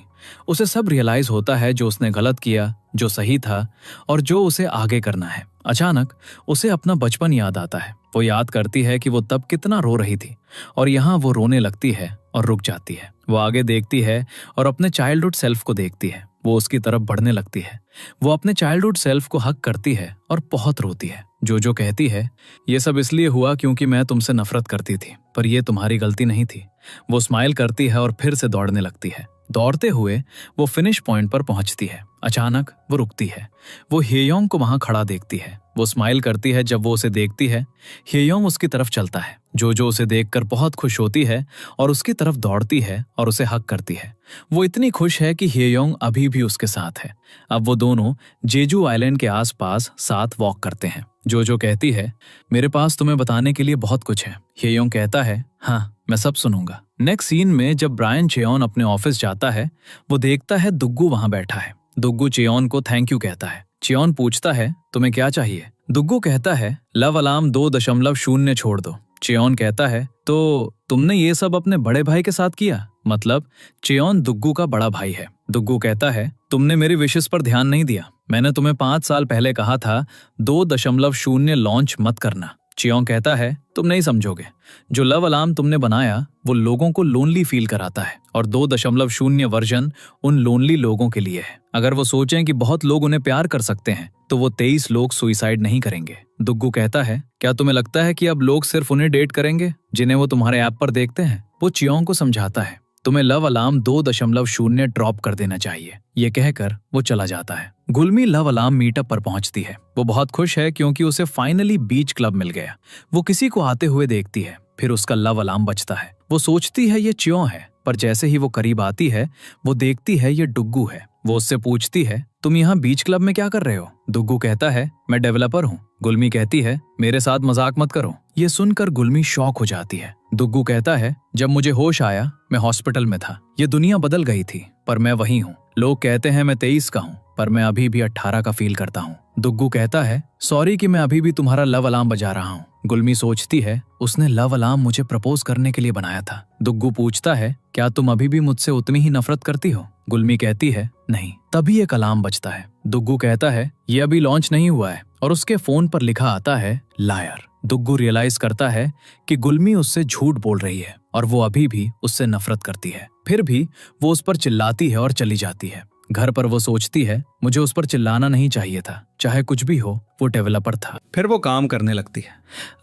उसे सब रियलाइज होता है जो उसने गलत किया, जो सही था और जो उसे आगे करना है। अचानक उसे अपना बचपन याद आता है। वो याद करती है कि वो तब कितना रो रही थी और यहाँ वो रोने लगती है और रुक जाती है। वो आगे देखती है और अपने चाइल्डहुड सेल्फ को देखती है। वो उसकी तरफ बढ़ने लगती है। वो अपने चाइल्डहुड सेल्फ को हक करती है और बहुत रोती है। जोजो कहती है ये सब इसलिए हुआ क्योंकि मैं तुमसे नफरत करती थी, पर यह तुम्हारी गलती नहीं थी। वो स्माइल करती है और फिर से दौड़ने लगती है। दौड़ते हुए वो फिनिश पॉइंट पर पहुंचती है। अचानक वो रुकती है। वो हेयोंग को वहां खड़ा देखती है। वो स्माइल करती है जब वो उसे देखती है। हेयोंग उसकी तरफ चलता है। जोजो उसे देखकर बहुत खुश होती है और उसकी तरफ दौड़ती है और उसे हक करती है। वो इतनी खुश है कि हेयोंग अभी भी उसके साथ है। अब वो दोनों जेजू आइलैंड के आसपास साथ वॉक करते हैं। जोजो कहती है मेरे पास तुम्हें बताने के लिए बहुत कुछ है। हेयोंग कहता है हाँ, मैं सब सुनूंगा। नेक्स्ट सीन में जब ब्रायन चेयोन अपने ऑफिस जाता है वो देखता है दुग्गू वहां बैठा है। दुग्गू चेयोन को थैंक यू कहता है। चेयोन पूछता है तुम्हें क्या चाहिए? दुग्गू कहता है लव अलार्म 2.0 छोड़ दो। चेयोन कहता है तो तुमने ये सब अपने बड़े भाई के साथ किया? मतलब चेयोन दुग्गू का बड़ा भाई है। दुग्गू कहता है तुमने मेरी विशेस पर ध्यान नहीं दिया। मैंने तुम्हें 5 साल पहले कहा था 2.0 लॉन्च मत करना। चियोंग कहता है तुम नहीं समझोगे। जो लव अलार्म तुमने बनाया वो लोगों को लोनली फील कराता है और 2.0 वर्जन उन लोनली लोगों के लिए है। अगर वो सोचें कि बहुत लोग उन्हें प्यार कर सकते हैं तो वो 23 लोग सुइसाइड नहीं करेंगे। दुग्गू कहता है क्या तुम्हें लगता है कि अब लोग सिर्फ उन्हें डेट करेंगे जिन्हें वो तुम्हारे ऐप पर देखते हैं? वो चियोंग को समझाता है तुम्हें लव अलार्म 2.0 ड्रॉप कर देना चाहिए। ये कहकर वो चला जाता है। गुलमी लव अलार्म मीटअप पर पहुंचती है। वो बहुत खुश है क्योंकि उसे फाइनली बीच क्लब मिल गया। वो किसी को आते हुए देखती है, फिर उसका लव अलार्म बजता है। वो सोचती है ये चियों है, पर जैसे ही वो करीब आती है वो देखती है ये डुग्गू है। वो उससे पूछती है तुम यहाँ बीच क्लब में क्या कर रहे हो? दुग्गू कहता है मैं डेवलपर हूँ। गुलमी कहती है मेरे साथ मजाक मत करो। ये सुनकर गुलमी शॉक हो जाती है। दुग्गू कहता है जब मुझे होश आया मैं हॉस्पिटल में था। ये दुनिया बदल गई थी पर मैं वही हूँ। लोग कहते हैं मैं 23 का हूँ पर मैं अभी भी 18 का फील करता हूँ। दुग्गू कहता है सॉरी कि मैं अभी भी तुम्हारा लव अलार्म बजा रहा हूँ। गुलमी सोचती है उसने लव अलार्म मुझे प्रपोज करने के लिए बनाया था। दुग्गू पूछता है क्या तुम अभी भी मुझसे उतनी ही नफरत करती हो? गुलमी कहती है नहीं। तभी एक अलार्म बजता है। दुग्गू कहता है ये अभी लॉन्च नहीं हुआ है और उसके फोन पर लिखा आता है लायर। दुग्गू रियलाइज करता है कि गुलमी उससे झूठ बोल रही है और वो अभी भी उससे नफरत करती है। फिर भी वो उस पर चिल्लाती है और चली जाती है। घर पर वो सोचती है मुझे उस पर चिल्लाना नहीं चाहिए था, चाहे कुछ भी हो वो डेवलपर था। फिर वो काम करने लगती है।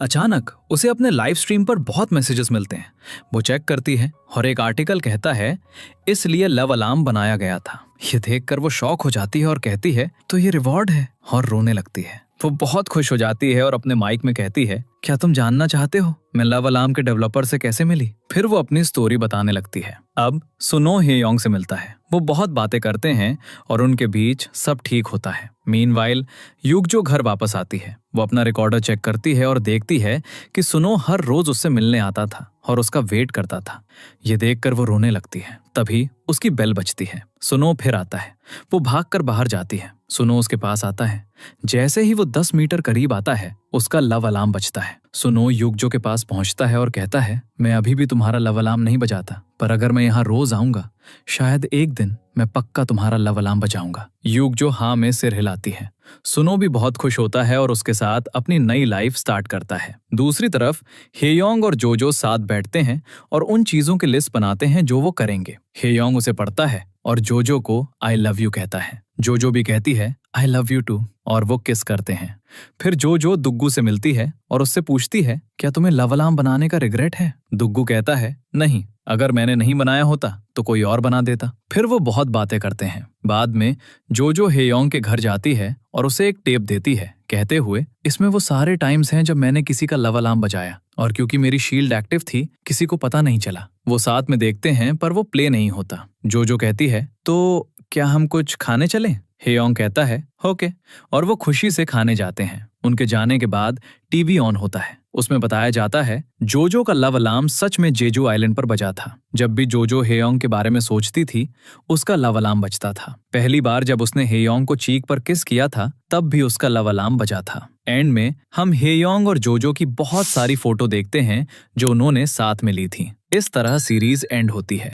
अचानक उसे अपने लाइव स्ट्रीम पर बहुत मैसेजेस मिलते हैं। वो चेक करती है और एक आर्टिकल कहता है इसलिए लव अलार्म बनाया गया था। ये देखकर वो शॉक हो जाती है और कहती है तो ये रिवॉर्ड है, और रोने लगती है। वो बहुत खुश हो जाती है और अपने माइक में कहती है क्या तुम जानना चाहते हो मैं लव अलार्म के डेवलपर से कैसे मिली? फिर वो अपनी स्टोरी बताने लगती है। अब सुनो हेयोंग से मिलता है। वो बहुत बातें करते हैं और उनके बीच सब ठीक होता है। मीनवाइल युगजो घर वापस आती है। वो अपना रिकॉर्डर चेक करती है और देखती है कि सुनो हर रोज उससे मिलने आता था और उसका वेट करता था। ये देखकर वो रोने लगती है। तभी उसकी बेल बजती है। सुनो फिर आता है। वो भागकर बाहर जाती है। सुनो उसके पास आता है। जैसे ही वो 10 मीटर करीब आता है उसका लव अलार्म बजता है। सुनो युगजो के पास पहुंचता है और कहता है मैं अभी भी तुम्हारा लव अलार्म नहीं बजाता, पर अगर मैं यहाँ रोज आऊंगा शायद एक दिन मैं पक्का तुम्हारा लव अलार्म बजाऊंगा। युगजो हाँ में सिर हिलाती है। सुनो भी बहुत खुश होता है और उसके साथ अपनी नई लाइफ स्टार्ट करता है। दूसरी तरफ हेयोंग और जोजो साथ बैठते हैं और उन चीजों की लिस्ट बनाते हैं जो वो करेंगे। हेयोंग उसे पढ़ता है और जोजो को आई लव यू कहता है। जोजो भी कहती है आई लव यू टू और वो किस करते हैं। फिर जोजो दुग्गू से मिलती है और उससे पूछती है क्या तुम्हें लव अलार्म बनाने का रिग्रेट है? दुग्गू कहता है नहीं, अगर मैंने नहीं बनाया होता तो कोई और बना देता। फिर वो बहुत बातें करते हैं। बाद में जोजो हेयोंग के घर जाती है और उसे एक टेप देती है कहते हुए इसमें वो सारे टाइम्स हैं जब मैंने किसी का लव अलार्म बजाया, और क्योंकि मेरी शील्ड एक्टिव थी किसी को पता नहीं चला। वो साथ में देखते हैं पर वो प्ले नहीं होता। जोजो कहती है तो क्या हम कुछ खाने चलें? हेयोंग कहता है ओके, और वो खुशी से खाने जाते हैं। उनके जाने के बाद टीवी ऑन होता है। उसमें बताया जाता है जोजो का लव अलार्म सच में जेजू आइलैंड पर बजा था। जब भी जोजो हेयोंग के बारे में सोचती थी उसका लव अलार्म बजता था। पहली बार जब उसने हेयोंग को चीक पर किस किया था तब भी उसका लव अलार्म बजा था। एंड में हम हेयोंग और जोजो की बहुत सारी फोटो देखते हैं जो उन्होंने साथ में ली थी। इस तरह सीरीज एंड होती है।